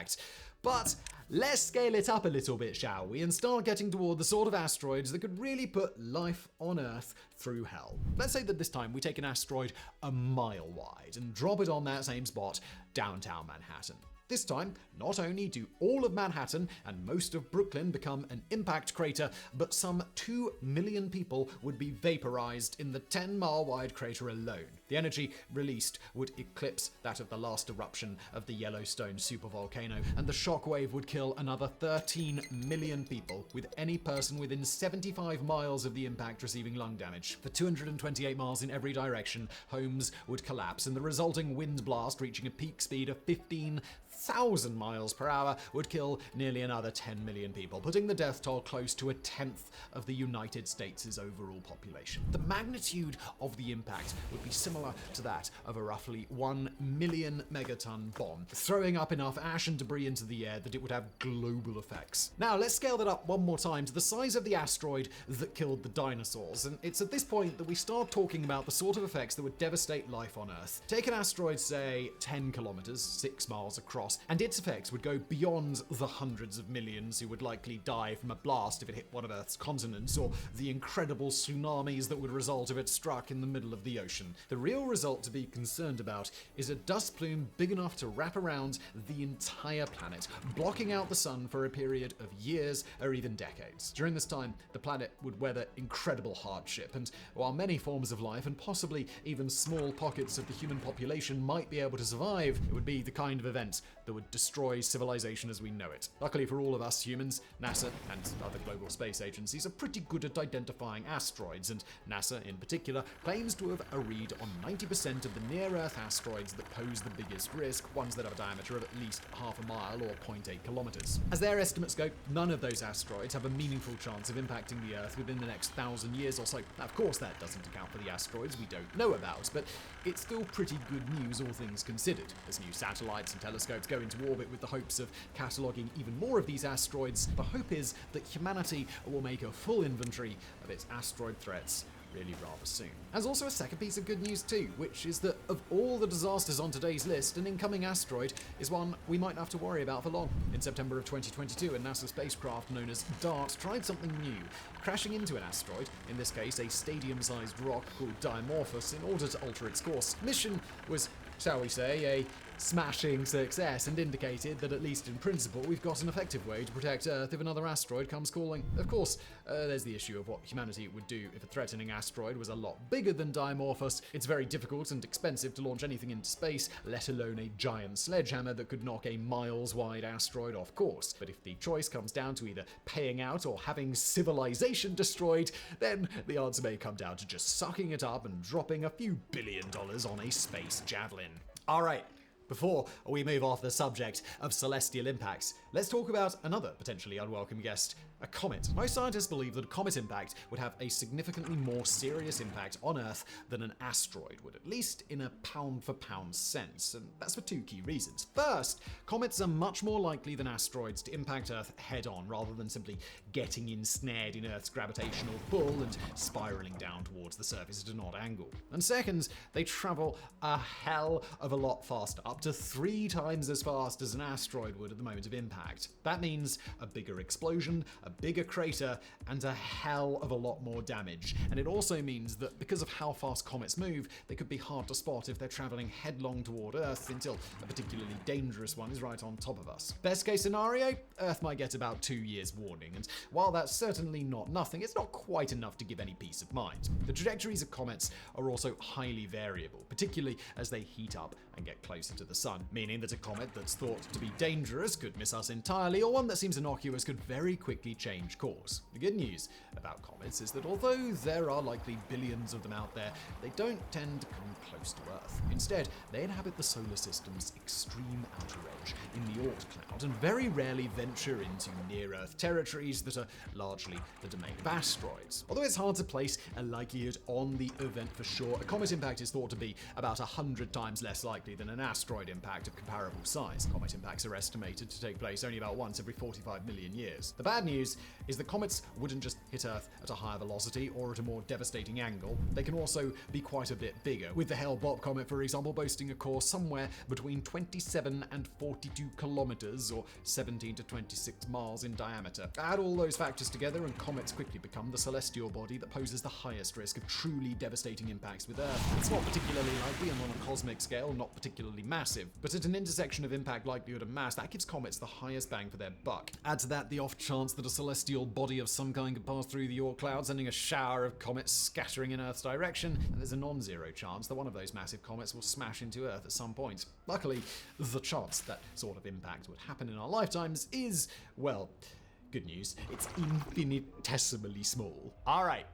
impact. But let's scale it up a little bit, shall we, and start getting toward the sort of asteroids that could really put life on Earth through hell. Let's say that this time we take an asteroid a mile wide and drop it on that same spot, downtown Manhattan. This time, not only do all of Manhattan and most of Brooklyn become an impact crater, but some 2 million people would be vaporized in the 10-mile-wide crater alone. The energy released would eclipse that of the last eruption of the Yellowstone supervolcano, and the shockwave would kill another 13 million people, with any person within 75 miles of the impact receiving lung damage. For 228 miles in every direction, homes would collapse, and the resulting wind blast, reaching a peak speed of 15,000 miles per hour, would kill nearly another 10 million people, putting the death toll close to a tenth of the United States' overall population. The magnitude of the impact would be similar to that of a roughly 1 million megaton bomb, throwing up enough ash and debris into the air that it would have global effects. Now, let's scale that up one more time to the size of the asteroid that killed the dinosaurs, and it's at this point that we start talking about the sort of effects that would devastate life on Earth. Take an asteroid, say, 10 kilometers, 6 miles across, and its effects would go beyond the hundreds of millions who would likely die from a blast if it hit one of Earth's continents, or the incredible tsunamis that would result if it struck in the middle of the ocean. The real result to be concerned about is a dust plume big enough to wrap around the entire planet, blocking out the sun for a period of years or even decades. During this time, the planet would weather incredible hardship, and while many forms of life and possibly even small pockets of the human population might be able to survive, it would be the kind of event that would destroy civilization as we know it. Luckily for all of us humans, NASA and other global space agencies are pretty good at identifying asteroids, and NASA in particular claims to have a read on 90% of the near-Earth asteroids that pose the biggest risk, ones that have a diameter of at least half a mile or 0.8 kilometers. As their estimates go, none of those asteroids have a meaningful chance of impacting the Earth within the next 1,000 years or so. Now, of course, that doesn't account for the asteroids we don't know about, but it's still pretty good news, all things considered. As new satellites and telescopes go into orbit with the hopes of cataloguing even more of these asteroids, the hope is that humanity will make a full inventory of its asteroid threats really rather soon. There's also a second piece of good news too, which is that of all the disasters on today's list, an incoming asteroid is one we might not have to worry about for long. In September of 2022, a NASA spacecraft known as DART tried something new, crashing into an asteroid, in this case a stadium-sized rock called Dimorphos, in order to alter its course. The mission was, shall we say, a smashing success, and indicated that, at least in principle, we've got an effective way to protect Earth if another asteroid comes calling. Of course, there's the issue of what humanity would do if a threatening asteroid was a lot bigger than Dimorphos. It's very difficult and expensive to launch anything into space, let alone a giant sledgehammer that could knock a miles-wide asteroid off course. But if the choice comes down to either paying out or having civilization destroyed, then the answer may come down to just sucking it up and dropping a few $1 billion on a space javelin. Alright, before we move off the subject of celestial impacts, let's talk about another potentially unwelcome guest, a comet. Most scientists believe that a comet impact would have a significantly more serious impact on Earth than an asteroid would, at least in a pound-for-pound sense, and that's for two key reasons. First, comets are much more likely than asteroids to impact Earth head-on, rather than simply getting ensnared in Earth's gravitational pull and spiraling down towards the surface at an odd angle. And second, they travel a hell of a lot faster, up to 3 times as fast as an asteroid would at the moment of impact. That means a bigger explosion, a bigger crater, and a hell of a lot more damage. And it also means that because of how fast comets move, they could be hard to spot if they're traveling headlong toward Earth until a particularly dangerous one is right on top of us. Best case scenario, Earth might get about 2 years warning, and while that's certainly not nothing, it's not quite enough to give any peace of mind. The trajectories of comets are also highly variable, particularly as they heat up and get closer to the sun, meaning that a comet that's thought to be dangerous could miss us entirely, or one that seems innocuous could very quickly change course. The good news about comets is that although there are likely billions of them out there, they don't tend to come close to Earth. Instead, they inhabit the solar system's extreme outer edge in the Oort cloud, and very rarely venture into near-Earth territories that are largely the domain of asteroids. Although it's hard to place a likelihood on the event for sure, a comet impact is thought to be about 100 times less likely than an asteroid asteroid impact of comparable size. Comet impacts are estimated to take place only about once every 45 million years. The bad news is that comets wouldn't just hit Earth at a higher velocity or at a more devastating angle. They can also be quite a bit bigger, with the Hale-Bopp comet, for example, boasting a course somewhere between 27 and 42 kilometers, or 17 to 26 miles in diameter. Add all those factors together and comets quickly become the celestial body that poses the highest risk of truly devastating impacts with Earth. It's not particularly likely, and on a cosmic scale, not particularly massive, but at an intersection of impact, likelihood, and mass, that gives comets the highest bang for their buck. Add to that the off chance that a celestial body of some kind could pass through the Oort cloud, sending a shower of comets scattering in Earth's direction, and there's a non-zero chance that one of those massive comets will smash into Earth at some point. Luckily, the chance that sort of impact would happen in our lifetimes is, well, good news, it's infinitesimally small. Alright,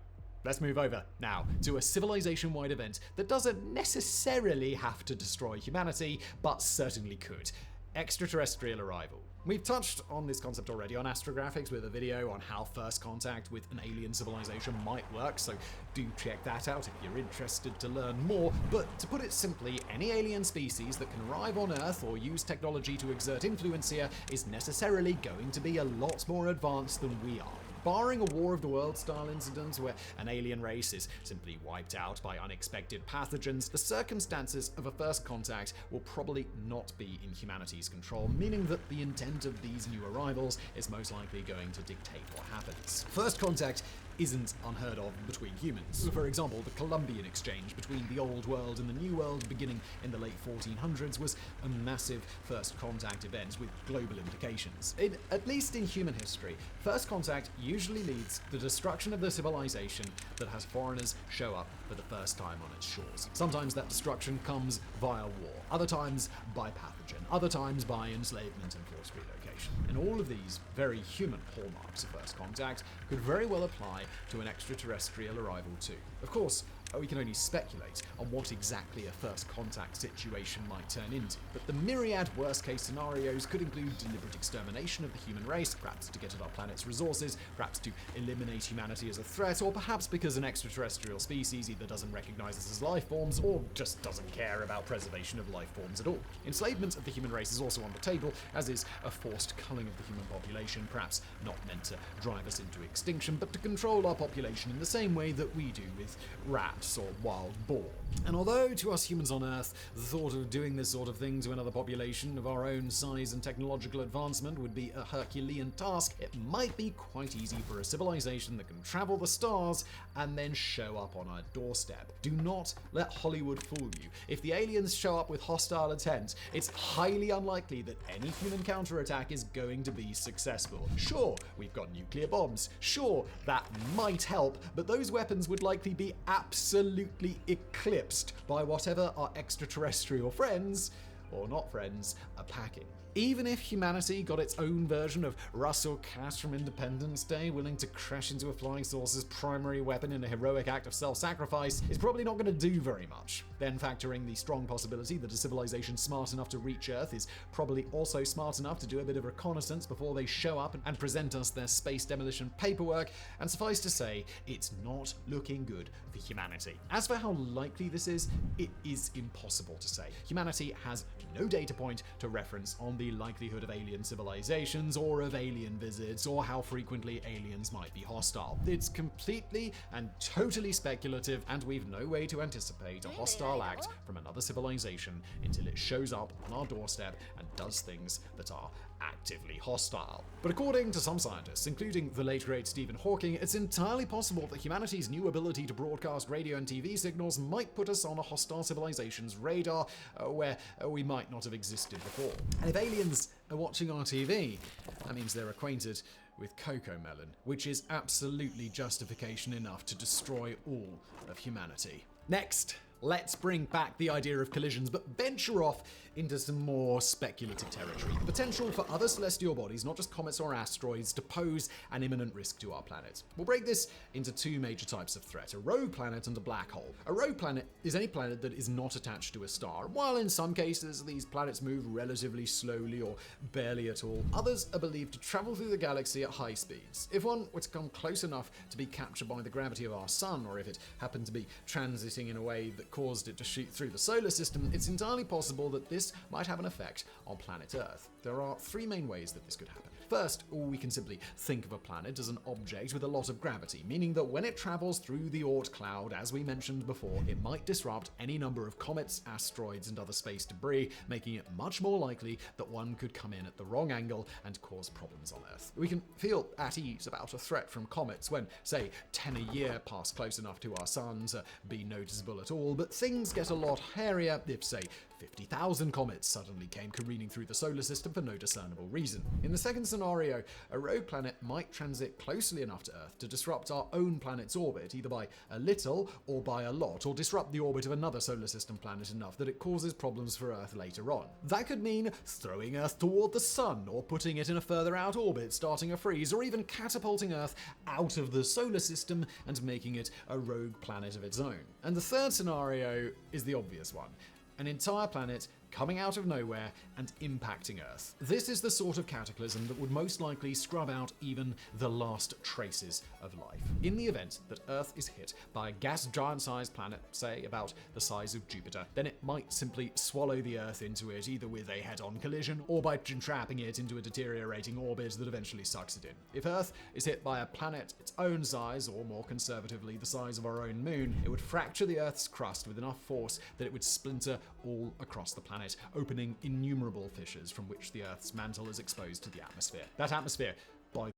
let's move over now to a civilization-wide event that doesn't necessarily have to destroy humanity, but certainly could. Extraterrestrial arrival. We've touched on this concept already on Astrographics with a video on how first contact with an alien civilization might work, so do check that out if you're interested to learn more. But to put it simply, any alien species that can arrive on Earth or use technology to exert influence here is necessarily going to be a lot more advanced than we are. Barring a War of the Worlds style incident where an alien race is simply wiped out by unexpected pathogens, the circumstances of a first contact will probably not be in humanity's control, meaning that the intent of these new arrivals is most likely going to dictate what happens. First contact isn't unheard of between humans. For example, the Columbian exchange between the Old World and the New World beginning in the late 1400s was a massive first contact event with global implications. At least in human history, first contact usually leads to the destruction of the civilization that has foreigners show up for the first time on its shores. Sometimes that destruction comes via war, other times by pathogen, other times by enslavement and forced relocation. And all of these very human hallmarks of first contact could very well apply to an extraterrestrial arrival too. Of course, we can only speculate on what exactly a first contact situation might turn into, but the myriad worst-case scenarios could include deliberate extermination of the human race, perhaps to get at our planet's resources, perhaps to eliminate humanity as a threat, or perhaps because an extraterrestrial species either doesn't recognize us as life forms or just doesn't care about preservation of life forms at all. Enslavement of the human race is also on the table, as is a forced culling of the human population, perhaps not meant to drive us into extinction, but to control our population in the same way that we do with rats or wild boar. And although to us humans on Earth, the thought of doing this sort of thing to another population of our own size and technological advancement would be a Herculean task, it might be quite easy for a civilization that can travel the stars and then show up on our doorstep. Do not let Hollywood fool you. If the aliens show up with hostile intent, it's highly unlikely that any human counterattack is going to be successful. Sure, we've got nuclear bombs. Sure, that might help, but those weapons would likely be absolutely eclipsed by whatever our extraterrestrial friends, or not friends, are packing. Even if humanity got its own version of Russell Cass from Independence Day, willing to crash into a flying saucer's primary weapon in a heroic act of self-sacrifice, it's probably not going to do very much. Then factoring the strong possibility that a civilization smart enough to reach Earth is probably also smart enough to do a bit of reconnaissance before they show up and present us their space demolition paperwork, and suffice to say, it's not looking good for humanity. As for how likely this is, it is impossible to say. Humanity has no data point to reference on the likelihood of alien civilizations or of alien visits or how frequently aliens might be hostile. It's completely and totally speculative, and we've no way to anticipate a hostile act from another civilization until it shows up on our doorstep and does things that are actively hostile. But according to some scientists, including the late great Stephen Hawking, it's entirely possible that humanity's new ability to broadcast radio and TV signals might put us on a hostile civilization's radar where we might not have existed before. And if aliens are watching our TV, that means they're acquainted with Cocomelon, which is absolutely justification enough to destroy all of humanity. Next, let's bring back the idea of collisions, but venture off into some more speculative territory. The potential for other celestial bodies, not just comets or asteroids, to pose an imminent risk to our planet. We'll break this into two major types of threat: a rogue planet and a black hole. A rogue planet is any planet that is not attached to a star. While in some cases these planets move relatively slowly or barely at all, others are believed to travel through the galaxy at high speeds. If one were to come close enough to be captured by the gravity of our sun, or if it happened to be transiting in a way that have caused it to shoot through the solar system, it's entirely possible that this might have an effect on planet Earth. There are three main ways that this could happen. First, we can simply think of a planet as an object with a lot of gravity, meaning that when it travels through the Oort cloud, as we mentioned before, it might disrupt any number of comets, asteroids, and other space debris, making it much more likely that one could come in at the wrong angle and cause problems on Earth. We can feel at ease about a threat from comets when, say, 10 a year pass close enough to our sun to be noticeable at all, but things get a lot hairier if, say, 50,000 comets suddenly came careening through the solar system for no discernible reason. In the second scenario, a rogue planet might transit closely enough to Earth to disrupt our own planet's orbit, either by a little or by a lot, or disrupt the orbit of another solar system planet enough that it causes problems for Earth later on. That could mean throwing Earth toward the sun, or putting it in a further out orbit, starting a freeze, or even catapulting Earth out of the solar system and making it a rogue planet of its own. And the third scenario is the obvious one. An entire planet coming out of nowhere and impacting Earth. This is the sort of cataclysm that would most likely scrub out even the last traces of life. In the event that Earth is hit by a gas giant-sized planet, say about the size of Jupiter, then it might simply swallow the Earth into it, either with a head-on collision or by entrapping it into a deteriorating orbit that eventually sucks it in. If Earth is hit by a planet its own size, or more conservatively the size of our own moon, it would fracture the Earth's crust with enough force that it would splinter all across the planet, opening innumerable fissures from which the Earth's mantle is exposed to the atmosphere. That atmosphere, by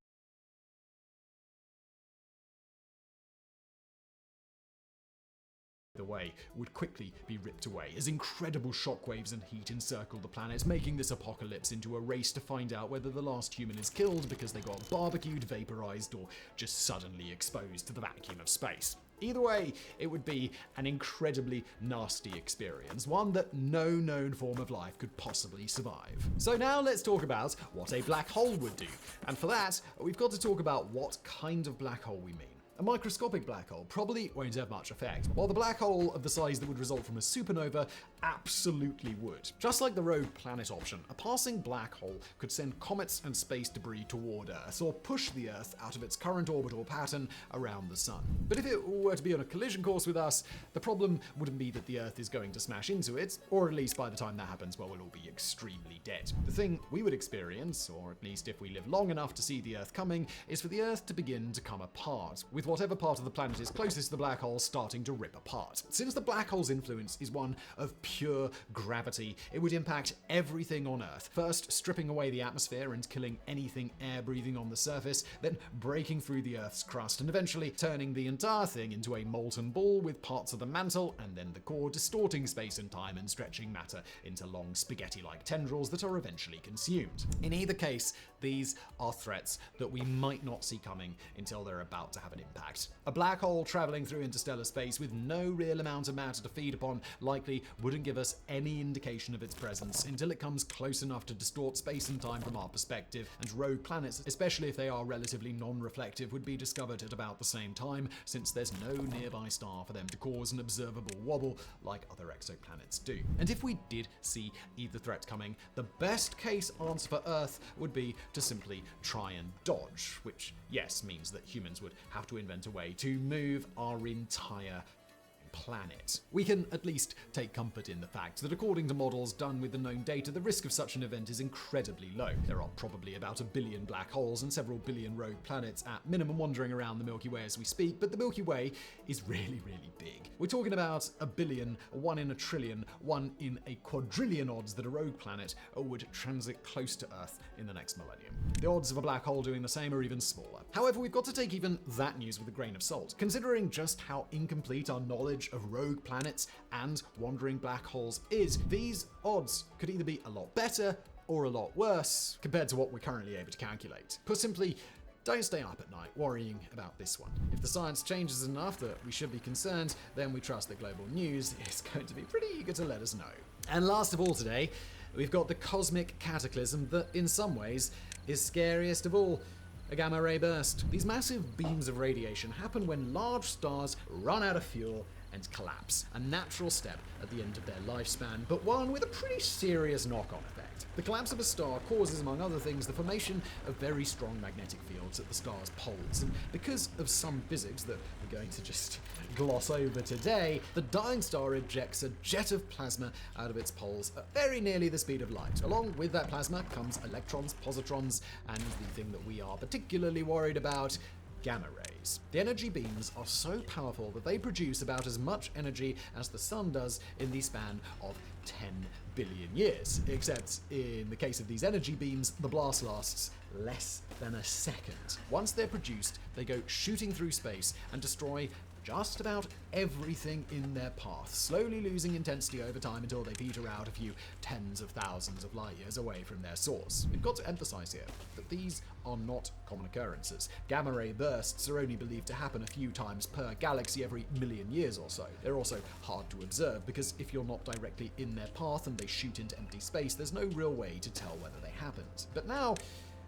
the way, would quickly be ripped away as incredible shockwaves and heat encircle the planet, making this apocalypse into a race to find out whether the last human is killed because they got barbecued, vaporized, or just suddenly exposed to the vacuum of space. Either way, it would be an incredibly nasty experience, one that no known form of life could possibly survive. So now let's talk about what a black hole would do. And for that, we've got to talk about what kind of black hole we mean. A microscopic black hole probably won't have much effect, while the black hole of the size that would result from a supernova absolutely would. Just like the rogue planet option, a passing black hole could send comets and space debris toward Earth, or push the Earth out of its current orbital pattern around the sun. But if it were to be on a collision course with us, the problem wouldn't be that the Earth is going to smash into it, or at least by the time that happens, well, we'll all be extremely dead. The thing we would experience, or at least if we live long enough to see the Earth coming, is for the Earth to begin to come apart, with whatever part of the planet is closest to the black hole starting to rip apart. Since the black hole's influence is one of pure gravity, it would impact everything on Earth, first stripping away the atmosphere and killing anything air-breathing on the surface, then breaking through the Earth's crust and eventually turning the entire thing into a molten ball with parts of the mantle and then the core distorting space and time and stretching matter into long spaghetti-like tendrils that are eventually consumed. In either case, these are threats that we might not see coming until they're about to have an impact. A black hole traveling through interstellar space with no real amount of matter to feed upon likely wouldn't give us any indication of its presence until it comes close enough to distort space and time from our perspective, and rogue planets, especially if they are relatively non-reflective, would be discovered at about the same time, since there's no nearby star for them to cause an observable wobble like other exoplanets do. And if we did see either threat coming, the best case answer for Earth would be to simply try and dodge, which, yes, means that humans would have to invent a way to move our entire planet. We can at least take comfort in the fact that according to models done with the known data, the risk of such an event is incredibly low. There are probably about 1 billion black holes and several billion rogue planets at minimum wandering around the Milky Way as we speak, but the Milky Way is really, really big. We're talking about 1 billion, 1 in a trillion, 1 in a quadrillion odds that a rogue planet would transit close to Earth in the next millennium. The odds of a black hole doing the same are even smaller. However, we've got to take even that news with a grain of salt, considering just how incomplete our knowledge of rogue planets and wandering black holes is. These odds could either be a lot better or a lot worse compared to what we're currently able to calculate. Put simply, don't stay up at night worrying about this one. If the science changes enough that we should be concerned, then we trust that global news is going to be pretty eager to let us know. And last of all today, we've got the cosmic cataclysm that in some ways is scariest of all. A gamma ray burst. These massive beams of radiation happen when large stars run out of fuel and collapse. A natural step at the end of their lifespan, but one with a pretty serious knock-on effect. effect. The collapse of a star causes, among other things, the formation of very strong magnetic fields at the star's poles. And because of some physics that we're going to just gloss over today, the dying star ejects a jet of plasma out of its poles at very nearly the speed of light. Along with that plasma comes electrons, positrons, and the thing that we are particularly worried about, gamma rays. The energy beams are so powerful that they produce about as much energy as the sun does in the span of 10 billion years. Except in the case of these energy beams, the blast lasts less than a second. Once they're produced, they go shooting through space and destroy just about everything in their path, slowly losing intensity over time until they peter out a few tens of thousands of light years away from their source. We've got to emphasize here that these are not common occurrences. Gamma ray bursts are only believed to happen a few times per galaxy every million years or so. They're also hard to observe because if you're not directly in their path and they shoot into empty space, there's no real way to tell whether they happened. But now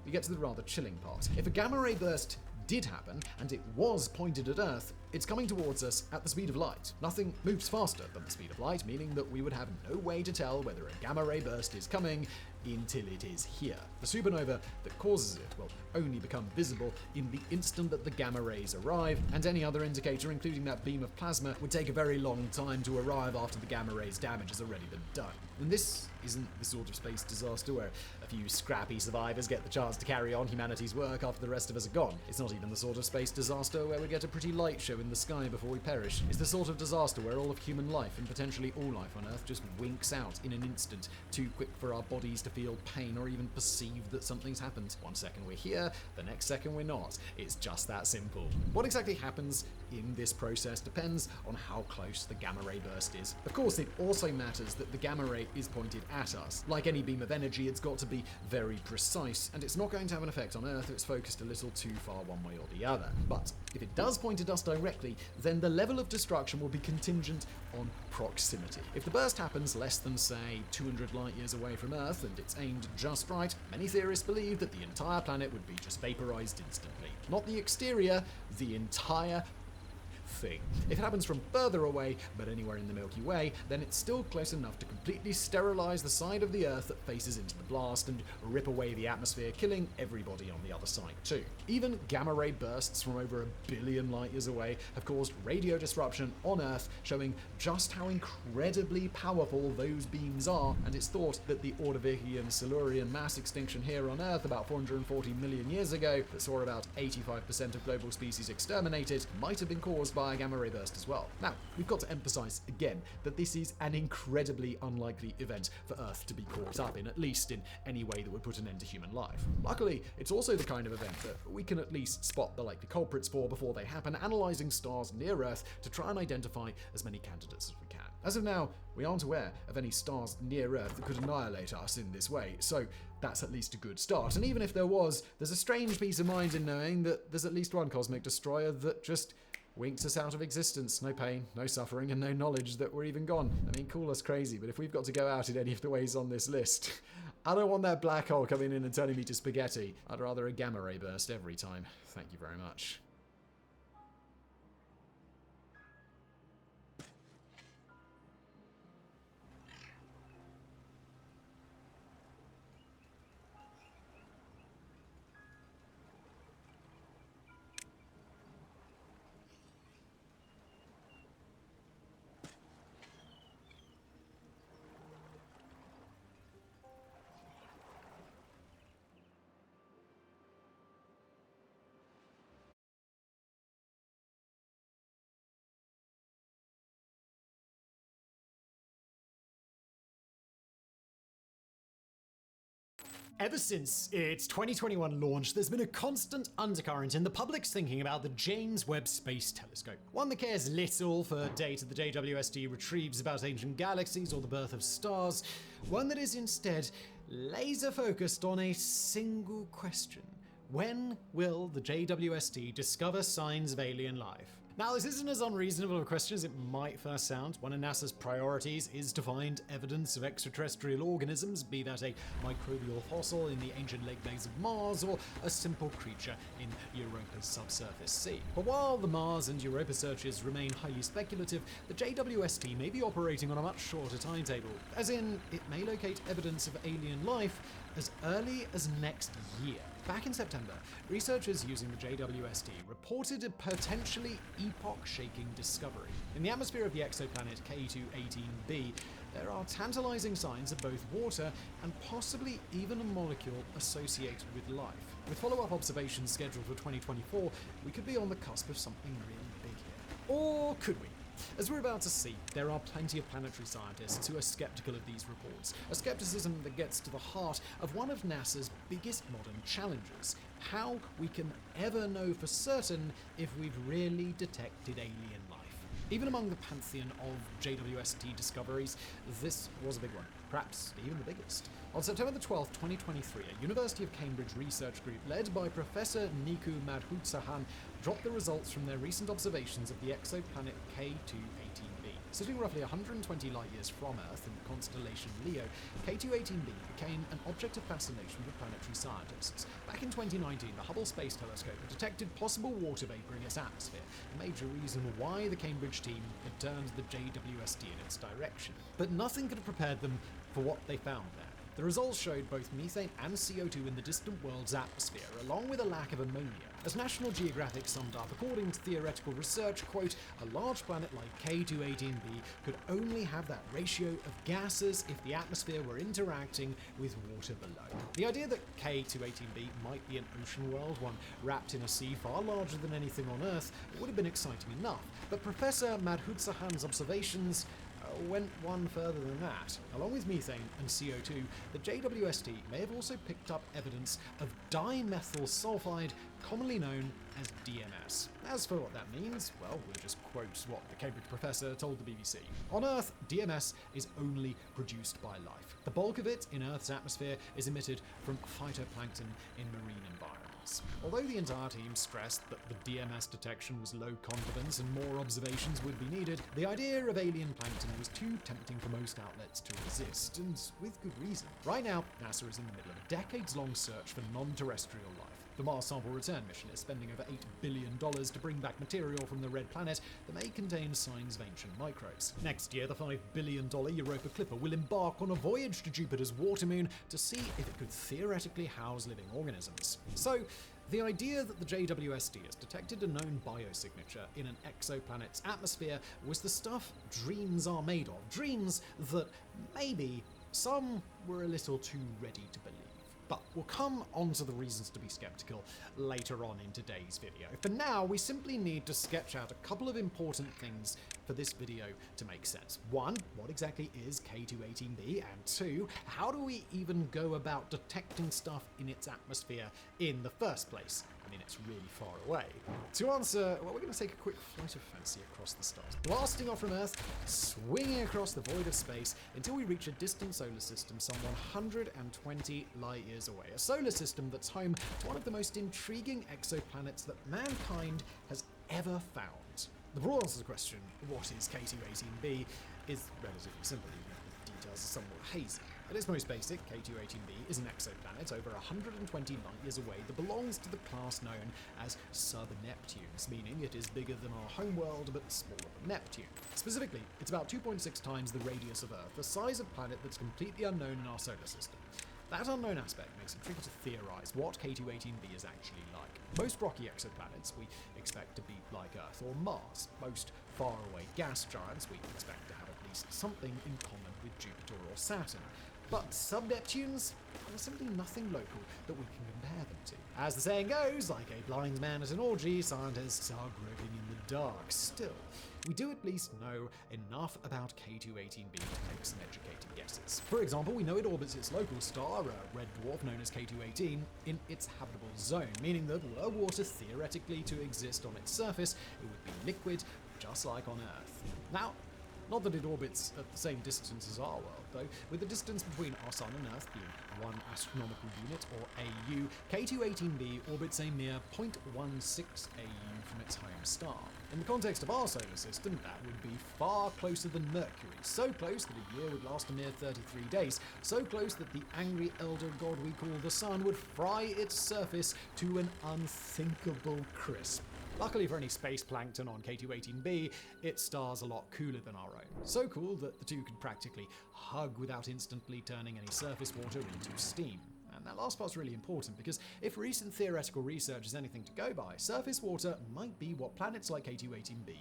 we get to the rather chilling part. If a gamma ray burst did happen, and it was pointed at Earth, it's coming towards us at the speed of light. Nothing moves faster than the speed of light, meaning that we would have no way to tell whether a gamma ray burst is coming until it is here. The supernova that causes it will only become visible in the instant that the gamma rays arrive, and any other indicator, including that beam of plasma, would take a very long time to arrive after the gamma rays' damage has already been done. And this isn't the sort of space disaster where a few scrappy survivors get the chance to carry on humanity's work after the rest of us are gone. It's not even the sort of space disaster where we get a pretty light show in the sky before we perish. It's the sort of disaster where all of human life, and potentially all life on Earth, just winks out in an instant, too quick for our bodies to feel pain or even perceive that something's happened. One second we're here, the next second we're not. It's just that simple. What exactly happens in this process depends on how close the gamma ray burst is. Of course, it also matters that the gamma ray is pointed at us. Like any beam of energy, it's got to be very precise, and it's not going to have an effect on Earth if it's focused a little too far one way or the other. But if it does point at us directly, then the level of destruction will be contingent on proximity. If the burst happens less than, say, 200 light years away from Earth and it's aimed just right, many theorists believe that the entire planet would be just vaporized instantly. Not the exterior, the entire thing. If it happens from further away, but anywhere in the Milky Way, then it's still close enough to completely sterilize the side of the Earth that faces into the blast and rip away the atmosphere, killing everybody on the other side too. Even gamma ray bursts from over 1 billion light years away have caused radio disruption on Earth, showing just how incredibly powerful those beams are, and it's thought that the Ordovician Silurian mass extinction here on Earth about 440 million years ago that saw about 85% of global species exterminated might have been caused by a gamma ray burst as well. Now, we've got to emphasize again that this is an incredibly unlikely event for Earth to be caught up in, at least in any way that would put an end to human life. Luckily, it's also the kind of event that we can at least spot the likely culprits for before they happen, analyzing stars near Earth to try and identify as many candidates as we can. As of now, we aren't aware of any stars near Earth that could annihilate us in this way, so that's at least a good start. And even if there was, there's a strange peace of mind in knowing that there's at least one cosmic destroyer that just winks us out of existence. No pain, no suffering, and no knowledge that we're even gone. I mean, call us crazy, but if we've got to go out in any of the ways on this list, I don't want that black hole coming in and turning me to spaghetti. I'd rather a gamma ray burst every time. Thank you very much. Ever since its 2021 launch, there's been a constant undercurrent in the public's thinking about the James Webb Space Telescope. One that cares little for data the JWST retrieves about ancient galaxies or the birth of stars. One that is instead laser focused on a single question. When will the JWST discover signs of alien life? Now, this isn't as unreasonable a question as it might first sound. One of NASA's priorities is to find evidence of extraterrestrial organisms, be that a microbial fossil in the ancient lake beds of Mars or a simple creature in Europa's subsurface sea. But while the Mars and Europa searches remain highly speculative, the JWST may be operating on a much shorter timetable, as in, it may locate evidence of alien life as early as next year. Back in September, researchers using the JWST reported a potentially epoch-shaking discovery. In the atmosphere of the exoplanet K2-18b, there are tantalizing signs of both water and possibly even a molecule associated with life. With follow-up observations scheduled for 2024, we could be on the cusp of something really big here. Or could we? As we're about to see, there are plenty of planetary scientists who are skeptical of these reports, a skepticism that gets to the heart of one of NASA's biggest modern challenges: how we can ever know for certain if we've really detected alien life. Even among the pantheon of JWST discoveries, this was a big one, perhaps even the biggest. On September the 12th, 2023, a University of Cambridge research group led by Professor Niku Madhutsahan dropped the results from their recent observations of the exoplanet K2-18b. Sitting roughly 120 light-years from Earth in the constellation Leo, K2-18b became an object of fascination for planetary scientists. Back in 2019, the Hubble Space Telescope had detected possible water vapor in its atmosphere, a major reason why the Cambridge team had turned the JWST in its direction. But nothing could have prepared them for what they found there. The results showed both methane and CO2 in the distant world's atmosphere, along with a lack of ammonia. As National Geographic summed up, according to theoretical research, quote, a large planet like K2-18b could only have that ratio of gases if the atmosphere were interacting with water below. The idea that K2-18b might be an ocean world, one wrapped in a sea far larger than anything on Earth, would have been exciting enough. But Professor Madhutsahan's observations went one further than that. Along with methane and CO2, the JWST may have also picked up evidence of dimethyl sulfide, commonly known as DMS. As for what that means, well, we'll just quote what the Cambridge professor told the BBC. On Earth, DMS is only produced by life. The bulk of it in Earth's atmosphere is emitted from phytoplankton in marine environments. Although the entire team stressed that the DMS detection was low confidence and more observations would be needed, the idea of alien plankton was too tempting for most outlets to resist, and with good reason. Right now, NASA is in the middle of a decades-long search for non-terrestrial life. The Mars Sample Return mission is spending over $8 billion to bring back material from the red planet that may contain signs of ancient microbes. Next year, the $5 billion Europa Clipper will embark on a voyage to Jupiter's water moon to see if it could theoretically house living organisms. So, the idea that the JWST has detected a known biosignature in an exoplanet's atmosphere was the stuff dreams are made of. Dreams that maybe some were a little too ready to believe. But we'll come onto the reasons to be skeptical later on in today's video. For now, we simply need to sketch out a couple of important things for this video to make sense. One, what exactly is K2-18b? And two, how do we even go about detecting stuff in its atmosphere in the first place? I mean, it's really far away. To answer, well, we're going to take a quick flight of fancy across the stars, blasting off from Earth, swinging across the void of space until we reach a distant solar system some 120 light-years away. A solar system that's home to one of the most intriguing exoplanets that mankind has ever found. The broad answer to the question, what is K2-18b, is relatively simple, even if the details are somewhat hazy. At its most basic, K2-18b is an exoplanet over 120 light-years away that belongs to the class known as sub-Neptunes, meaning it is bigger than our homeworld but smaller than Neptune. Specifically, it's about 2.6 times the radius of Earth, the size of planet that's completely unknown in our solar system. That unknown aspect makes it tricky to theorize what K2-18b is actually like. Most rocky exoplanets we expect to be like Earth or Mars. Most faraway gas giants we expect to have at least something in common with Jupiter or Saturn. But sub-Neptunes are simply nothing local that we can compare them to. As the saying goes, like a blind man at an orgy, scientists are groping in the dark. Still, we do at least know enough about K2-18b to make some educated guesses. For example, we know it orbits its local star, a red dwarf known as K2-18, in its habitable zone, meaning that were water theoretically to exist on its surface, it would be liquid, just like on Earth. Now, not that it orbits at the same distance as our world, though, with the distance between our Sun and Earth being 1 astronomical unit, or AU, K2-18b orbits a mere 0.16 AU from its home star. In the context of our solar system, that would be far closer than Mercury. So close that a year would last a mere 33 days. So close that the angry elder god we call the sun would fry its surface to an unthinkable crisp. Luckily for any space plankton on K218b, its star's a lot cooler than our own. So cool that the two could practically hug without instantly turning any surface water into steam. And that last part's really important because if recent theoretical research is anything to go by, surface water might be what planets like K218b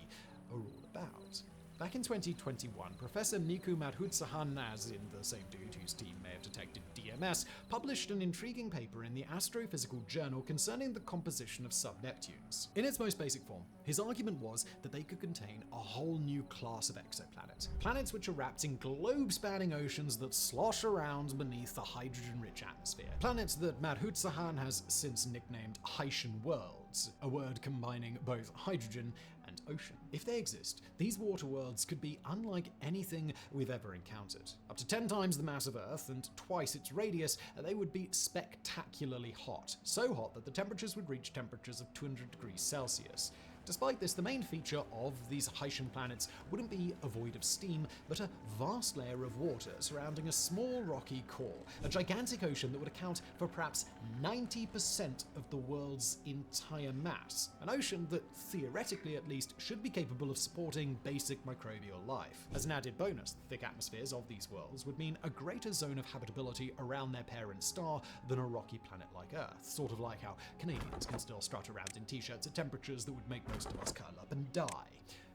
are all about. Back in 2021, Professor Niku Madhutsahan, as in the same dude whose team may have detected DMS, published an intriguing paper in the Astrophysical Journal concerning the composition of sub-Neptunes. In its most basic form, his argument was that they could contain a whole new class of exoplanets. Planets which are wrapped in globe-spanning oceans that slosh around beneath the hydrogen-rich atmosphere. Planets that Madhutsahan has since nicknamed Haitian worlds, a word combining both hydrogen and ocean. If they exist, these water worlds could be unlike anything we've ever encountered. Up to 10 times the mass of Earth and twice its radius, they would be spectacularly hot. So hot that the temperatures would reach temperatures of 200 degrees Celsius. Despite this, the main feature of these Haitian planets wouldn't be a void of steam, but a vast layer of water surrounding a small rocky core, a gigantic ocean that would account for perhaps 90% of the world's entire mass. An ocean that, theoretically at least, should be capable of supporting basic microbial life. As an added bonus, the thick atmospheres of these worlds would mean a greater zone of habitability around their parent star than a rocky planet like Earth, sort of like how Canadians can still strut around in t-shirts at temperatures that would make most of us curl up and die.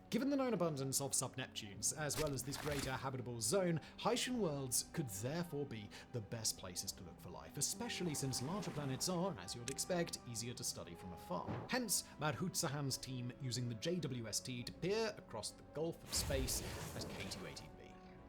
Given the known abundance of sub-Neptunes, as well as this greater habitable zone, Haitian worlds could therefore be the best places to look for life, especially since larger planets are, as you'd expect, easier to study from afar. Hence, Madhutsahan's team using the JWST to peer across the gulf of space at K218b.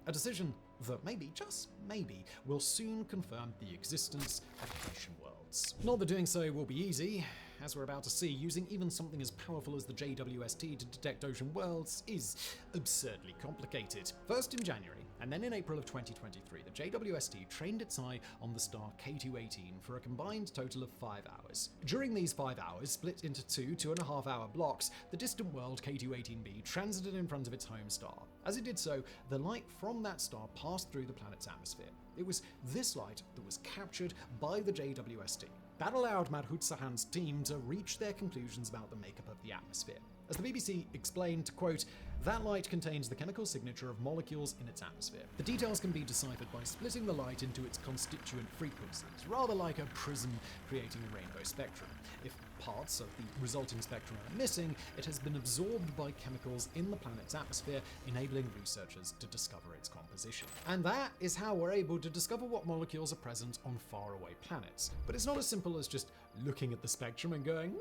A decision that maybe, just maybe, will soon confirm the existence of Haitian worlds. Not that doing so will be easy. As we're about to see, using even something as powerful as the JWST to detect ocean worlds is absurdly complicated. First in January, and then in April of 2023, the JWST trained its eye on the star K218 for a combined total of 5 hours. During these 5 hours, split into 2.5-hour blocks, the distant world K218b transited in front of its home star. As it did so, the light from that star passed through the planet's atmosphere. It was this light that was captured by the JWST. That allowed Madhutsahan's team to reach their conclusions about the makeup of the atmosphere. As the BBC explained, quote, "That light contains the chemical signature of molecules in its atmosphere. The details can be deciphered by splitting the light into its constituent frequencies, rather like a prism creating a rainbow spectrum. If parts of the resulting spectrum are missing, it has been absorbed by chemicals in the planet's atmosphere, enabling researchers to discover its composition." And that is how we're able to discover what molecules are present on faraway planets. But it's not as simple as just looking at the spectrum and going,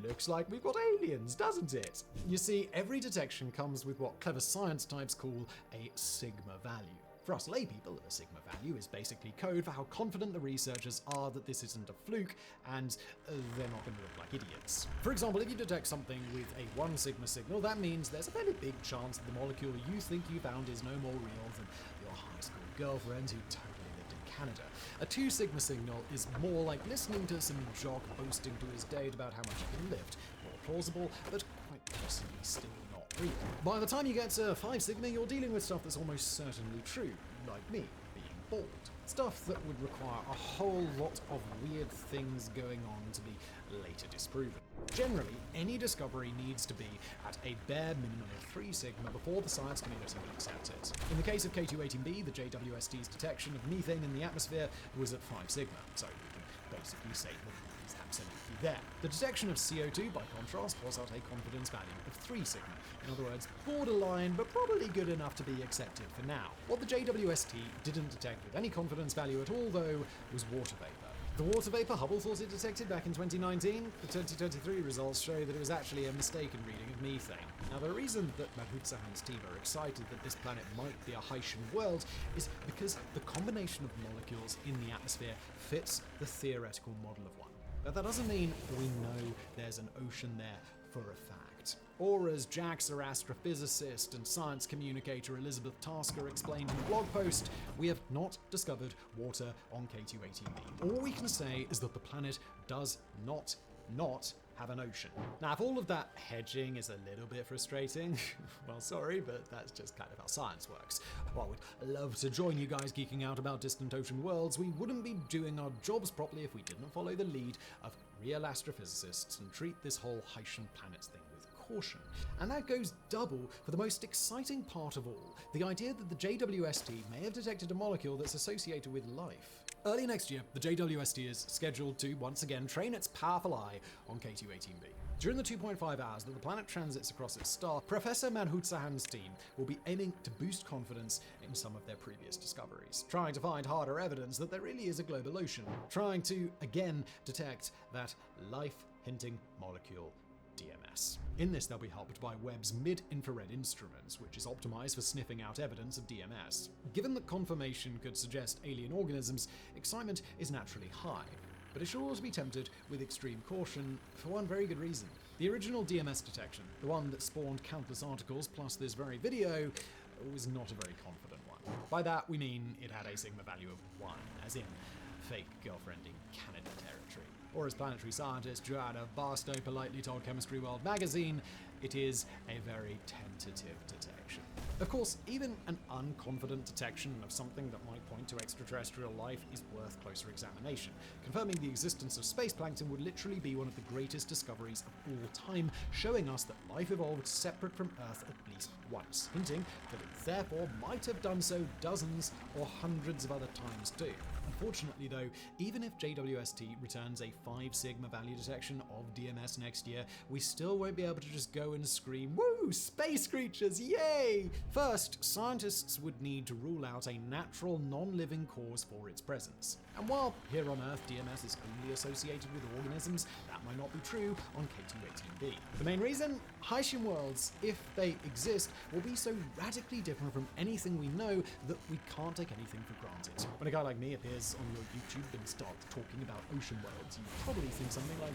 looks like we've got aliens, doesn't it? You see, every detection comes with what clever science types call a sigma value. For us laypeople, a sigma value is basically code for how confident the researchers are that this isn't a fluke, and they're not going to look like idiots. For example, if you detect something with a 1 sigma signal, that means there's a fairly big chance that the molecule you think you found is no more real than your high school girlfriend who totally lived in Canada. A 2 sigma signal is more like listening to some jock boasting to his date about how much he can lift. More plausible, but quite possibly still not real. By the time you get to 5 sigma, you're dealing with stuff that's almost certainly true, like me being bald. Stuff that would require a whole lot of weird things going on to be later disproven. Generally, any discovery needs to be at a bare minimum of 3 sigma before the science community will accept it. In the case of K218b, the JWST's detection of methane in the atmosphere was at 5 sigma, so we can basically say that it's absolutely there. The detection of CO2, by contrast, was at a confidence value of 3 sigma. In other words, borderline, but probably good enough to be accepted for now. What the JWST didn't detect with any confidence value at all, though, was water vapor. The water vapor Hubble thought it detected back in 2019, the 2023 results show that it was actually a mistaken reading of methane. Now, the reason that Madhutsahan's team are excited that this planet might be a Haitian world is because the combination of molecules in the atmosphere fits the theoretical model of one. But that doesn't mean we know there's an ocean there for a fact. Or as JAXA astrophysicist and science communicator Elizabeth Tasker explained in a blog post, we have not discovered water on K218b. All we can say is that the planet does not not have an ocean. Now, if all of that hedging is a little bit frustrating, well, sorry, but that's just kind of how science works. While we'd love to join you guys geeking out about distant ocean worlds, we wouldn't be doing our jobs properly if we didn't follow the lead of real astrophysicists and treat this whole Haitian planets thing with caution. And that goes double for the most exciting part of all, the idea that the JWST may have detected a molecule that's associated with life. Early next year, the JWST is scheduled to once again train its powerful eye on K2-18b. During the 2.5 hours that the planet transits across its star, Professor Manhootsahan's team will be aiming to boost confidence in some of their previous discoveries, trying to find harder evidence that there really is a global ocean, trying to, again, detect that life-hinting molecule DMS. In this, they'll be helped by Webb's mid-infrared instruments, which is optimized for sniffing out evidence of DMS. Given that confirmation could suggest alien organisms, excitement is naturally high, but it should also be tempered with extreme caution for one very good reason. The original DMS detection, the one that spawned countless articles plus this very video, was not a very confident one. By that, we mean it had a sigma value of 1, as in fake girlfriend in Canada territory. Or as planetary scientist Joanna Barstow politely told Chemistry World magazine, it is a very tentative detection. Of course, even an unconfident detection of something that might point to extraterrestrial life is worth closer examination. Confirming the existence of space plankton would literally be one of the greatest discoveries of all time, showing us that life evolved separate from Earth at least once, hinting that it therefore might have done so dozens or hundreds of other times too. Unfortunately though, even if JWST returns a 5 sigma value detection of DMS next year, we still won't be able to just go and scream, "Woo! Space creatures, yay!" First, scientists would need to rule out a natural non-living cause for its presence. And while here on Earth DMS is only associated with organisms, that might not be true on K2-18b. The main reason? Haitian worlds, if they exist, will be so radically different from anything we know that we can't take anything for granted. When a guy like me appears on your YouTube and starts talking about ocean worlds, you probably think something like,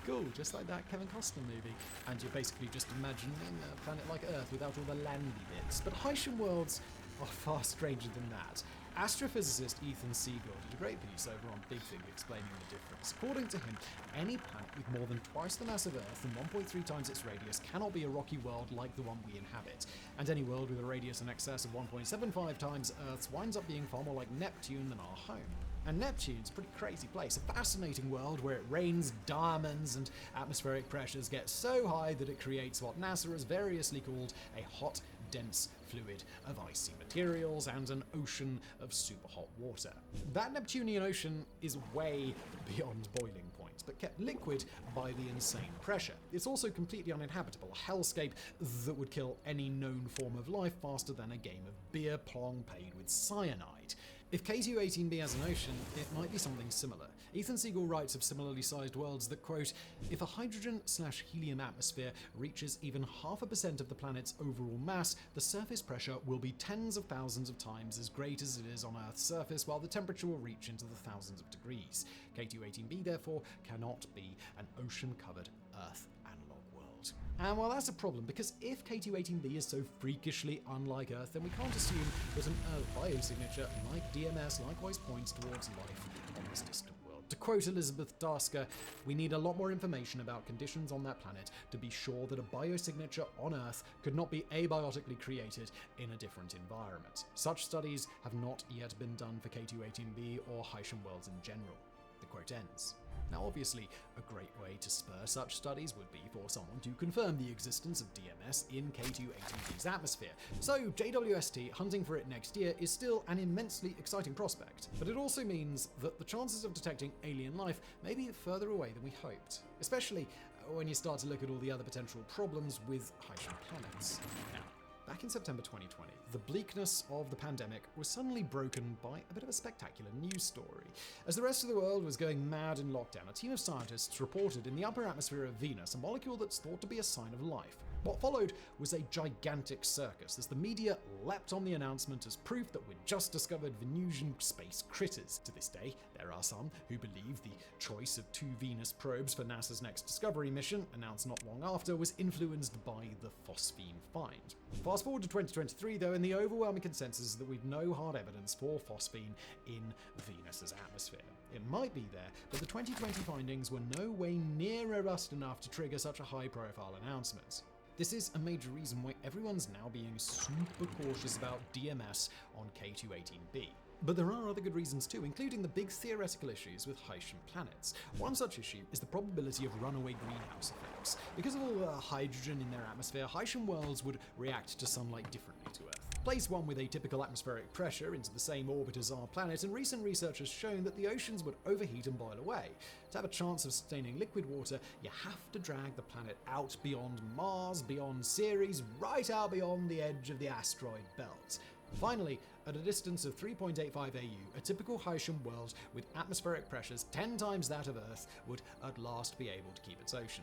cool, just like that Kevin Costner movie. And you're basically just imagining a planet like Earth without all the landy bits. But Haitian worlds are far stranger than that. Astrophysicist Ethan Siegel did a great piece over on Big Thing explaining the difference. According to him, any planet with more than twice the mass of Earth and 1.3 times its radius cannot be a rocky world like the one we inhabit. And any world with a radius in excess of 1.75 times Earth's winds up being far more like Neptune than our home. And Neptune's a pretty crazy place, a fascinating world where it rains diamonds and atmospheric pressures get so high that it creates what NASA has variously called a hot, dense fluid of icy materials and an ocean of super hot water. That Neptunian ocean is way beyond boiling point, but kept liquid by the insane pressure. It's also completely uninhabitable, a hellscape that would kill any known form of life faster than a game of beer pong paid with cyanide. If K2-18b has an ocean, it might be something similar. Ethan Siegel writes of similarly sized worlds that, quote, if a hydrogen/helium atmosphere reaches even 0.5% of the planet's overall mass, the surface pressure will be tens of thousands of times as great as it is on Earth's surface, while the temperature will reach into the thousands of degrees. K2-18b, therefore, cannot be an ocean-covered Earth analog world. And well, that's a problem, because if K2-18b is so freakishly unlike Earth, then we can't assume that an Earth biosignature like DMS likewise points towards life on this distant world. To quote Elizabeth Dasker, we need a lot more information about conditions on that planet to be sure that a biosignature on Earth could not be abiotically created in a different environment. Such studies have not yet been done for K2-18b or Haitian worlds in general. The quote ends. Now obviously, a great way to spur such studies would be for someone to confirm the existence of DMS in K2-18b's atmosphere. So JWST hunting for it next year is still an immensely exciting prospect, but it also means that the chances of detecting alien life may be further away than we hoped, especially when you start to look at all the other potential problems with Haitian planets. Now, back in September 2020, the bleakness of the pandemic was suddenly broken by a bit of a spectacular news story. As the rest of the world was going mad in lockdown, a team of scientists reported in the upper atmosphere of Venus a molecule that's thought to be a sign of life. What followed was a gigantic circus as the media leapt on the announcement as proof that we'd just discovered Venusian space critters. To this day, there are some who believe the choice of 2 Venus probes for NASA's next Discovery mission, announced not long after, was influenced by the phosphine find. Fast forward to 2023 though, and the overwhelming consensus is that we've no hard evidence for phosphine in Venus's atmosphere. It might be there, but the 2020 findings were no way near robust enough to trigger such a high-profile announcement. This is a major reason why everyone's now being super cautious about DMS on K218b. But there are other good reasons too, including the big theoretical issues with Haitian planets. One such issue is the probability of runaway greenhouse effects. Because of all the hydrogen in their atmosphere, Haitian worlds would react to sunlight differently to Earth. Place one with atypical atmospheric pressure into the same orbit as our planet, and recent research has shown that the oceans would overheat and boil away. To have a chance of sustaining liquid water, you have to drag the planet out beyond Mars, beyond Ceres, right out beyond the edge of the asteroid belt. Finally, at a distance of 3.85 AU, a typical Haitian world with atmospheric pressures 10 times that of Earth would at last be able to keep its ocean.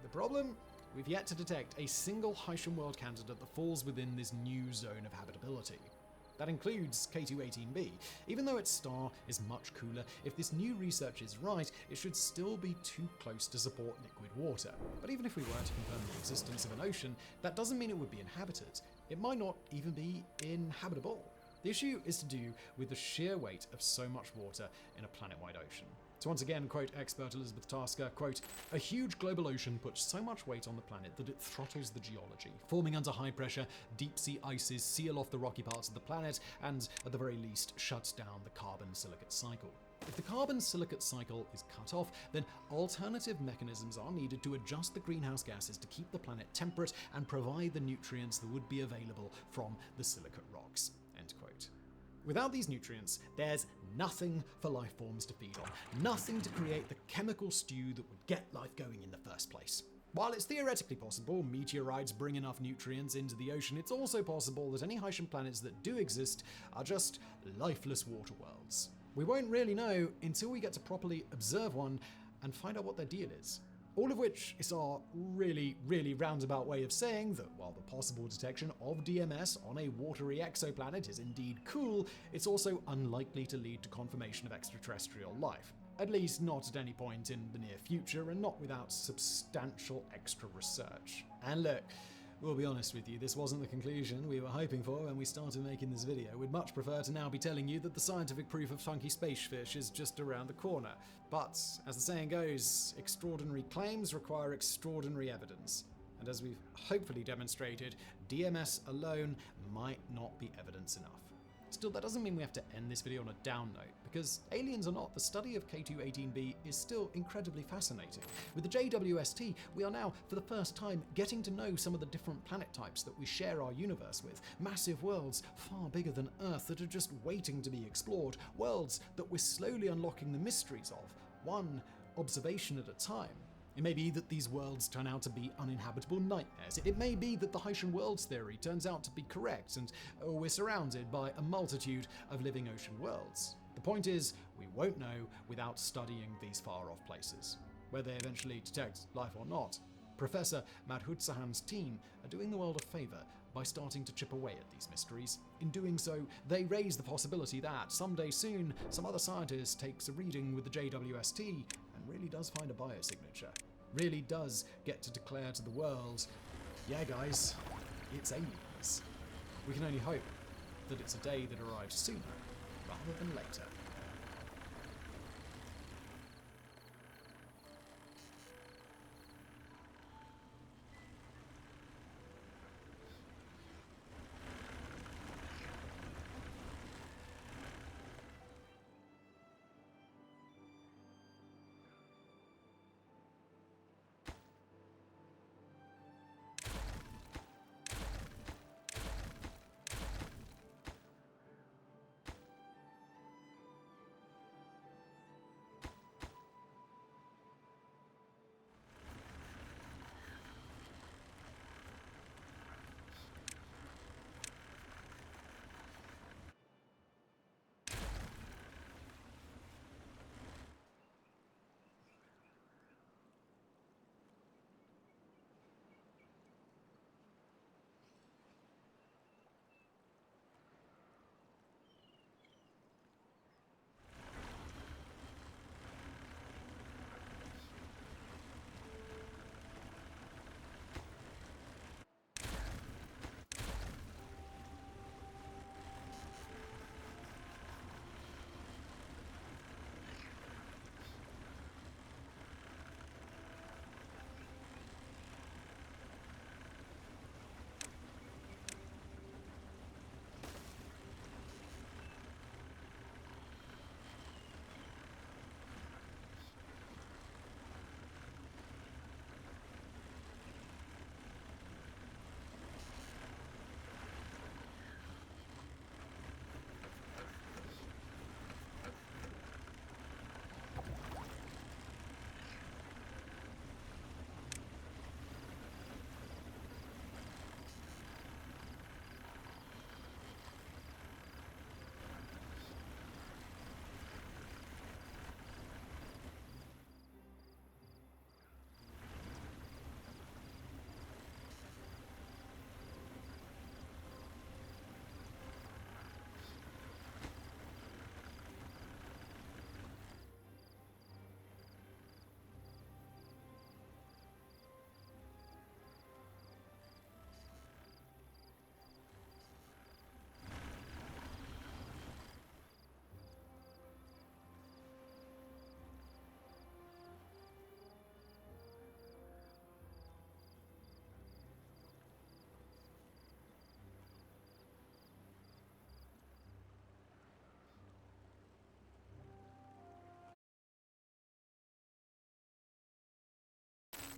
The problem? We've yet to detect a single Haitian world candidate that falls within this new zone of habitability. That includes K218b. Even though its star is much cooler, if this new research is right, it should still be too close to support liquid water. But even if we were to confirm the existence of an ocean, that doesn't mean it would be inhabited. It might not even be inhabitable. The issue is to do with the sheer weight of so much water in a planet-wide ocean. To once again quote expert Elizabeth Tasker, quote, "A huge global ocean puts so much weight on the planet that it throttles the geology. Forming under high pressure, deep sea ices seal off the rocky parts of the planet and, at the very least, shuts down the carbon silicate cycle. If the carbon silicate cycle is cut off, then alternative mechanisms are needed to adjust the greenhouse gases to keep the planet temperate and provide the nutrients that would be available from the silicate rocks." End quote. Without these nutrients, there's nothing for life forms to feed on, nothing to create the chemical stew that would get life going in the first place. While it's theoretically possible meteorites bring enough nutrients into the ocean, it's also possible that any Haitian planets that do exist are just lifeless water worlds. We won't really know until we get to properly observe one and find out what their deal is. All of which is our really, really roundabout way of saying that while the possible detection of DMS on a watery exoplanet is indeed cool, it's also unlikely to lead to confirmation of extraterrestrial life. At least not at any point in the near future, and not without substantial extra research. And look, we'll be honest with you, this wasn't the conclusion we were hoping for when we started making this video. We'd much prefer to now be telling you that the scientific proof of funky space fish is just around the corner. But, as the saying goes, extraordinary claims require extraordinary evidence. And as we've hopefully demonstrated, DMS alone might not be evidence enough. Still, that doesn't mean we have to end this video on a down note, because aliens or not, the study of K218b is still incredibly fascinating. With the JWST, we are now, for the first time, getting to know some of the different planet types that we share our universe with. Massive worlds, far bigger than Earth, that are just waiting to be explored. Worlds that we're slowly unlocking the mysteries of, one observation at a time. It may be that these worlds turn out to be uninhabitable nightmares. It may be that the Haitian worlds theory turns out to be correct and we're surrounded by a multitude of living ocean worlds. The point is, we won't know without studying these far-off places. Whether they eventually detect life or not, Professor Madhutsahan's team are doing the world a favor by starting to chip away at these mysteries. In doing so, they raise the possibility that someday soon, some other scientist takes a reading with the JWST and really does find a biosignature. Really does get to declare to the world, yeah guys, it's aliens. We can only hope that it's a day that arrives sooner rather than later.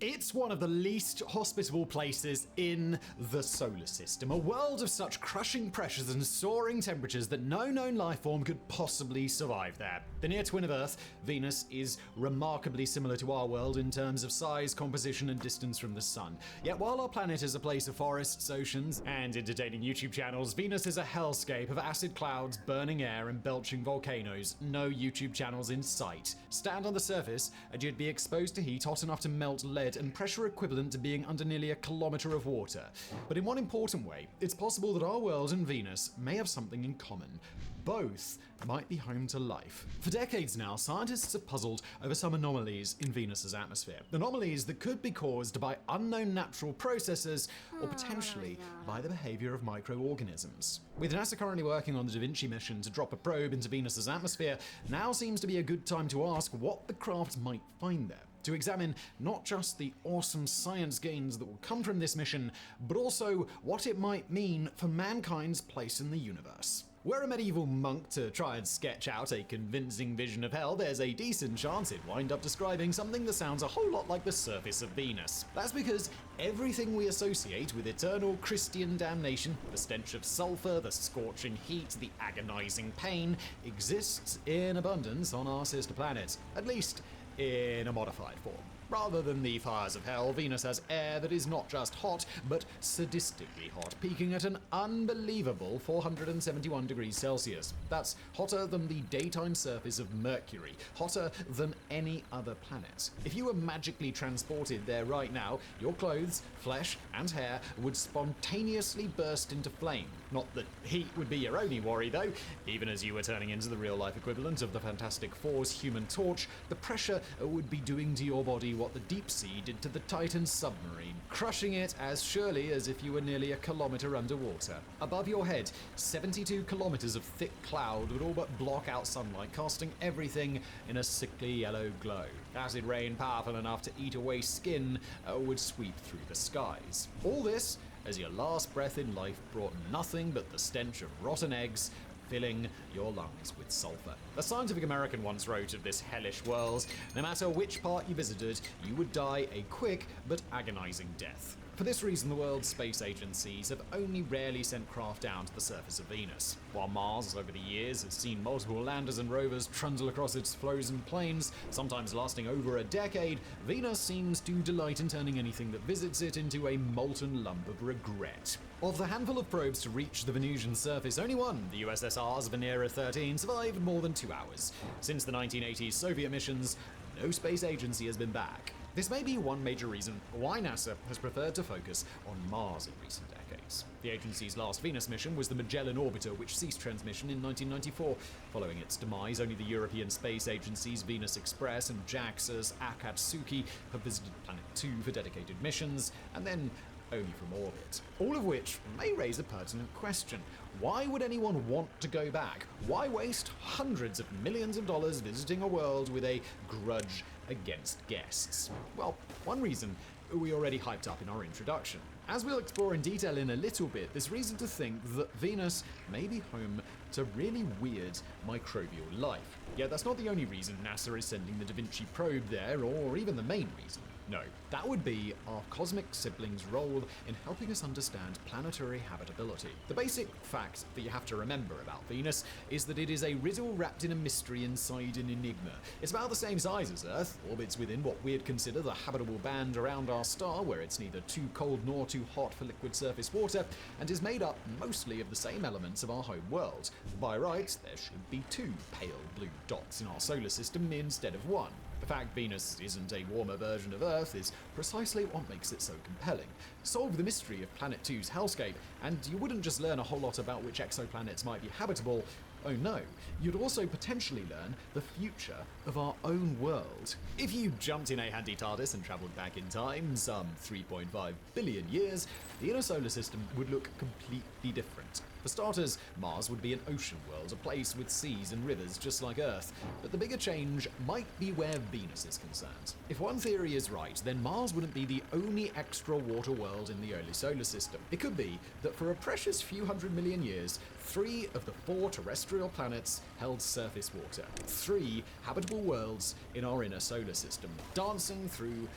It's one of the least hospitable places in the solar system, a world of such crushing pressures and soaring temperatures that no known life form could possibly survive there. The near twin of Earth, Venus, is remarkably similar to our world in terms of size, composition, and distance from the sun. Yet while our planet is a place of forests, oceans, and entertaining YouTube channels, Venus is a hellscape of acid clouds, burning air, and belching volcanoes. No YouTube channels in sight. Stand on the surface, and you'd be exposed to heat hot enough to melt lead and pressure equivalent to being under nearly a kilometer of water. But in one important way, it's possible that our world and Venus may have something in common. Both might be home to life. For decades now, scientists have puzzled over some anomalies in Venus's atmosphere. Anomalies that could be caused by unknown natural processes or potentially by the behavior of microorganisms. With NASA currently working on the Da Vinci mission to drop a probe into Venus's atmosphere, now seems to be a good time to ask what the craft might find there. To examine not just the awesome science gains that will come from this mission, but also what it might mean for mankind's place in the universe. Were a medieval monk to try and sketch out a convincing vision of hell, there's a decent chance it'd wind up describing something that sounds a whole lot like the surface of Venus. That's because everything we associate with eternal Christian damnation, the stench of sulfur, the scorching heat, the agonizing pain, exists in abundance on our sister planet, at least in a modified form. Rather than the fires of hell, Venus has air that is not just hot, but sadistically hot, peaking at an unbelievable 471 degrees Celsius. That's hotter than the daytime surface of Mercury, hotter than any other planet. If you were magically transported there right now, your clothes, flesh, and hair would spontaneously burst into flame. Not that heat would be your only worry, though. Even as you were turning into the real-life equivalent of the Fantastic Four's Human Torch, the pressure would be doing to your body what the deep sea did to the Titan submarine, crushing it as surely as if you were nearly a kilometer underwater. Above your head, 72 kilometers of thick cloud would all but block out sunlight, casting everything in a sickly yellow glow. Acid rain powerful enough to eat away skin would sweep through the skies. All this as your last breath in life brought nothing but the stench of rotten eggs, filling your lungs with sulfur. A Scientific American once wrote of this hellish world, no matter which part you visited, you would die a quick but agonizing death. For this reason, the world's space agencies have only rarely sent craft down to the surface of Venus. While Mars, over the years, has seen multiple landers and rovers trundle across its frozen plains, sometimes lasting over a decade, Venus seems to delight in turning anything that visits it into a molten lump of regret. Of the handful of probes to reach the Venusian surface, only one, the USSR's Venera 13, survived more than 2 hours. Since the 1980s Soviet missions, no space agency has been back. This may be one major reason why NASA has preferred to focus on Mars in recent decades. The agency's last Venus mission was the Magellan orbiter, which ceased transmission in 1994. Following its demise, only the European Space Agency's Venus Express and JAXA's Akatsuki have visited Planet 2 for dedicated missions, and then only from orbit. All of which may raise a pertinent question. Why would anyone want to go back? Why waste hundreds of millions of dollars visiting a world with a grudge against guests? Well, one reason we already hyped up in our introduction. As we'll explore in detail in a little bit, there's reason to think that Venus may be home to really weird microbial life. Yet that's not the only reason NASA is sending the Da Vinci probe there, or even the main reason. No, that would be our cosmic siblings' role in helping us understand planetary habitability. The basic fact that you have to remember about Venus is that it is a riddle wrapped in a mystery inside an enigma. It's about the same size as Earth, orbits within what we'd consider the habitable band around our star, where it's neither too cold nor too hot for liquid surface water, and is made up mostly of the same elements of our home world. By rights, there should be 2 pale blue dots in our solar system instead of 1. The fact Venus isn't a warmer version of Earth is precisely what makes it so compelling. Solve the mystery of Planet 2's hellscape, and you wouldn't just learn a whole lot about which exoplanets might be habitable. Oh no, you'd also potentially learn the future of our own world. If you jumped in a handy TARDIS and travelled back in time, some 3.5 billion years, the inner solar system would look completely different. For starters, Mars would be an ocean world, a place with seas and rivers just like Earth. But the bigger change might be where Venus is concerned. If one theory is right, then Mars wouldn't be the only extra water world in the early solar system. It could be that for a precious few hundred million years, 3 of the 4 terrestrial planets held surface water. 3 habitable worlds in our inner solar system, dancing through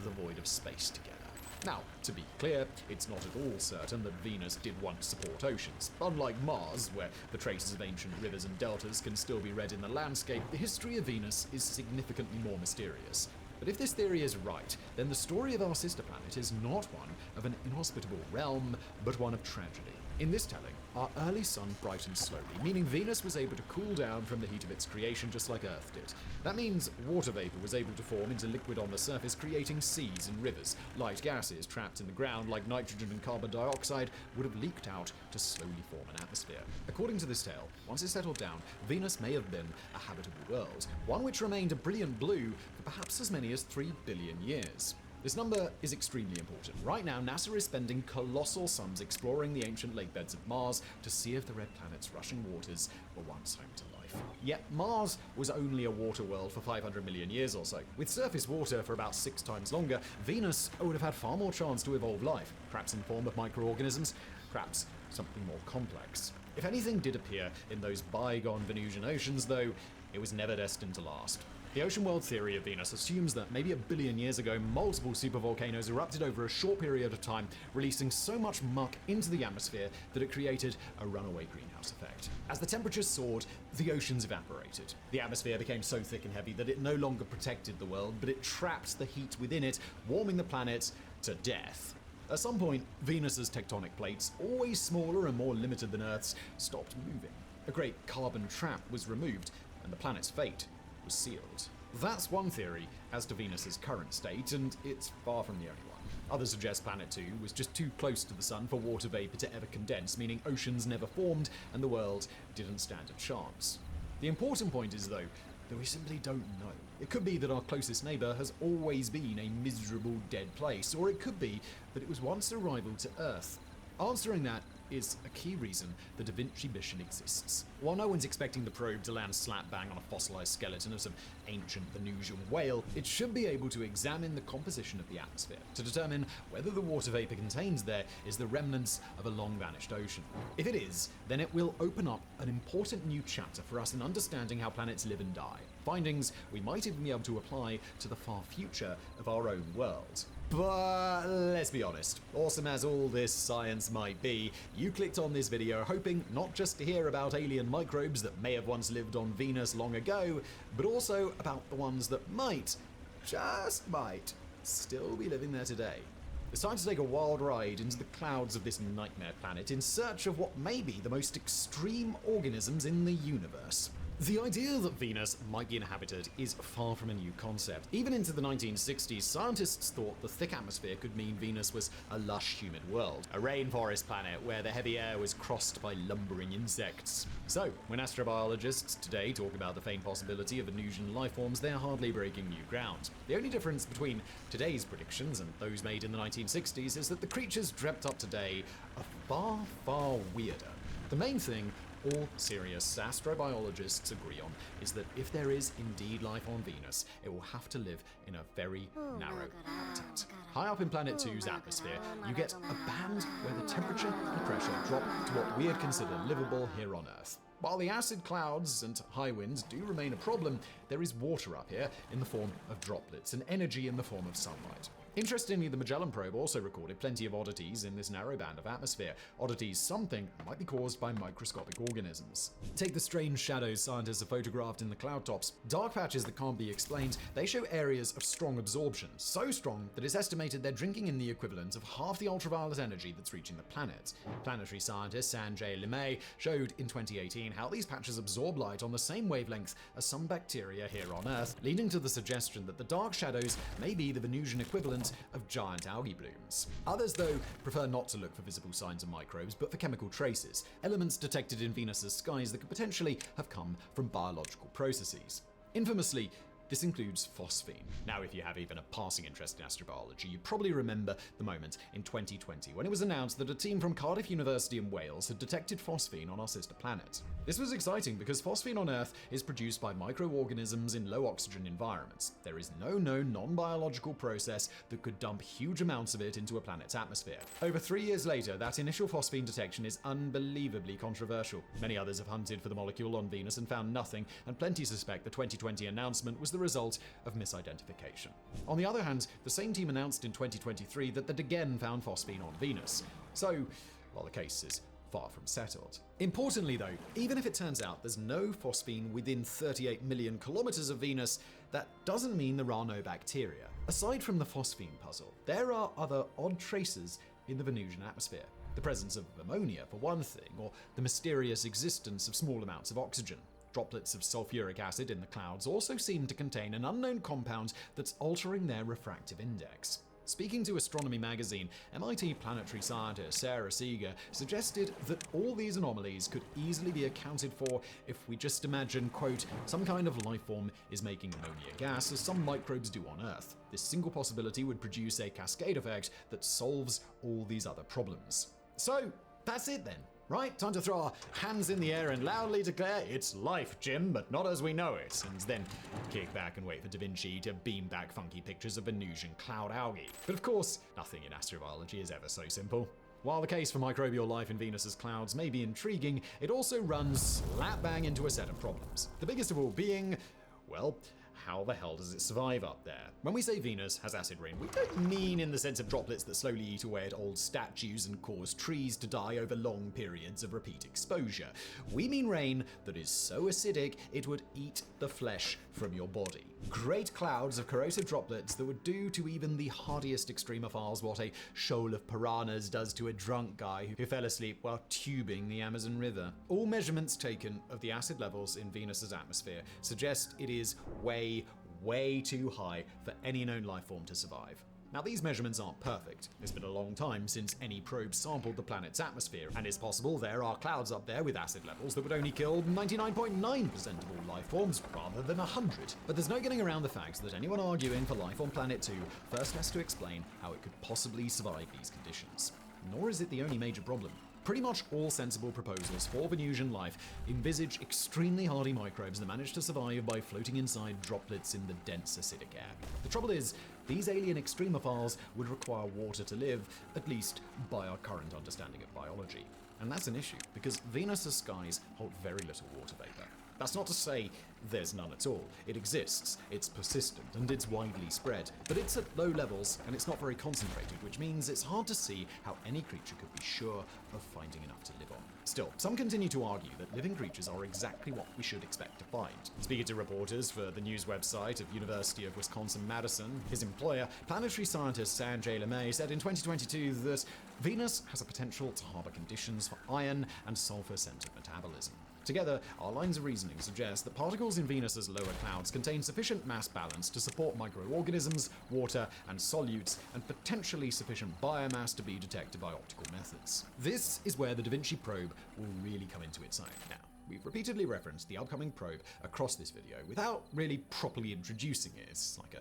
the void of space together. Now, to be clear, it's not at all certain that Venus did once support oceans. Unlike Mars, where the traces of ancient rivers and deltas can still be read in the landscape, the history of Venus is significantly more mysterious. But if this theory is right, then the story of our sister planet is not one of an inhospitable realm, but one of tragedy. In this telling, our early sun brightened slowly, meaning Venus was able to cool down from the heat of its creation just like Earth did. That means water vapor was able to form into liquid on the surface, creating seas and rivers. Light gases trapped in the ground, like nitrogen and carbon dioxide, would have leaked out to slowly form an atmosphere. According to this tale, once it settled down, Venus may have been a habitable world, one which remained a brilliant blue for perhaps as many as 3 billion years. This number is extremely important. Right now, NASA is spending colossal sums exploring the ancient lake beds of Mars to see if the red planet's rushing waters were once home to life. Yet Mars was only a water world for 500 million years or so. With surface water for about 6 times longer, Venus would have had far more chance to evolve life, perhaps in the form of microorganisms, perhaps something more complex. If anything did appear in those bygone Venusian oceans, though, it was never destined to last. The ocean world theory of Venus assumes that maybe 1 billion years ago, multiple supervolcanoes erupted over a short period of time, releasing so much muck into the atmosphere that it created a runaway greenhouse effect. As the temperatures soared, the oceans evaporated. The atmosphere became so thick and heavy that it no longer protected the world, but it trapped the heat within it, warming the planet to death. At some point, Venus's tectonic plates, always smaller and more limited than Earth's, stopped moving. A great carbon trap was removed, and the planet's fate was sealed. That's one theory as to Venus's current state, and it's far from the only one. Others suggest Planet 2 was just too close to the sun for water vapor to ever condense, meaning oceans never formed and the world didn't stand a chance. The important point is, though, that we simply don't know. It could be that our closest neighbor has always been a miserable dead place, or it could be that it was once a rival to Earth. Answering that is a key reason the Da Vinci mission exists. While no one's expecting the probe to land slap bang on a fossilized skeleton of some ancient Venusian whale, it should be able to examine the composition of the atmosphere to determine whether the water vapor contained there is the remnants of a long vanished ocean. If it is, then it will open up an important new chapter for us in understanding how planets live and die. Findings we might even be able to apply to the far future of our own world. But let's be honest, awesome as all this science might be, you clicked on this video hoping not just to hear about alien microbes that may have once lived on Venus long ago, but also about the ones that might, just might, still be living there today. It's time to take a wild ride into the clouds of this nightmare planet in search of what may be the most extreme organisms in the universe. The idea that Venus might be inhabited is far from a new concept. Even into the 1960s, scientists thought the thick atmosphere could mean Venus was a lush, humid world, a rainforest planet where the heavy air was crossed by lumbering insects. So, when astrobiologists today talk about the faint possibility of Venusian life forms, they're hardly breaking new ground. The only difference between today's predictions and those made in the 1960s is that the creatures dreamt up today are far, far weirder. The main thing all serious astrobiologists agree on is that if there is indeed life on Venus, it will have to live in a very narrow habitat. High up in Planet 2's atmosphere, you get a band where the temperature and pressure drop to what we'd consider livable here on Earth. While the acid clouds and high winds do remain a problem, there is water up here in the form of droplets and energy in the form of sunlight. Interestingly, the Magellan probe also recorded plenty of oddities in this narrow band of atmosphere. Oddities some think might be caused by microscopic organisms. Take the strange shadows scientists have photographed in the cloud tops. Dark patches that can't be explained, they show areas of strong absorption, so strong that it's estimated they're drinking in the equivalent of half the ultraviolet energy that's reaching the planet. Planetary scientist Sanjay Limay showed in 2018 how these patches absorb light on the same wavelength as some bacteria here on Earth, leading to the suggestion that the dark shadows may be the Venusian equivalent of giant algae blooms. Others, though, prefer not to look for visible signs of microbes, but for chemical traces, elements detected in Venus's skies that could potentially have come from biological processes. Infamously, this includes phosphine. Now, if you have even a passing interest in astrobiology, you probably remember the moment in 2020 when it was announced that a team from Cardiff University in Wales had detected phosphine on our sister planet. This was exciting because phosphine on Earth is produced by microorganisms in low oxygen environments. There is no known non-biological process that could dump huge amounts of it into a planet's atmosphere. Over 3 years later, that initial phosphine detection is unbelievably controversial. Many others have hunted for the molecule on Venus and found nothing, and plenty suspect the 2020 announcement was the result of misidentification. On the other hand, the same team announced in 2023 that they'd again found phosphine on Venus. So, while the case is far from settled. Importantly though, even if it turns out there's no phosphine within 38 million kilometers of Venus, that doesn't mean there are no bacteria. Aside from the phosphine puzzle, there are other odd traces in the Venusian atmosphere. The presence of ammonia, for one thing, or the mysterious existence of small amounts of oxygen. Droplets of sulfuric acid in the clouds also seem to contain an unknown compound that's altering their refractive index. Speaking to Astronomy magazine, MIT planetary scientist Sarah Seeger suggested that all these anomalies could easily be accounted for if we just imagine, quote, some kind of life form is making ammonia gas as some microbes do on Earth. This single possibility would produce a cascade effect that solves all these other problems. So, that's it then. Right, time to throw our hands in the air and loudly declare, it's life, Jim, but not as we know it, and then kick back and wait for Da Vinci to beam back funky pictures of Venusian cloud algae. But of course, nothing in astrobiology is ever so simple. While the case for microbial life in Venus's clouds may be intriguing, it also runs slap bang into a set of problems. The biggest of all being, well, how the hell does it survive up there? When we say Venus has acid rain, we don't mean in the sense of droplets that slowly eat away at old statues and cause trees to die over long periods of repeat exposure. We mean rain that is so acidic it would eat the flesh from your body. Great clouds of corrosive droplets that would do to even the hardiest extremophiles what a shoal of piranhas does to a drunk guy who fell asleep while tubing the Amazon River. All measurements taken of the acid levels in Venus's atmosphere suggest it is way too high for any known life form to survive. Now, these measurements aren't perfect. It's been a long time since any probe sampled the planet's atmosphere, and it's possible there are clouds up there with acid levels that would only kill 99.9% of all life forms rather than 100. But there's no getting around the fact that anyone arguing for life on Planet 2 first has to explain how it could possibly survive these conditions. Nor is it the only major problem. Pretty much all sensible proposals for Venusian life envisage extremely hardy microbes that manage to survive by floating inside droplets in the dense acidic air. The trouble is, these alien extremophiles would require water to live, at least by our current understanding of biology. And that's an issue, because Venus's skies hold very little water vapor. That's not to say there's none at all. It exists, it's persistent, and it's widely spread. But it's at low levels, and it's not very concentrated, which means it's hard to see how any creature could be sure of finding enough to live on. Still, some continue to argue that living creatures are exactly what we should expect to find. Speaking to reporters for the news website of University of Wisconsin-Madison, his employer, planetary scientist Sanjay LeMay, said in 2022 that Venus has a potential to harbor conditions for iron and sulfur-centered metabolism. Together, our lines of reasoning suggest that particles in Venus's lower clouds contain sufficient mass balance to support microorganisms, water, and solutes, and potentially sufficient biomass to be detected by optical methods. This is where the Da Vinci probe will really come into its own. Now, we've repeatedly referenced the upcoming probe across this video without really properly introducing it. It's like a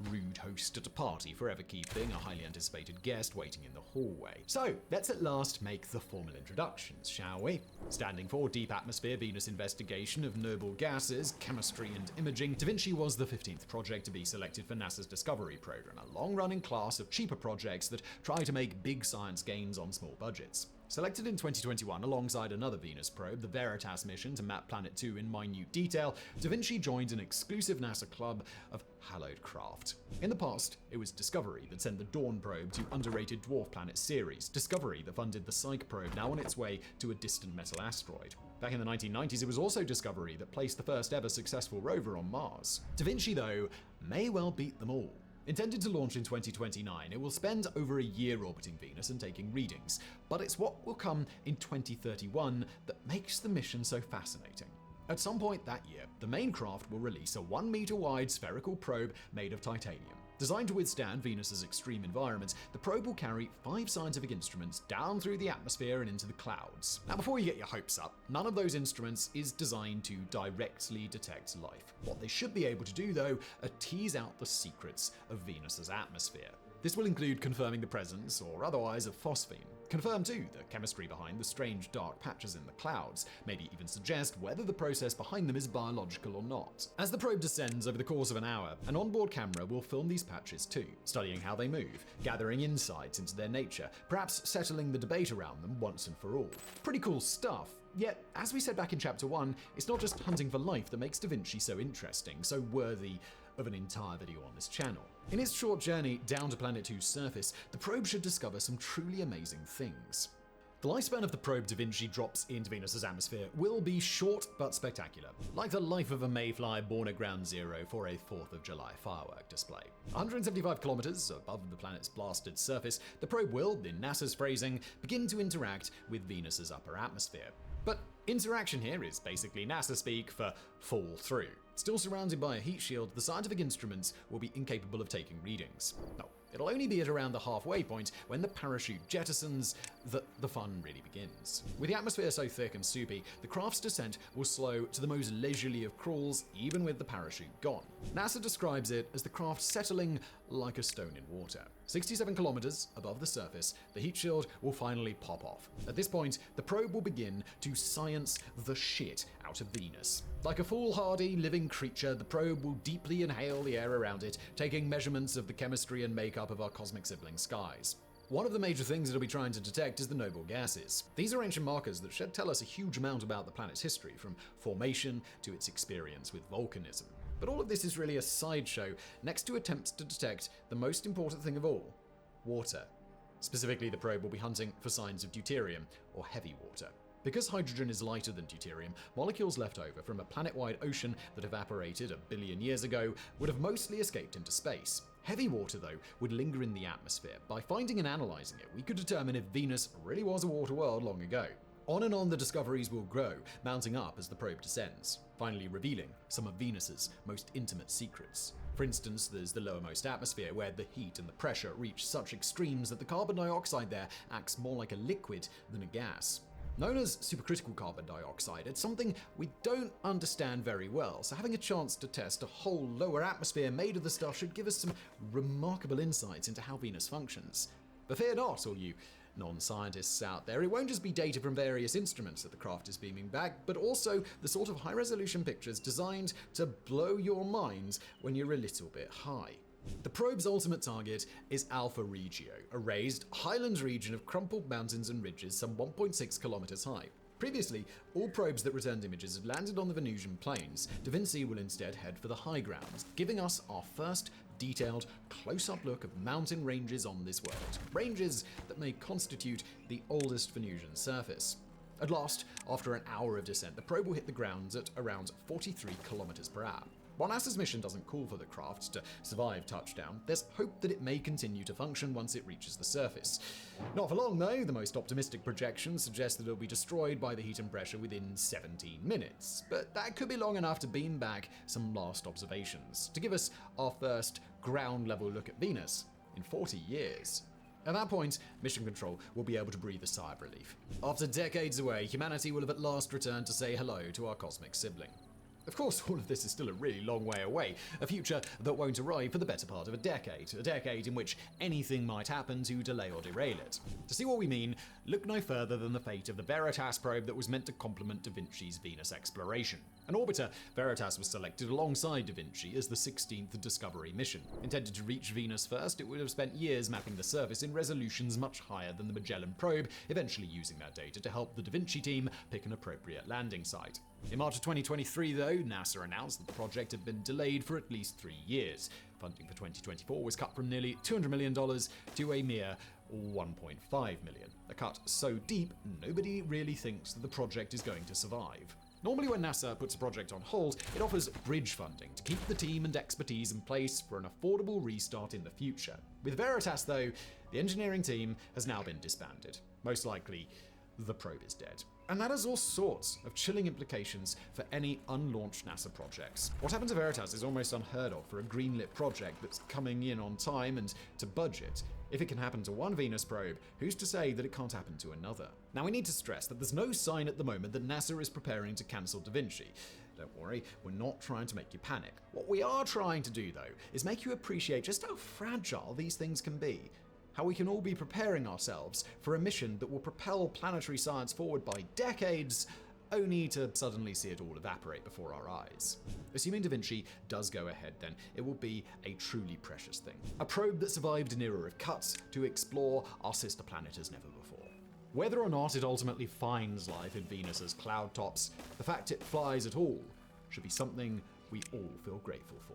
rude host at a party, forever keeping a highly anticipated guest waiting in the hallway. So, let's at last make the formal introductions, shall we? Standing for Deep Atmosphere Venus Investigation of Noble Gases, Chemistry and Imaging, Da Vinci was the 15th project to be selected for NASA's Discovery program, a long-running class of cheaper projects that try to make big science gains on small budgets. Selected in 2021 alongside another Venus probe, the Veritas mission to map Planet 2 in minute detail, Da Vinci joined an exclusive NASA club of hallowed craft. In the past, it was Discovery that sent the Dawn probe to underrated dwarf planet Ceres, Discovery that funded the Psyche probe now on its way to a distant metal asteroid. Back in the 1990s, it was also Discovery that placed the first ever successful rover on Mars. Da Vinci, though, may well beat them all. Intended to launch in 2029, it will spend over a year orbiting Venus and taking readings, but it's what will come in 2031 that makes the mission so fascinating. At some point that year, the main craft will release a 1-meter wide spherical probe made of titanium. Designed to withstand Venus's extreme environments, the probe will carry 5 scientific instruments down through the atmosphere and into the clouds. Now, before you get your hopes up, none of those instruments is designed to directly detect life. What they should be able to do, though, are tease out the secrets of Venus's atmosphere. This will include confirming the presence, or otherwise, of phosphine. Confirm, too, the chemistry behind the strange dark patches in the clouds, maybe even suggest whether the process behind them is biological or not. As the probe descends over the course of an hour, an onboard camera will film these patches too, studying how they move, gathering insights into their nature, perhaps settling the debate around them once and for all. Pretty cool stuff. Yet, as we said back in Chapter 1, it's not just hunting for life that makes Da Vinci so interesting, so worthy of an entire video on this channel. In its short journey down to Planet 2's surface, the probe should discover some truly amazing things. The lifespan of the probe Da Vinci drops into Venus's atmosphere will be short but spectacular, like the life of a mayfly born at Ground Zero for a 4th of July firework display. 175 kilometers above the planet's blasted surface, the probe will, in NASA's phrasing, begin to interact with Venus's upper atmosphere. But interaction here is basically NASA speak for fall through. Still surrounded by a heat shield, the scientific instruments will be incapable of taking readings. No, it'll only be at around the halfway point when the parachute jettisons that the fun really begins. With the atmosphere so thick and soupy, the craft's descent will slow to the most leisurely of crawls, even with the parachute gone. NASA describes it as the craft settling like a stone in water. 67 kilometers above the surface, the heat shield will finally pop off. At this point, the probe will begin to science the shit out of Venus. Like a foolhardy living creature, the probe will deeply inhale the air around it, taking measurements of the chemistry and makeup of our cosmic sibling skies. One of the major things it'll be trying to detect is the noble gases. These are ancient markers that should tell us a huge amount about the planet's history, from formation to its experience with volcanism. But all of this is really a sideshow next to attempts to detect the most important thing of all: water. Specifically, the probe will be hunting for signs of deuterium, or heavy water. Because hydrogen is lighter than deuterium, molecules left over from a planet-wide ocean that evaporated a billion years ago would have mostly escaped into space. Heavy water, though, would linger in the atmosphere. By finding and analyzing it, we could determine if Venus really was a water world long ago. On and on the discoveries will grow, mounting up as the probe descends, finally revealing some of Venus's most intimate secrets. For instance, there's the lowermost atmosphere, where the heat and the pressure reach such extremes that the carbon dioxide there acts more like a liquid than a gas. Known as supercritical carbon dioxide, it's something we don't understand very well, so having a chance to test a whole lower atmosphere made of the stuff should give us some remarkable insights into how Venus functions. But fear not, all you non-scientists out there, it won't just be data from various instruments that the craft is beaming back, but also the sort of high-resolution pictures designed to blow your mind when you're a little bit high. The probe's ultimate target is Alpha Regio, a raised, highland region of crumpled mountains and ridges some 1.6 kilometers high. Previously, all probes that returned images had landed on the Venusian plains. Da Vinci will instead head for the high grounds, giving us our first detailed, close-up look of mountain ranges on this world. Ranges that may constitute the oldest Venusian surface. At last, after an hour of descent, the probe will hit the ground at around 43 kilometers per hour. While NASA's mission doesn't call for the craft to survive touchdown, there's hope that it may continue to function once it reaches the surface. Not for long, though. The most optimistic projections suggest that it'll be destroyed by the heat and pressure within 17 minutes. But that could be long enough to beam back some last observations, to give us our first ground-level look at Venus in 40 years. At that point, Mission Control will be able to breathe a sigh of relief. After decades away, humanity will have at last returned to say hello to our cosmic sibling. Of course, all of this is still a really long way away, a future that won't arrive for the better part of a decade in which anything might happen to delay or derail it. To see what we mean, look no further than the fate of the Veritas probe that was meant to complement Da Vinci's Venus exploration. An orbiter, Veritas was selected alongside Da Vinci as the 16th Discovery mission. Intended to reach Venus first, it would have spent years mapping the surface in resolutions much higher than the Magellan probe, eventually using that data to help the Da Vinci team pick an appropriate landing site. In March of 2023, though, NASA announced that the project had been delayed for at least 3 years. Funding for 2024 was cut from nearly $200 million to a mere $1.5 million. A cut so deep, nobody really thinks that the project is going to survive. Normally when NASA puts a project on hold, it offers bridge funding to keep the team and expertise in place for an affordable restart in the future. With Veritas, though, the engineering team has now been disbanded. Most likely, the probe is dead. And that has all sorts of chilling implications for any unlaunched NASA projects. What happened to Veritas is almost unheard of for a greenlit project that's coming in on time and to budget. If it can happen to one Venus probe, who's to say that it can't happen to another? Now, we need to stress that there's no sign at the moment that NASA is preparing to cancel Da Vinci. Don't worry, we're not trying to make you panic. What we are trying to do, though, is make you appreciate just how fragile these things can be. How we can all be preparing ourselves for a mission that will propel planetary science forward by decades, only to suddenly see it all evaporate before our eyes. Assuming Da Vinci does go ahead, then it will be a truly precious thing. A probe that survived an era of cuts to explore our sister planet as never before. Whether or not it ultimately finds life in Venus's cloud tops, the fact it flies at all should be something we all feel grateful for.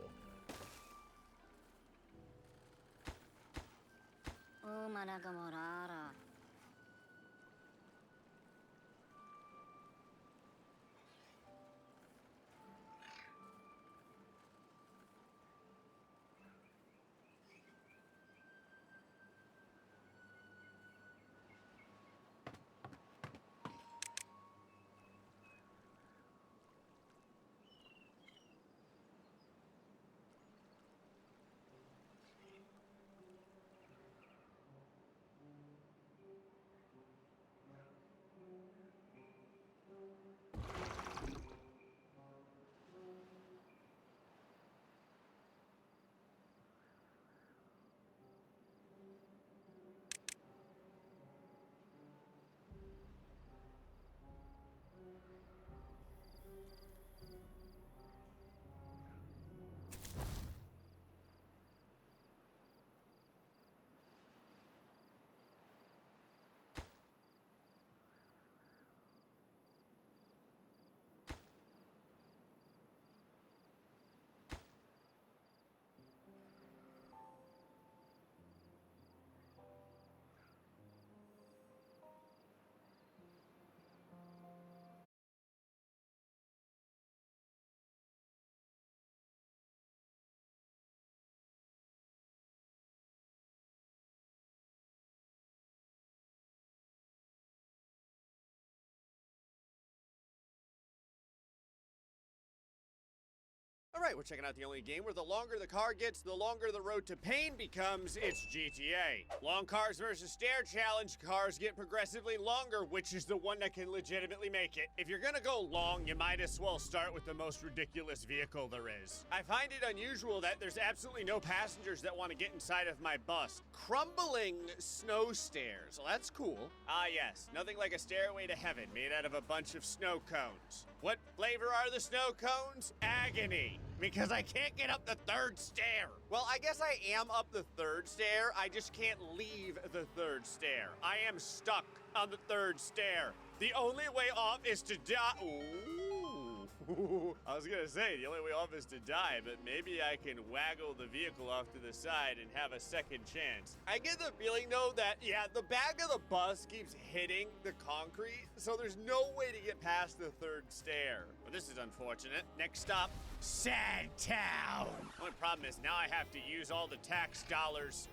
Alright, we're checking out the only game where the longer the car gets, the longer the road to pain becomes. It's GTA. Long cars versus stair challenge. Cars get progressively longer, which is the one that can legitimately make it. If you're gonna go long, you might as well start with the most ridiculous vehicle there is. I find it unusual that there's absolutely no passengers that want to get inside of my bus. Crumbling snow stairs. Well, that's cool. Ah, yes. Nothing like a stairway to heaven made out of a bunch of snow cones. What flavor are the snow cones? Agony. Because I can't get up the third stair. Well, I guess I am up the third stair. I just can't leave the third stair. I am stuck on the third stair. The only way off is to die. Ooh. I was gonna say, the only way off is to die, but maybe I can waggle the vehicle off to the side and have a second chance. I get the feeling, though, that, yeah, the back of the bus keeps hitting the concrete, so there's no way to get past the third stair. Well, this is unfortunate. Next stop, Sad Town. Only problem is now I have to use all the tax dollars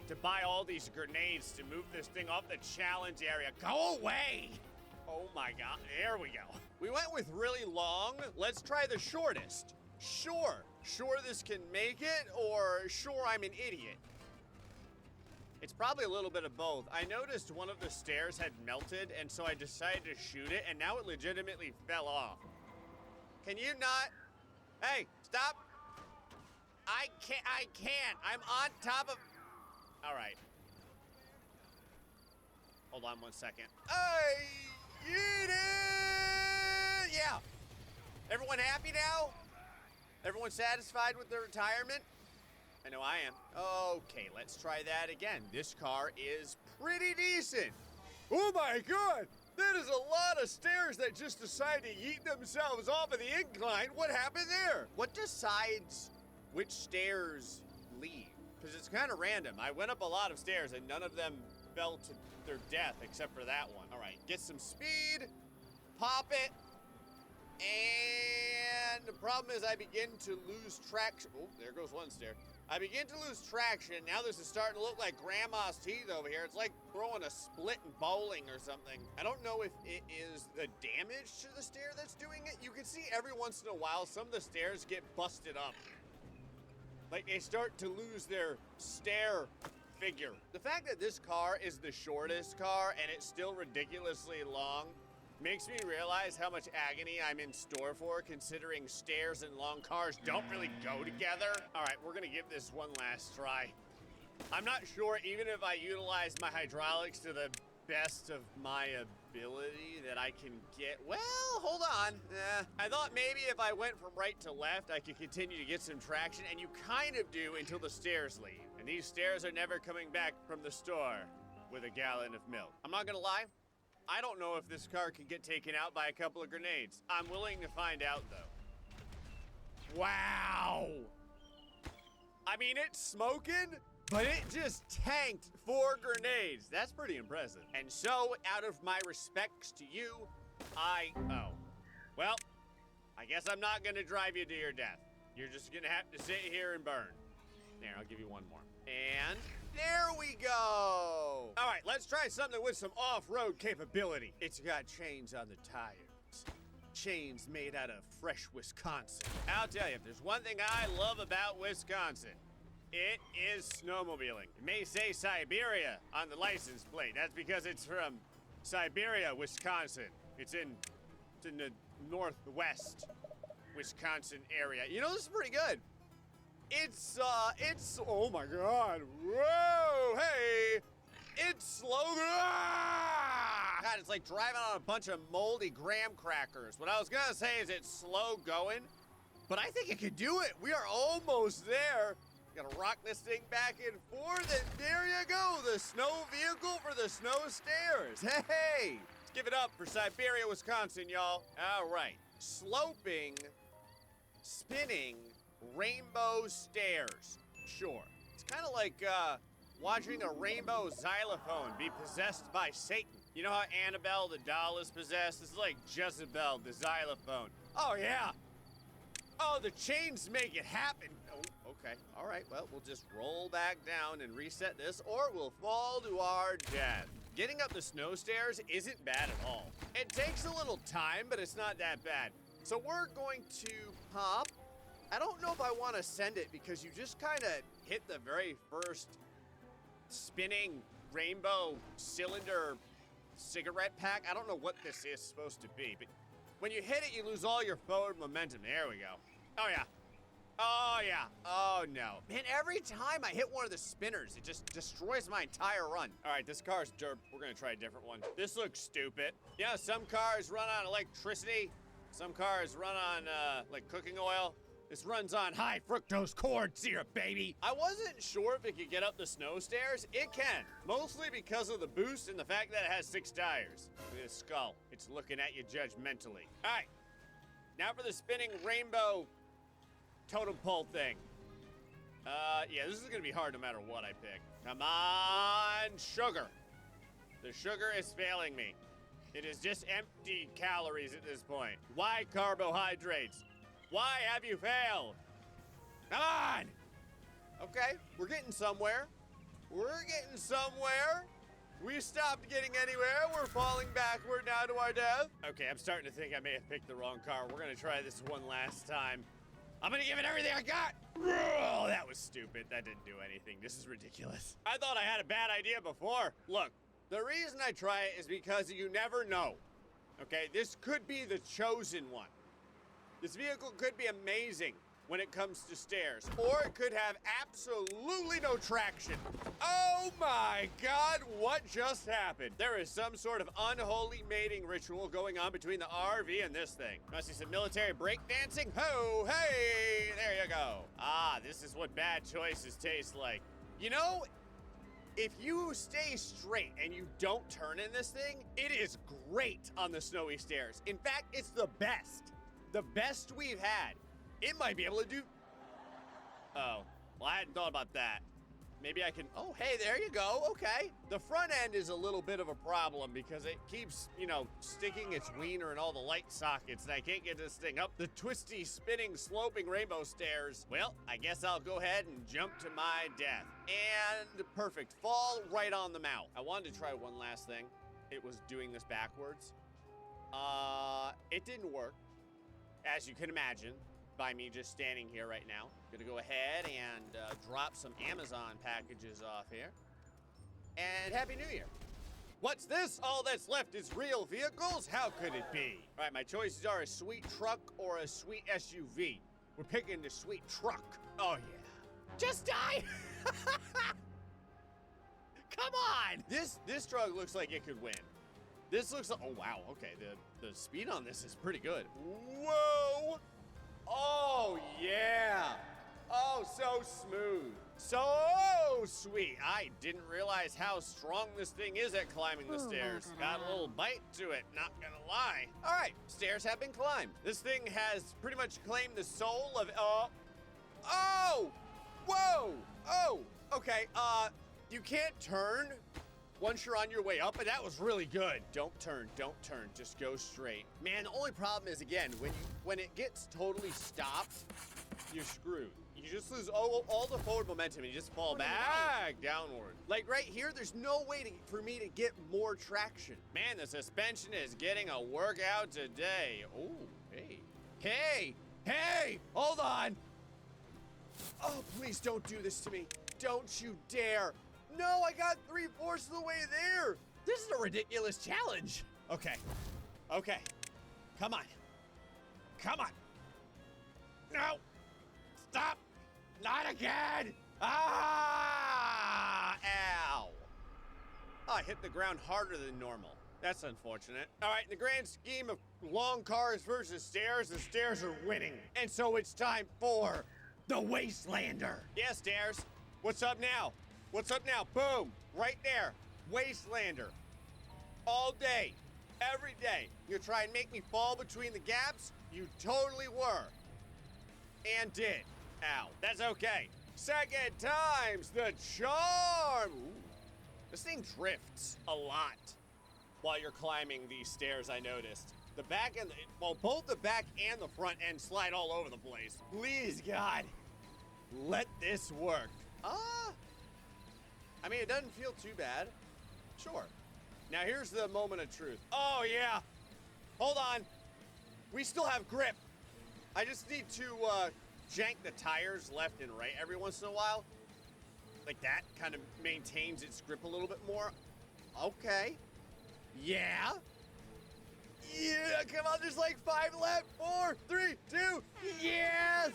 to buy all these grenades to move this thing off the challenge area. Go away! Oh my god, there we go. We went with really long. Let's try the shortest. Sure this can make it, or sure I'm an idiot. It's probably a little bit of both. I noticed one of the stairs had melted, and so I decided to shoot it, and now it legitimately fell off. Can you not? Hey, stop. I can't. I'm on top of... All right. Hold on 1 second. I eat it! Yeah. Everyone happy now? Everyone satisfied with their retirement? I know I am. Okay, let's try that again. This car is pretty decent. Oh my god! That is a lot of stairs that just decide to yeet themselves off of the incline. What happened there? What decides which stairs leave? Because it's kind of random. I went up a lot of stairs and none of them fell to their death except for that one. All right, get some speed, pop it, and the problem is I begin to lose traction. Oh, there goes one stair. I begin to lose traction. Now this is starting to look like grandma's teeth over here. It's like throwing a split in bowling or something. I don't know if it is the damage to the stair that's doing it. You can see every once in a while some of the stairs get busted up. Like they start to lose their stair figure. The fact that this car is the shortest car and it's still ridiculously long makes me realize how much agony I'm in store for, considering stairs and long cars don't really go together. All right, we're gonna give this one last try. I'm not sure, even if I utilize my hydraulics to the best of my ability, that I can get, well, hold on. I thought maybe if I went from right to left, I could continue to get some traction, and you kind of do until the stairs leave. And these stairs are never coming back from the store with a gallon of milk. I'm not gonna lie, I don't know if this car can get taken out by a couple of grenades. I'm willing to find out, though. Wow! I mean, it's smoking, but it just tanked 4 grenades. That's pretty impressive. And so, out of my respects to you, well, I guess I'm not gonna drive you to your death. You're just gonna have to sit here and burn. There, I'll give you one more. And there we go. All right, let's try something with some off-road capability. It's got chains on the tires. Chains made out of fresh Wisconsin. I'll tell you, if there's one thing I love about Wisconsin, it is snowmobiling. It may say Siberia on the license plate. That's because it's from Siberia, Wisconsin. It's in the northwest Wisconsin area. You know, this is pretty good. It's, oh my God. Whoa, hey. It's slow. Ah! God, it's like driving on a bunch of moldy graham crackers. What I was gonna say is it's slow going, but I think it can do it. We are almost there. Gotta rock this thing back and forth, and there you go. The snow vehicle for the snow stairs. Hey, let's give it up for Siberia, Wisconsin, y'all. All right, sloping, spinning, rainbow stairs. Sure, it's kind of like, watching a rainbow xylophone be possessed by Satan. You know how Annabelle the doll is possessed? This is like Jezebel the xylophone. Oh, yeah. Oh, the chains make it happen. Oh, okay. All right, well, we'll just roll back down and reset this, or we'll fall to our death. Getting up the snow stairs isn't bad at all. It takes a little time, but it's not that bad. So we're going to pop. I don't know if I want to send it because you just kind of hit the very first spinning rainbow cylinder cigarette pack. I don't know what this is supposed to be, but when you hit it, you lose all your forward momentum. There we go. Oh, yeah. Oh, yeah. Oh, no. Man, every time I hit one of the spinners, it just destroys my entire run. All right, this car's derp. We're going to try a different one. This looks stupid. Yeah, some cars run on electricity. Some cars run on, like, cooking oil. This runs on high fructose corn syrup, baby. I wasn't sure if it could get up the snow stairs. It can, mostly because of the boost and the fact that it has 6 tires. Look at the skull. It's looking at you judgmentally. All right, now for the spinning rainbow totem pole thing. Yeah, this is gonna be hard no matter what I pick. Come on, sugar. The sugar is failing me. It is just empty calories at this point. Why carbohydrates? Why have you failed? Come on! Okay, we're getting somewhere. We're getting somewhere. We stopped getting anywhere. We're falling backward now to our death. Okay, I'm starting to think I may have picked the wrong car. We're gonna try this one last time. I'm gonna give it everything I got. Oh, that was stupid. That didn't do anything. This is ridiculous. I thought I had a bad idea before. Look, the reason I try it is because you never know. Okay, this could be the chosen one. This vehicle could be amazing when it comes to stairs, or it could have absolutely no traction. Oh my God, what just happened? There is some sort of unholy mating ritual going on between the RV and this thing. Want to see some military breakdancing? Ho, hey, there you go. Ah, this is what bad choices taste like. You know, if you stay straight and you don't turn in this thing, it is great on the snowy stairs. In fact, it's the best. The best we've had. It might be able to do... Oh, well, I hadn't thought about that. Maybe I can... Oh, hey, there you go. Okay. The front end is a little bit of a problem because it keeps, you know, sticking its wiener in all the light sockets, and I can't get this thing up the twisty, spinning, sloping rainbow stairs. Well, I guess I'll go ahead and jump to my death. And perfect. Fall right on the mouth. I wanted to try one last thing. It was doing this backwards. It didn't work. As you can imagine, by me just standing here right now. Gonna go ahead and drop some Amazon packages off here. And Happy New Year. What's this? All that's left is real vehicles? How could it be? All right, my choices are a sweet truck or a sweet SUV. We're picking the sweet truck. Oh, yeah. Just die! Come on! This truck looks like it could win. This looks like, oh wow, okay, the speed on this is pretty good. Whoa! Oh yeah! Oh, so smooth. So sweet. I didn't realize how strong this thing is at climbing the stairs. Got a little bite to it, not gonna lie. All right, stairs have been climbed. This thing has pretty much claimed the soul of, oh! Whoa! Oh, okay, you can't turn once you're on your way up, and that was really good. Don't turn, just go straight. Man, the only problem is, again, when it gets totally stopped, you're screwed. You just lose all the forward momentum and you just fall back downward. Like right here, there's no way for me to get more traction. Man, the suspension is getting a workout today. Oh, hey, hold on. Oh, please don't do this to me. Don't you dare. No, I got 3/4 of the way there. This is a ridiculous challenge. Okay, come on. No, stop. Not again! Ah! Ow! Oh, I hit the ground harder than normal. That's unfortunate. All right, in the grand scheme of long cars versus stairs, the stairs are winning. And so it's time for the Wastelander. Yeah, stairs. What's up now? Boom! Right there. Wastelander. All day. Every day. You try and make me fall between the gaps? You totally were. And did. Ow, that's okay. Second time's the charm. Ooh. This thing drifts a lot while you're climbing these stairs, I noticed. The back and both the back and the front end slide all over the place. Please, God, let this work. I mean, it doesn't feel too bad. Sure. Now here's the moment of truth. Oh yeah. Hold on. We still have grip. I just need to, jank the tires left and right every once in a while. Like that kind of maintains its grip a little bit more. Okay. Yeah, come on, there's like 5 left. 4, 3, 2, yes!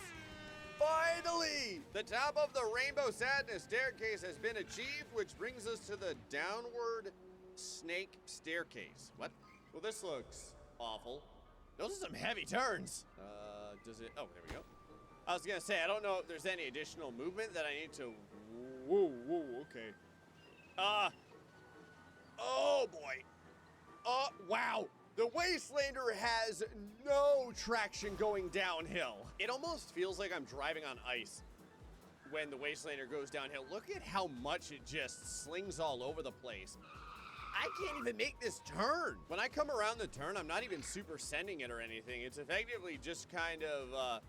Finally! The top of the Rainbow Sadness staircase has been achieved, which brings us to the downward snake staircase. What? Well, this looks awful. Those are some heavy turns. Does it? Oh, there we go. I was gonna say, I don't know if there's any additional movement that I need to. Whoa, okay. Oh boy. Wow. The Wastelander has no traction going downhill. It almost feels like I'm driving on ice when the Wastelander goes downhill. Look at how much it just slings all over the place. I can't even make this turn. When I come around the turn, I'm not even super sending it or anything. It's effectively just kind of,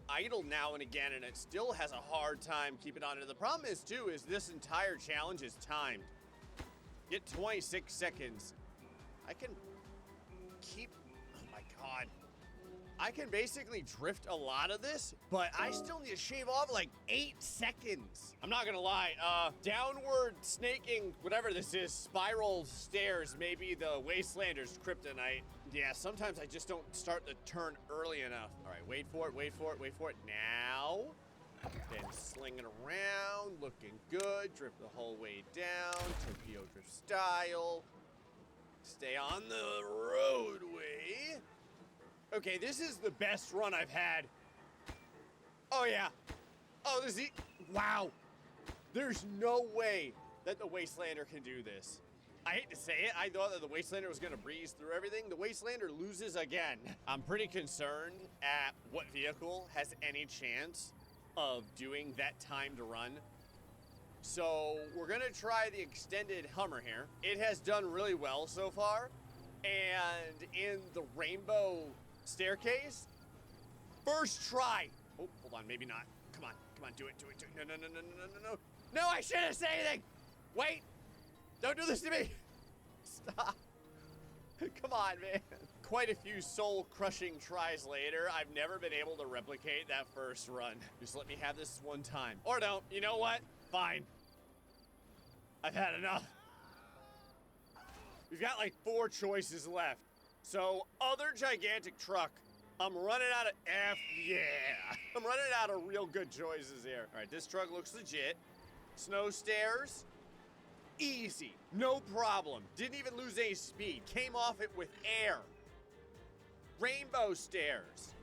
idle now and again, and it still has a hard time keeping on. And the problem is too, is this entire challenge is timed. Get 26 seconds. I can keep, oh my God. I can basically drift a lot of this, but I still need to shave off like 8 seconds. I'm not gonna lie, downward snaking, whatever this is, spiral stairs, maybe the Wastelander's kryptonite. Yeah, sometimes I just don't start the turn early enough. All right, wait for it. Now, then sling it around, looking good. Drift the whole way down, Tokyo Drift style. Stay on the roadway. Okay, this is the best run I've had. Oh yeah. Oh, wow. There's no way that the Wastelander can do this. I hate to say it, I thought that the Wastelander was gonna breeze through everything. The Wastelander loses again. I'm pretty concerned at what vehicle has any chance of doing that timed run. So we're gonna try the extended Hummer here. It has done really well so far. And in the Rainbow Staircase, first try. Oh, hold on, maybe not. Come on, do it. No. No, I shouldn't say anything. Wait. Don't do this to me! Stop. Come on, man. Quite a few soul-crushing tries later, I've never been able to replicate that first run. Just let me have this one time. Or don't. You know what? Fine. I've had enough. We've got like 4 choices left. So, other gigantic truck. I'm running out of I'm running out of real good choices here. All right, this truck looks legit. Snow stairs. Easy, no problem. Didn't even lose any speed. Came off it with air. Rainbow stairs.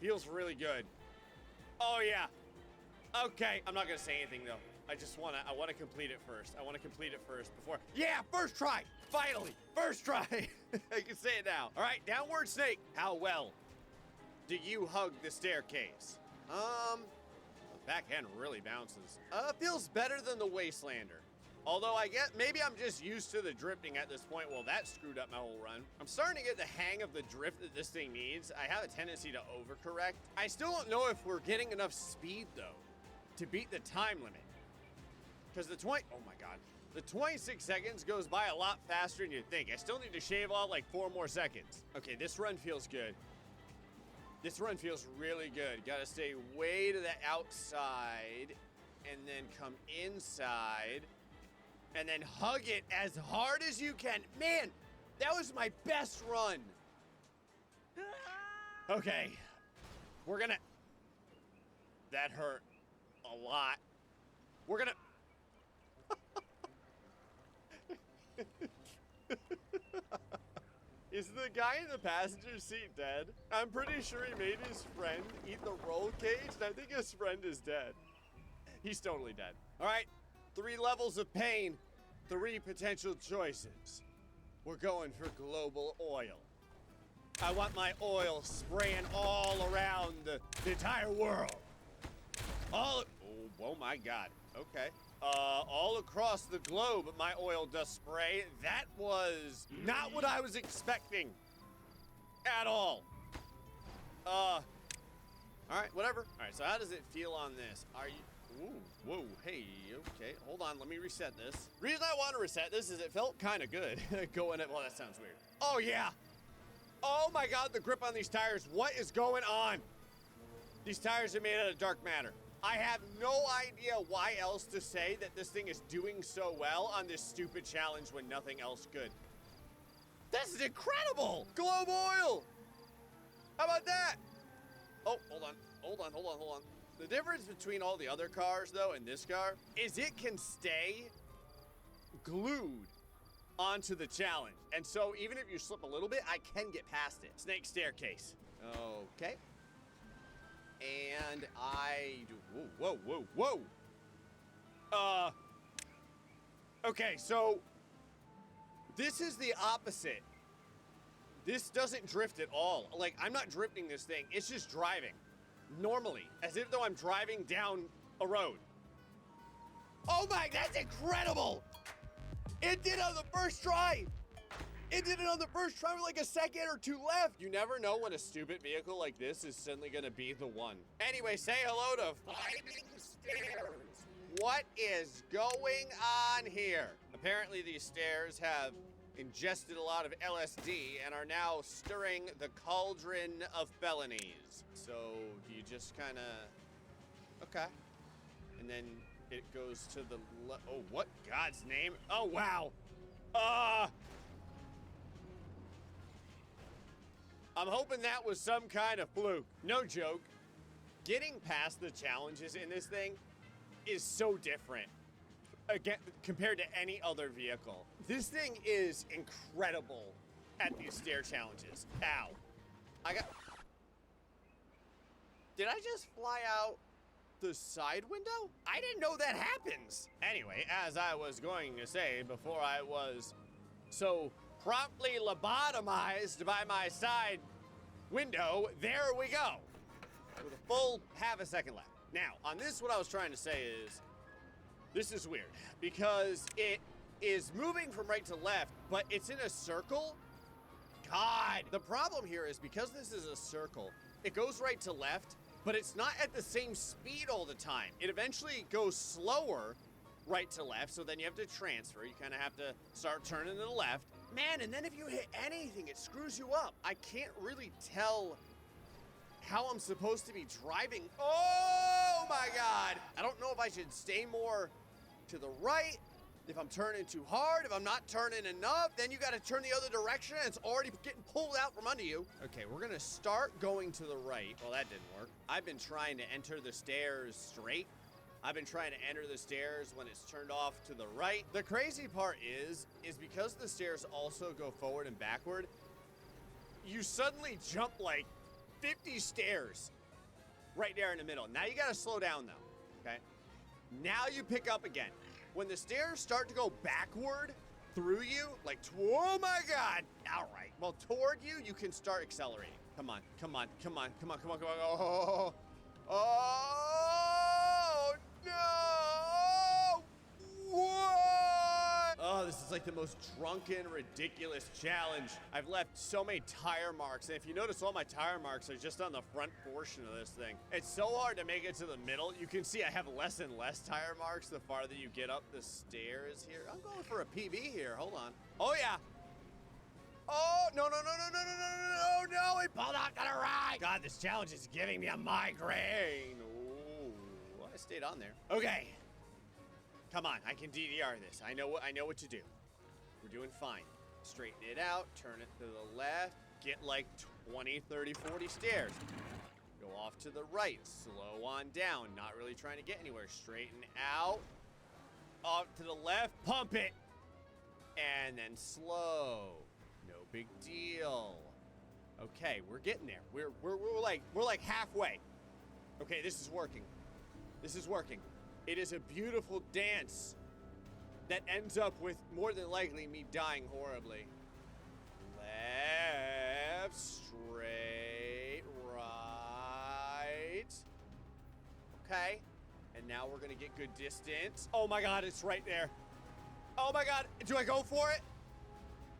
Feels really good. Oh yeah. Okay, I'm not gonna say anything though. I wanna complete it first. Before. Yeah, first try. Finally, first try. I can say it now. All right, downward snake. How well do you hug the staircase? Backhand really bounces. Feels better than the Wastelander. Although I guess maybe I'm just used to the drifting at this point. Well, that screwed up my whole run. I'm starting to get the hang of the drift that this thing needs. I have a tendency to overcorrect. I still don't know if we're getting enough speed, though, to beat the time limit. Because oh my God. The 26 seconds goes by a lot faster than you'd think. I still need to shave off like 4 more seconds. Okay, this run feels good. This run feels really good. Gotta stay way to the outside and then come inside. And then hug it as hard as you can. Man, that was my best run. Okay, we're gonna... That hurt a lot. We're gonna... Is the guy in the passenger seat dead? I'm pretty sure he made his friend eat the roll cage, and I think his friend is dead. He's totally dead. All right. 3 levels of pain, 3 potential choices. We're going for global oil. I want my oil spraying all around the entire world. Oh my God. Okay. All across the globe, my oil does spray. That was not what I was expecting at all. All right, whatever. All right, so how does it feel on this? Are you... Ooh, whoa, hey, okay, hold on, let me reset this. Reason I want to reset this is it felt kind of good going at, well, that sounds weird. Oh, yeah. Oh, my God, the grip on these tires. What is going on? These tires are made out of dark matter. I have no idea why else to say that this thing is doing so well on this stupid challenge when nothing else could. This is incredible! Globe oil! How about that? Oh, hold on. The difference between all the other cars, though, and this car, is it can stay glued onto the challenge. And so even if you slip a little bit, I can get past it. Snake staircase. Okay. And I do, whoa. Okay, so this is the opposite. This doesn't drift at all. Like, I'm not drifting this thing. It's just driving normally, as if though I'm driving down a road. Oh my, that's incredible. It did on the first try. It did it on the first try with like a second or 2 left. You never know when a stupid vehicle like this is suddenly gonna be the one. Anyway, say hello to Flying Stairs. What is going on here? Apparently these stairs have ingested a lot of LSD and are now stirring the cauldron of felonies. So do you just kind of, okay. And then it goes to the, oh, what God's name? Oh, wow. I'm hoping that was some kind of fluke. No joke. Getting past the challenges in this thing is so different again compared to any other vehicle. This thing is incredible at these stair challenges. Ow. Did I just fly out the side window? I didn't know that happens. Anyway, as I was going to say before I was so promptly lobotomized by my side window, there we go. With a full half a second left. Now, on this, what I was trying to say is, this is weird, because it is moving from right to left, but it's in a circle. God, the problem here is because this is a circle, it goes right to left, but it's not at the same speed all the time. It eventually goes slower right to left, so then you have to transfer. You kind of have to start turning to the left. Man, and then if you hit anything, it screws you up. I can't really tell how I'm supposed to be driving. Oh my God. I don't know if I should stay more to the right, if I'm turning too hard, if I'm not turning enough, then you gotta turn the other direction and it's already getting pulled out from under you. Okay, we're gonna start going to the right. Well, that didn't work. I've been trying to enter the stairs straight. I've been trying to enter the stairs when it's turned off to the right. The crazy part is because the stairs also go forward and backward, you suddenly jump like 50 stairs right there in the middle. Now you gotta slow down though, okay? Now you pick up again. When the stairs start to go backward through you, like, oh my God. All right, well, toward you, you can start accelerating. Come on. Oh. No! What? Oh, this is like the most drunken, ridiculous challenge. I've left so many tire marks, and if you notice, all my tire marks are just on the front portion of this thing. It's so hard to make it to the middle. You can see I have less and less tire marks the farther you get up the stairs here. I'm going for a PB here. Hold on. Oh, yeah. Oh, no, no, no, no, no, no, no, no, no, he pulled out to the right. God, this challenge is giving me a migraine. Ooh, I stayed on there. Okay. Come on, I can DDR this. I know what to do. We're doing fine. Straighten it out, turn it to the left, get like 20, 30, 40 stairs. Go off to the right, slow on down, not really trying to get anywhere. Straighten out, off to the left, pump it, and then slow. No big deal. Okay, we're getting there. We're like halfway. Okay, this is working. This is working. It is a beautiful dance that ends up with more than likely me dying horribly. Left, straight, right. Okay, and now we're gonna get good distance. Oh my God, it's right there. Oh my God, do I go for it?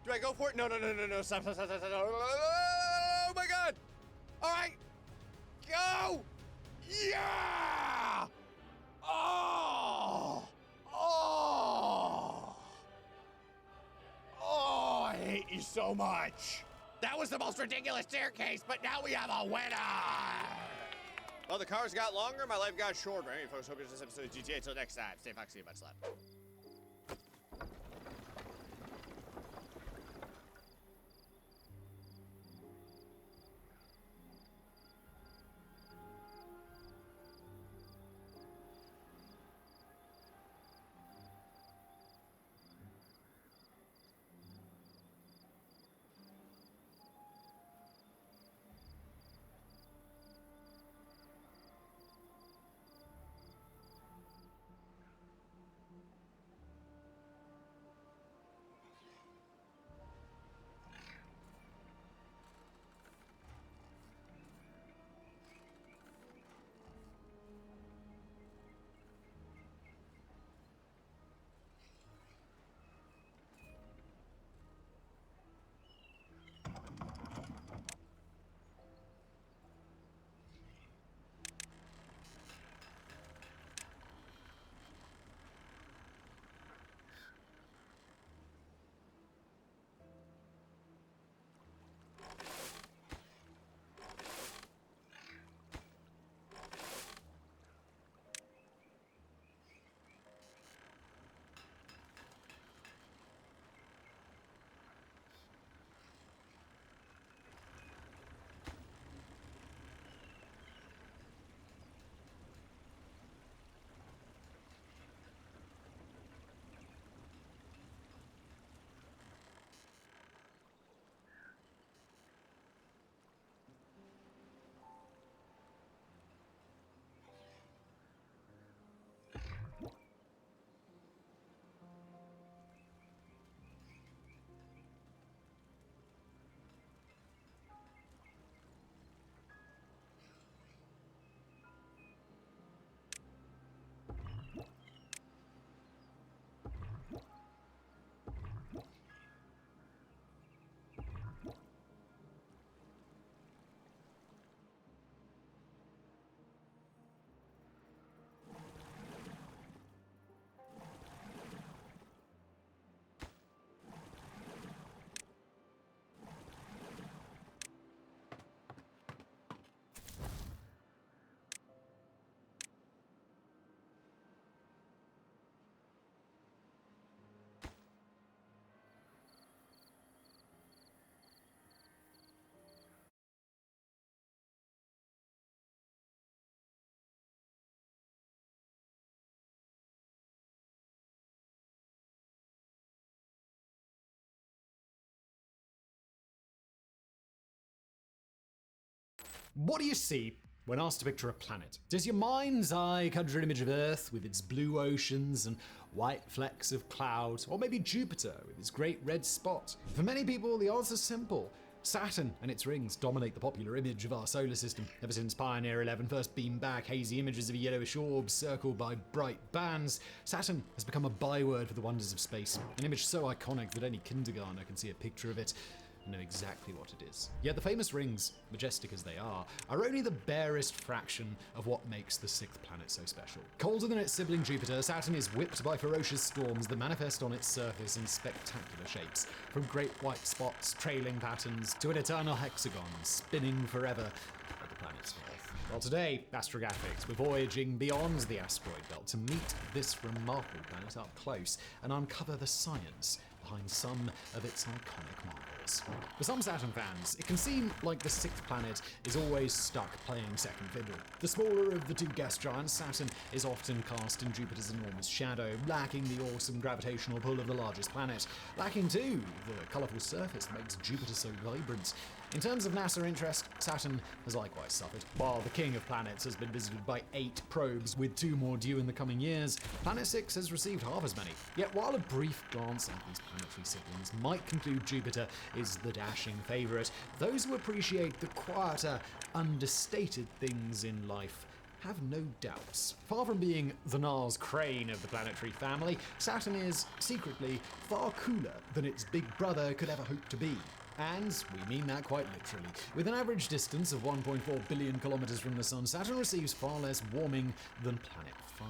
Do I go for it? No, no, no, no, no, stop, stop, stop, stop, stop. Oh my God. All right, go. Yeah. Oh. Oh. Oh, I hate you so much. That was the most ridiculous staircase, but now we have a winner. Well, the cars got longer, my life got shorter. Anyway, folks, hope you enjoyed this episode of GTA. Until next time, stay foxy, much love. What do you see when asked to picture a planet? Does your mind's eye conjure an image of Earth with its blue oceans and white flecks of cloud? Or maybe Jupiter with its great red spot? For many people, the answer's simple. Saturn and its rings dominate the popular image of our solar system. Ever since Pioneer 11 first beamed back hazy images of a yellowish orb circled by bright bands, Saturn has become a byword for the wonders of space, an image so iconic that any kindergartner can see a picture of it and know exactly what it is. Yet the famous rings, majestic as they are only the barest fraction of what makes the sixth planet so special. Colder than its sibling Jupiter, Saturn is whipped by ferocious storms that manifest on its surface in spectacular shapes, from great white spots, trailing patterns, to an eternal hexagon spinning forever at the planet's north. Well, today, astrographics, we're voyaging beyond the asteroid belt to meet this remarkable planet up close and uncover the science behind some of its iconic marvels. For some Saturn fans, it can seem like the sixth planet is always stuck playing second fiddle. The smaller of the two gas giants, Saturn is often cast in Jupiter's enormous shadow, lacking the awesome gravitational pull of the largest planet, lacking too the colourful surface that makes Jupiter so vibrant. In terms of NASA interest, Saturn has likewise suffered. While the king of planets has been visited by 8 probes, with 2 more due in the coming years, Planet 6 has received half as many. Yet while a brief glance at these planetary siblings might conclude Jupiter is the dashing favourite, those who appreciate the quieter, understated things in life have no doubts. Far from being the Mars crane of the planetary family, Saturn is, secretly, far cooler than its big brother could ever hope to be. And we mean that quite literally. With an average distance of 1.4 billion kilometers from the Sun, Saturn receives far less warming than Planet 5.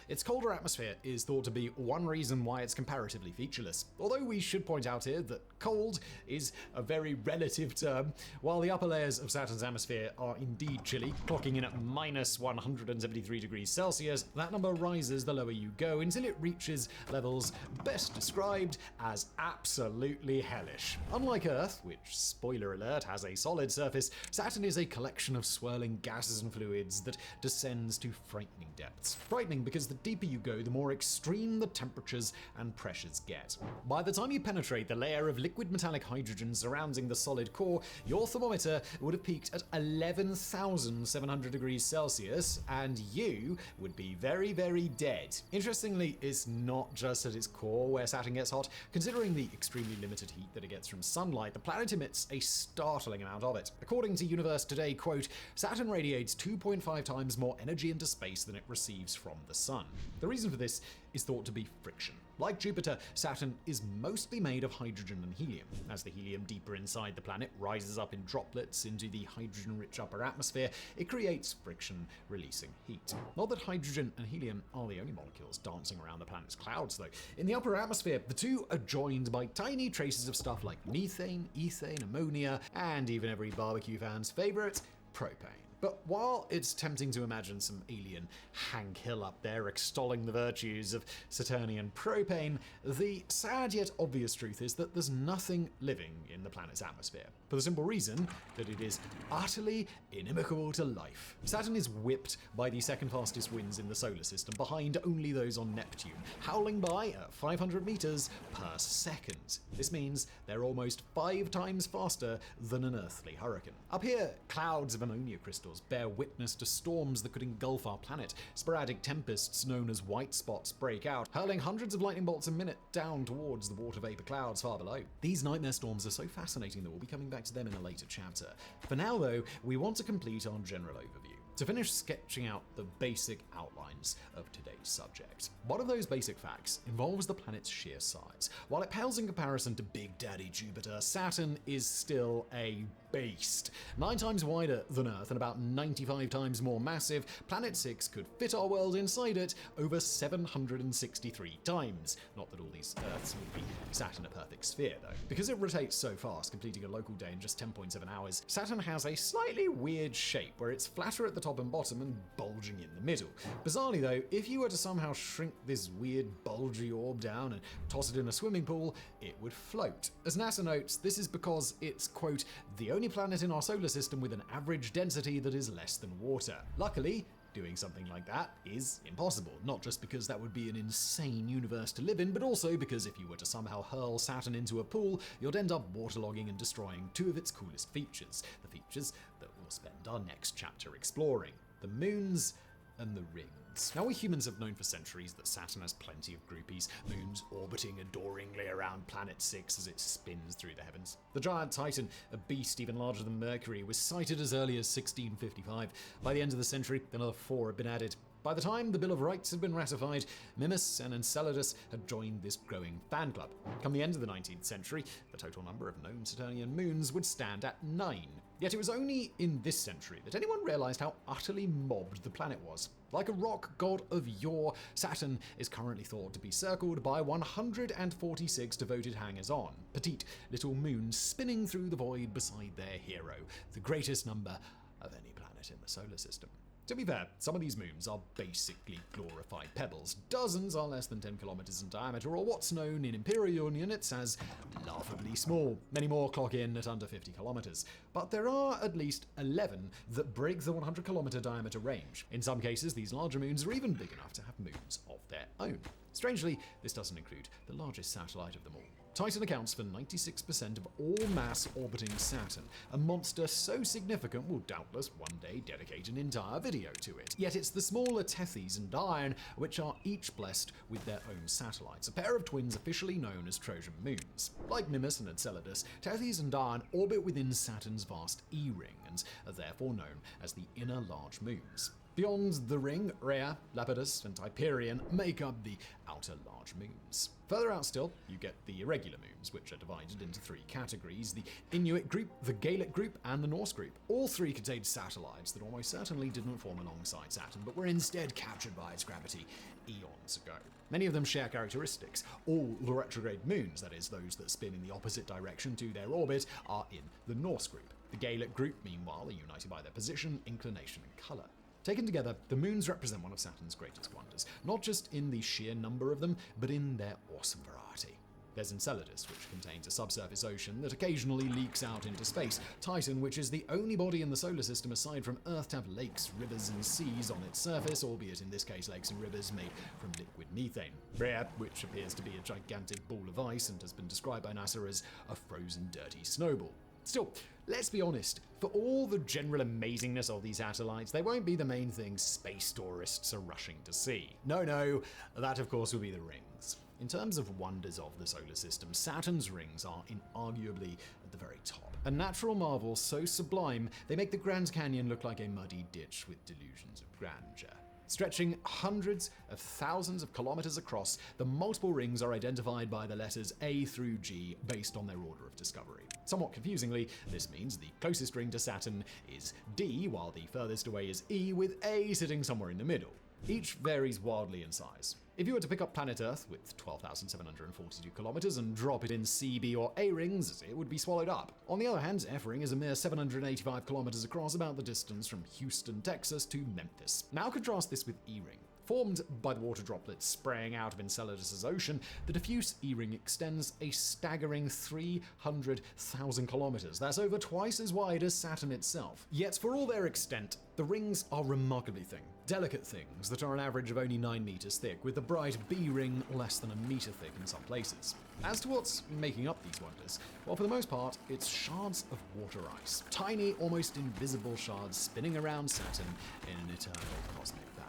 Its colder atmosphere is thought to be one reason why it's comparatively featureless. Although we should point out here that cold is a very relative term. While the upper layers of Saturn's atmosphere are indeed chilly, clocking in at minus 173 degrees Celsius, that number rises the lower you go until it reaches levels best described as absolutely hellish. Unlike Earth, which, spoiler alert, has a solid surface, Saturn is a collection of swirling gases and fluids that descends to frightening depths. Frightening because the deeper you go, the more extreme the temperatures and pressures get. By the time you penetrate the layer of liquid metallic hydrogen surrounding the solid core, your thermometer would have peaked at 11,700 degrees Celsius, and you would be very, very dead. Interestingly, it's not just at its core where Saturn gets hot. Considering the extremely limited heat that it gets from sunlight, the planet emits a startling amount of it. According to Universe Today, quote, Saturn radiates 2.5 times more energy into space than it receives from the Sun. The reason for this is thought to be friction. Like Jupiter, Saturn is mostly made of hydrogen and helium. As the helium deeper inside the planet rises up in droplets into the hydrogen-rich upper atmosphere, it creates friction, releasing heat. Not that hydrogen and helium are the only molecules dancing around the planet's clouds, though. In the upper atmosphere, the two are joined by tiny traces of stuff like methane, ethane, ammonia, and even every barbecue fan's favorite, propane. But while it's tempting to imagine some alien Hank Hill up there extolling the virtues of Saturnian propane, the sad yet obvious truth is that there's nothing living in the planet's atmosphere, for the simple reason that it is utterly inimical to life. Saturn is whipped by the second fastest winds in the solar system, behind only those on Neptune, howling by at 500 meters per second. This means they're almost 5 times faster than an earthly hurricane. Up here, clouds of ammonia crystals bear witness to storms that could engulf our planet. Sporadic tempests known as white spots break out, hurling hundreds of lightning bolts a minute down towards the water vapor clouds far below. These nightmare storms are so fascinating that we'll be coming back to them in a later chapter. For now, though, we want to complete our general overview, to finish sketching out the basic outlines of today's subject. One of those basic facts involves the planet's sheer size. While it pales in comparison to Big Daddy Jupiter, Saturn is still a beast. 9 times wider than Earth and about 95 times more massive, Planet 6 could fit our world inside it over 763 times. Not that all these Earths would be sat in a perfect sphere, though. Because it rotates so fast, completing a local day in just 10.7 hours, Saturn has a slightly weird shape where it's flatter at the top and bottom and bulging in the middle. Bizarrely, though, if you were to somehow shrink this weird bulgy orb down and toss it in a swimming pool, it would float. As NASA notes, this is because it's, quote, the only planet in our solar system with an average density that is less than water. Luckily, doing something like that is impossible, not just because that would be an insane universe to live in, but also because if you were to somehow hurl Saturn into a pool, you'd end up waterlogging and destroying 2 of its coolest features, the features that we'll spend our next chapter exploring: the moons and the rings. moons. Now, we humans have known for centuries that Saturn has plenty of groupies, moons orbiting adoringly around Planet 6 as it spins through the heavens. The giant Titan, a beast even larger than Mercury, was sighted as early as 1655. By the end of the century, another 4 had been added. By the time the Bill of Rights had been ratified, Mimas and Enceladus had joined this growing fan club. Come the end of the 19th century, the total number of known Saturnian moons would stand at 9. Yet it was only in this century that anyone realized how utterly mobbed the planet was. Like a rock god of yore, Saturn is currently thought to be circled by 146 devoted hangers-on, petite little moons spinning through the void beside their hero, the greatest number of any planet in the solar system. To be fair, some of these moons are basically glorified pebbles. Dozens are less than 10 kilometers in diameter, or what's known in imperial units as laughably small. Many more clock in at under 50 kilometers. But there are at least 11 that break the 100 kilometer diameter range. In some cases, these larger moons are even big enough to have moons of their own. Strangely, this doesn't include the largest satellite of them all. Titan accounts for 96% of all mass orbiting Saturn, a monster so significant we'll doubtless one day dedicate an entire video to it. Yet it's the smaller Tethys and Dione which are each blessed with their own satellites, a pair of twins officially known as Trojan moons. Like Mimas and Enceladus, Tethys and Dione orbit within Saturn's vast E-ring and are therefore known as the inner large moons. Beyond the ring, Rhea, Lepidus, and Hyperion make up the outer large moons. Further out still, you get the irregular moons, which are divided into 3 categories: the Inuit group, the Gaelic group, and the Norse group. All 3 contained satellites that almost certainly didn't form alongside Saturn, but were instead captured by its gravity eons ago. Many of them share characteristics. All the retrograde moons, that is, those that spin in the opposite direction to their orbit, are in the Norse group. The Gaelic group, meanwhile, are united by their position, inclination, and color. Taken together, the moons represent one of Saturn's greatest wonders, not just in the sheer number of them, but in their awesome variety. There's Enceladus, which contains a subsurface ocean that occasionally leaks out into space. Titan, which is the only body in the solar system aside from Earth to have lakes, rivers, and seas on its surface, albeit in this case lakes and rivers made from liquid methane. Rhea, which appears to be a gigantic ball of ice and has been described by NASA as a frozen, dirty snowball. Still, let's be honest, for all the general amazingness of these satellites, they won't be the main thing space tourists are rushing to see. No, that of course will be the rings. In terms of wonders of the solar system, Saturn's rings are inarguably at the very top. A natural marvel so sublime, they make the Grand Canyon look like a muddy ditch with delusions of grandeur. Stretching hundreds of thousands of kilometers across, the multiple rings are identified by the letters A through G based on their order of discovery. Somewhat confusingly, this means the closest ring to Saturn is D, while the furthest away is E, with A sitting somewhere in the middle. Each varies wildly in size. If you were to pick up planet Earth with 12,742 kilometers and drop it in C, B, or A rings, it would be swallowed up. On the other hand, F ring is a mere 785 kilometers across, about the distance from Houston, Texas to Memphis. Now contrast this with E ring. Formed by the water droplets spraying out of Enceladus' ocean, the diffuse E-ring extends a staggering 300,000 kilometers. That's over twice as wide as Saturn itself. Yet, for all their extent, the rings are remarkably thin. Delicate things that are an average of only 9 meters thick, with the bright B-ring less than a meter thick in some places. As to what's making up these wonders, well, for the most part, it's shards of water ice. Tiny, almost invisible shards spinning around Saturn in an eternal cosmic ballet.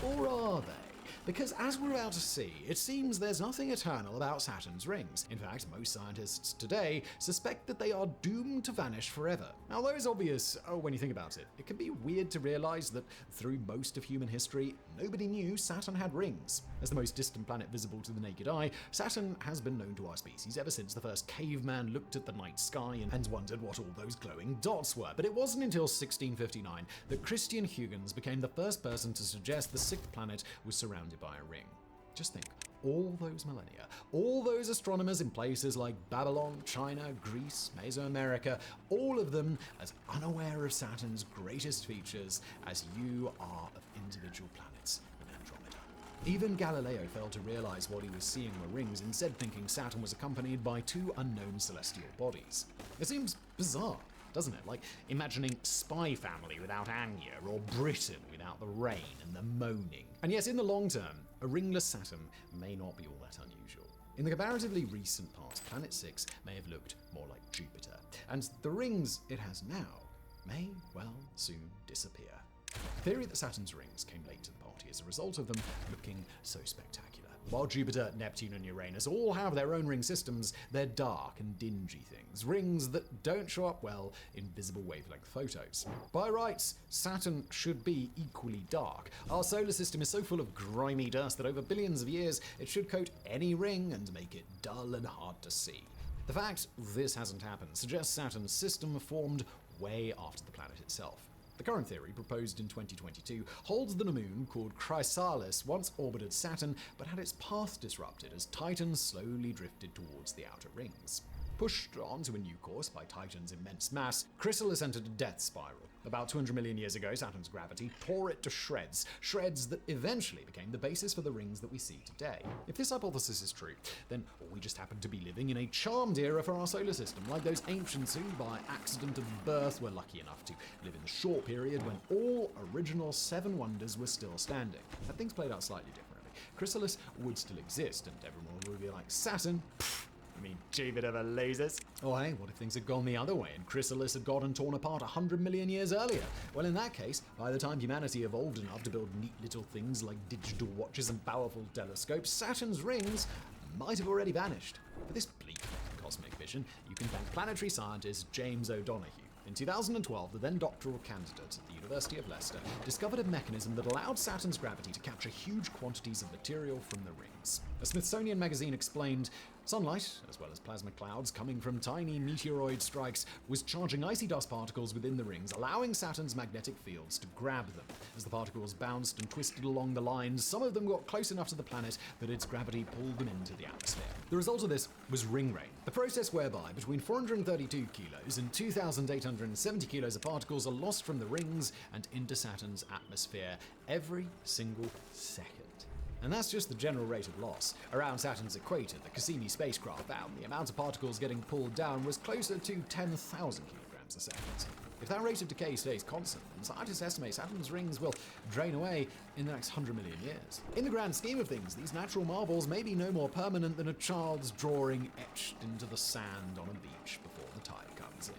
Or are they? Because as we're about to see, it seems there's nothing eternal about Saturn's rings. In fact, most scientists today suspect that they are doomed to vanish forever. Now, though it's obvious when you think about it, it can be weird to realize that through most of human history, nobody knew Saturn had rings. As the most distant planet visible to the naked eye, Saturn has been known to our species ever since the first caveman looked at the night sky and wondered what all those glowing dots were. But it wasn't until 1659 that Christian Huygens became the first person to suggest the sixth planet was surrounded by a ring. Just think, all those millennia, all those astronomers in places like Babylon, China, Greece, Mesoamerica, all of them as unaware of Saturn's greatest features as you are of individual planets in Andromeda. Even Galileo failed to realize what he was seeing were rings, instead thinking Saturn was accompanied by 2 unknown celestial bodies. It seems bizarre, doesn't it? Like imagining Spy Family without Anya, or Britain without the rain and the moaning. And yet in the long term, a ringless Saturn may not be all that unusual. In the comparatively recent past, Planet 6 may have looked more like Jupiter, and the rings it has now may well soon disappear. The theory that Saturn's rings came late to the party is a result of them looking so spectacular. While Jupiter, Neptune, and Uranus all have their own ring systems, they're dark and dingy things, rings that don't show up well in visible wavelength photos. By rights, Saturn should be equally dark. Our solar system is so full of grimy dust that over billions of years it should coat any ring and make it dull and hard to see. The fact this hasn't happened suggests Saturn's system formed way after the planet itself. The current theory, proposed in 2022, holds that a moon called Chrysalis once orbited Saturn but had its path disrupted as Titan slowly drifted towards the outer rings. Pushed onto a new course by Titan's immense mass, Chrysalis entered a death spiral. About 200 million years ago, Saturn's gravity tore it to shreds, shreds that eventually became the basis for the rings that we see today. If this hypothesis is true, then we just happen to be living in a charmed era for our solar system, like those ancients who, by accident of birth, were lucky enough to live in the short period when all original seven wonders were still standing. Had things played out slightly differently, Chrysalis would still exist, and everyone would be like, Saturn? Pfft. I mean, Jupiter for losers. Oh hey, what if things had gone the other way and Chrysalis had gotten torn apart 100 million years earlier? Well, in that case, by the time humanity evolved enough to build neat little things like digital watches and powerful telescopes, Saturn's rings might have already vanished. For this bleak cosmic vision, you can thank planetary scientist James O'Donoghue. In 2012, the then doctoral candidate at the University of Leicester discovered a mechanism that allowed Saturn's gravity to capture huge quantities of material from the rings. A Smithsonian magazine explained, sunlight, as well as plasma clouds coming from tiny meteoroid strikes, was charging icy dust particles within the rings, allowing Saturn's magnetic fields to grab them. As the particles bounced and twisted along the lines, some of them got close enough to the planet that its gravity pulled them into the atmosphere. The result of this was ring rain, the process whereby between 432 kilos and 2,870 kilos of particles are lost from the rings and into Saturn's atmosphere every single second. And that's just the general rate of loss. Around Saturn's equator, the Cassini spacecraft found the amount of particles getting pulled down was closer to 10,000 kilograms a second. If that rate of decay stays constant, then scientists estimate Saturn's rings will drain away in the next 100 million years. In the grand scheme of things, these natural marvels may be no more permanent than a child's drawing etched into the sand on a beach before the tide comes in.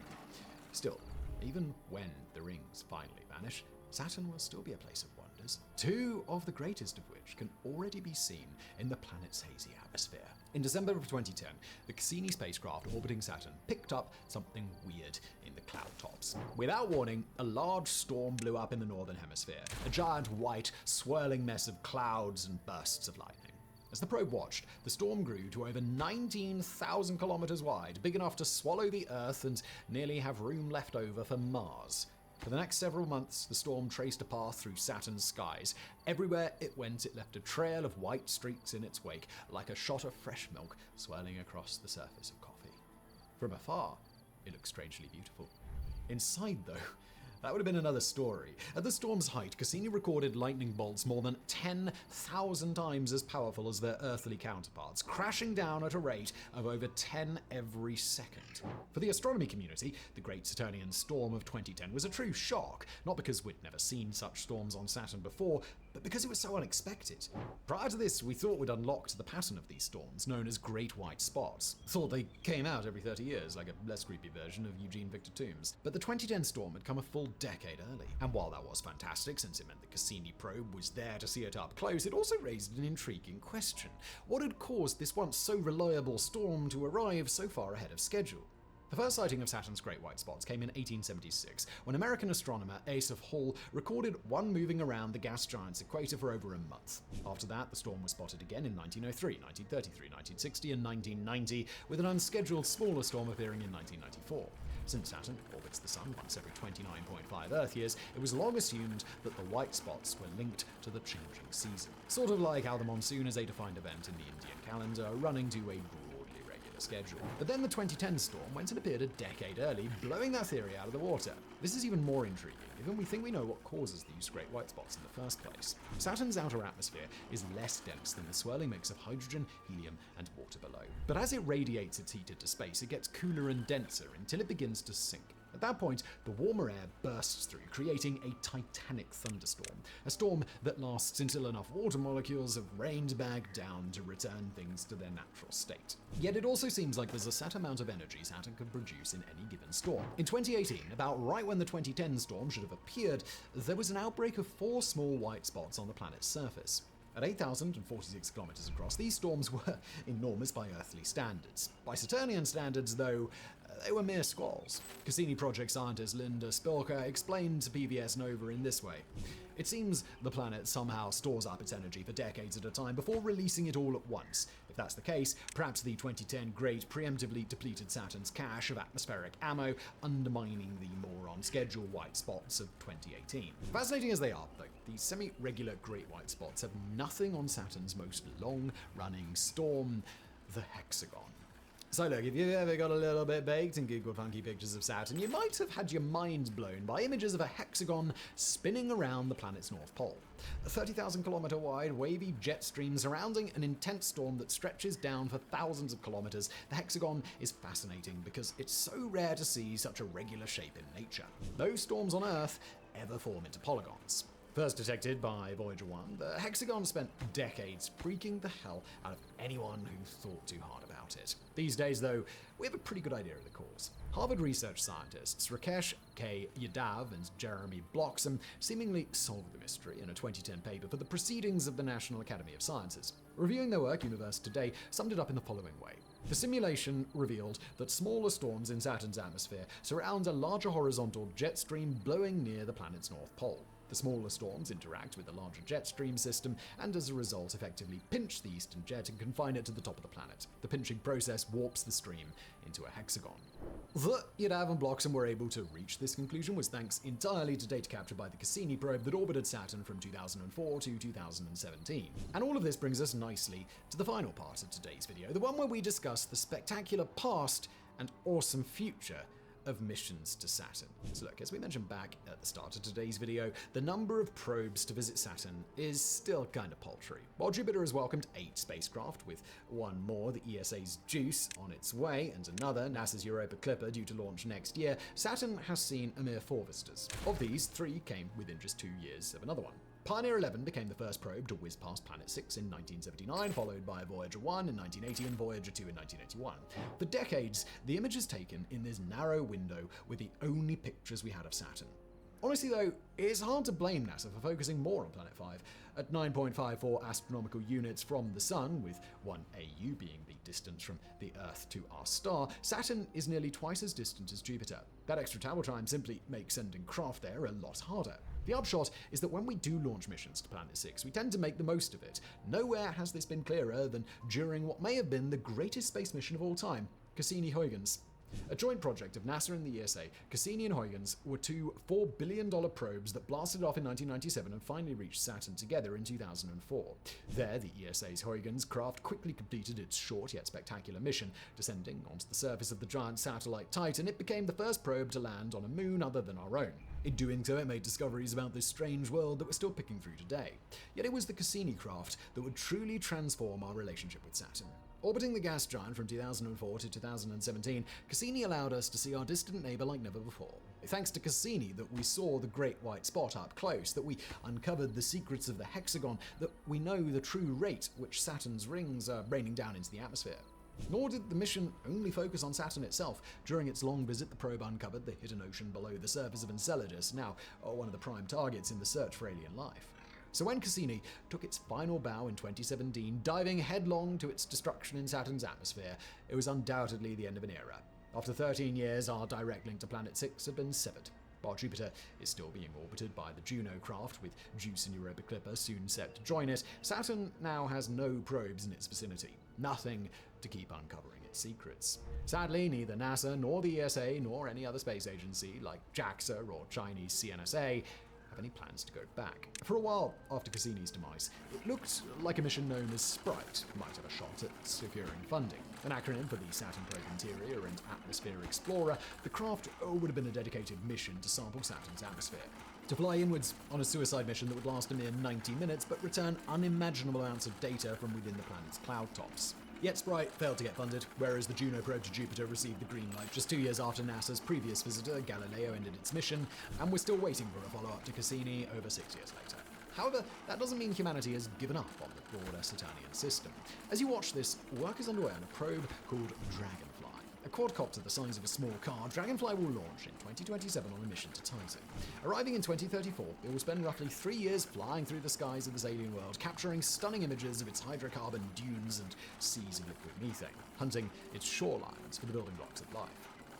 Still, even when the rings finally vanish, Saturn will still be a place of wonders, two of the greatest of which can already be seen in the planet's hazy atmosphere. In December of 2010, the Cassini spacecraft orbiting Saturn picked up something weird in the cloud tops. Without warning, a large storm blew up in the northern hemisphere, a giant white, swirling mess of clouds and bursts of lightning. As the probe watched, the storm grew to over 19,000 kilometers wide, big enough to swallow the Earth and nearly have room left over for Mars. For the next several months, the storm traced a path through Saturn's skies. Everywhere it went, it left a trail of white streaks in its wake, like a shot of fresh milk swirling across the surface of coffee. From afar, it looked strangely beautiful. Inside, though, that would have been another story. At the storm's height, Cassini recorded lightning bolts more than 10,000 times as powerful as their earthly counterparts, crashing down at a rate of over 10 every second. For the astronomy community, the Great Saturnian Storm of 2010 was a true shock, not because we'd never seen such storms on Saturn before, but because it was so unexpected. Prior to this, we thought we'd unlocked the pattern of these storms, known as Great White Spots. Thought they came out every 30 years, like a less creepy version of Eugene Victor Toombs. But the 2010 storm had come a full decade early. And while that was fantastic, since it meant the Cassini probe was there to see it up close, it also raised an intriguing question. What had caused this once so reliable storm to arrive so far ahead of schedule? The first sighting of Saturn's Great White Spots came in 1876, when American astronomer Asa Hall recorded one moving around the gas giant's equator for over a month. After that, the storm was spotted again in 1903, 1933, 1960, and 1990, with an unscheduled smaller storm appearing in 1994. Since Saturn orbits the Sun once every 29.5 Earth years, it was long assumed that the white spots were linked to the changing season. Sort of like how the monsoon is a defined event in the Indian calendar, running to a broadly regular schedule. But then the 2010 storm went and appeared a decade early, blowing that theory out of the water. This is even more intriguing, given we think we know what causes these great white spots in the first place. Saturn's outer atmosphere is less dense than the swirling mix of hydrogen, helium, and water below. But as it radiates its heat into space, it gets cooler and denser until it begins to sink. At that point, the warmer air bursts through, creating a titanic thunderstorm, a storm that lasts until enough water molecules have rained back down to return things to their natural state. Yet it also seems like there's a set amount of energy Saturn can produce in any given storm. In 2018, about right when the 2010 storm should have appeared, there was an outbreak of 4 small white spots on the planet's surface. At 8,046 kilometers across, these storms were enormous by earthly standards. By Saturnian standards, though, they were mere squalls. Cassini project scientist Linda Spilker explained to PBS Nova in this way. It seems the planet somehow stores up its energy for decades at a time before releasing it all at once. If that's the case, perhaps the 2010 Great preemptively depleted Saturn's cache of atmospheric ammo, undermining the more on schedule white spots of 2018. Fascinating as they are, though, these semi-regular great white spots have nothing on Saturn's most long-running storm, the hexagon. So look, if you've ever got a little bit baked and Googled funky pictures of Saturn, you might have had your mind blown by images of a hexagon spinning around the planet's north pole. A 30,000 kilometer wide, wavy jet stream surrounding an intense storm that stretches down for thousands of kilometers, the hexagon is fascinating because it's so rare to see such a regular shape in nature. No storms on Earth ever form into polygons. First detected by Voyager 1, the hexagon spent decades freaking the hell out of anyone who thought too hard about it. These days, though, we have a pretty good idea of the cause. Harvard research scientists Rakesh K. Yadav and Jeremy Bloxham seemingly solved the mystery in a 2010 paper for the Proceedings of the National Academy of Sciences. Reviewing their work, Universe Today summed it up in the following way. The simulation revealed that smaller storms in Saturn's atmosphere surround a larger horizontal jet stream blowing near the planet's north pole. The smaller storms interact with the larger jet stream system and as a result effectively pinch the eastern jet and confine it to the top of the planet. The pinching process warps the stream into a hexagon. The Yadav and Bloxham were able to reach this conclusion was thanks entirely to data captured by the Cassini probe that orbited Saturn from 2004 to 2017. And all of this brings us nicely to the final part of today's video, the one where we discuss the spectacular past and awesome future of missions to Saturn. So look, as we mentioned back at the start of today's video, the number of probes to visit Saturn is still kind of paltry. While Jupiter has welcomed 8 spacecraft, with one more, the ESA's JUICE, on its way, and another, NASA's Europa Clipper, due to launch next year, Saturn has seen a mere 4 visitors. Of these, 3 came within just 2 years of another one. Pioneer 11 became the first probe to whiz past Planet 6 in 1979, followed by Voyager 1 in 1980 and Voyager 2 in 1981. For decades, the images taken in this narrow window were the only pictures we had of Saturn. Honestly though, it's hard to blame NASA for focusing more on Planet 5. At 9.54 astronomical units from the Sun, with 1 AU being the distance from the Earth to our star, Saturn is nearly twice as distant as Jupiter. That extra travel time simply makes sending craft there a lot harder. The upshot is that when we do launch missions to Planet 6, we tend to make the most of it. Nowhere has this been clearer than during what may have been the greatest space mission of all time, Cassini-Huygens. A joint project of NASA and the ESA, Cassini and Huygens were 2 $4 billion probes that blasted off in 1997 and finally reached Saturn together in 2004. There, the ESA's Huygens craft quickly completed its short yet spectacular mission. Descending onto the surface of the giant satellite Titan, it became the first probe to land on a moon other than our own. In doing so, it made discoveries about this strange world that we're still picking through today. Yet it was the Cassini craft that would truly transform our relationship with Saturn. Orbiting the gas giant from 2004 to 2017, Cassini allowed us to see our distant neighbor like never before. Thanks to Cassini that we saw the great white spot up close, that we uncovered the secrets of the hexagon, that we know the true rate which Saturn's rings are raining down into the atmosphere. Nor did the mission only focus on Saturn itself. During its long visit, the probe uncovered the hidden ocean below the surface of Enceladus, now one of the prime targets in the search for alien life. So when Cassini took its final bow in 2017, diving headlong to its destruction in Saturn's atmosphere, it was undoubtedly the end of an era. After 13 years, our direct link to Planet 6 had been severed. While Jupiter is still being orbited by the Juno craft, with JUICE and Europa Clipper soon set to join it, Saturn now has no probes in its vicinity. Nothing to keep uncovering its secrets. Sadly, neither NASA nor the ESA nor any other space agency like JAXA or Chinese CNSA have any plans to go back. For a while after Cassini's demise, it looked like a mission known as SPRITE might have a shot at securing funding. An acronym for the Saturn Probe Interior and Atmosphere Explorer, the craft would have been a dedicated mission to sample Saturn's atmosphere. To fly inwards on a suicide mission that would last a mere 90 minutes but return unimaginable amounts of data from within the planet's cloud tops. Yet Sprite failed to get funded, whereas the Juno probe to Jupiter received the green light just 2 years after NASA's previous visitor, Galileo, ended its mission, and we're still waiting for a follow-up to Cassini over 6 years later. However, that doesn't mean humanity has given up on the broader Saturnian system. As you watch this, work is underway on a probe called Dragonfly. A quadcopter the size of a small car, Dragonfly will launch in 2027 on a mission to Titan. Arriving in 2034, it will spend roughly 3 years flying through the skies of this alien world, capturing stunning images of its hydrocarbon dunes and seas of liquid methane, hunting its shorelines for the building blocks of life.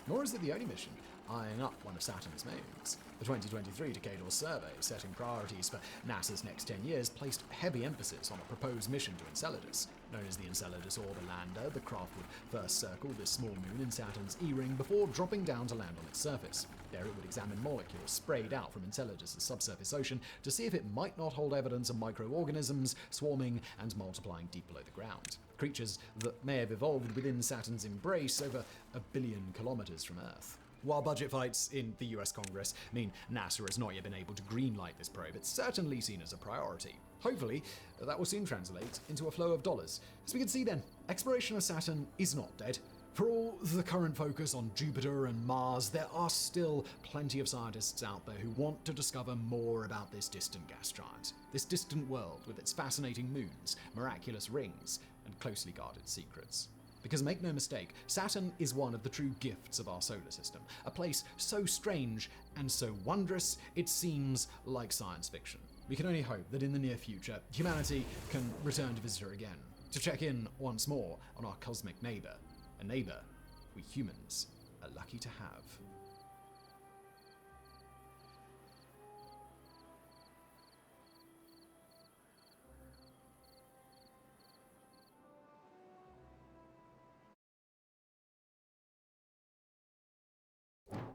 Nor is it the only mission eyeing up one of Saturn's moons. The 2023 Decadal Survey, setting priorities for NASA's next 10 years, placed heavy emphasis on a proposed mission to Enceladus. Known as the Enceladus Orbiter Lander, the craft would first circle this small moon in Saturn's E-ring before dropping down to land on its surface. There it would examine molecules sprayed out from Enceladus' subsurface ocean to see if it might not hold evidence of microorganisms swarming and multiplying deep below the ground. Creatures that may have evolved within Saturn's embrace over 1 billion kilometers from Earth. While budget fights in the US Congress mean NASA has not yet been able to greenlight this probe, it's certainly seen as a priority. Hopefully, that will soon translate into a flow of dollars. As we can see then, exploration of Saturn is not dead. For all the current focus on Jupiter and Mars, there are still plenty of scientists out there who want to discover more about this distant gas giant, this distant world with its fascinating moons, miraculous rings, and closely guarded secrets. Because make no mistake, Saturn is one of the true gifts of our solar system, a place so strange and so wondrous it seems like science fiction. We can only hope that in the near future, humanity can return to visit her again, to check in once more on our cosmic neighbor, a neighbor we humans are lucky to have.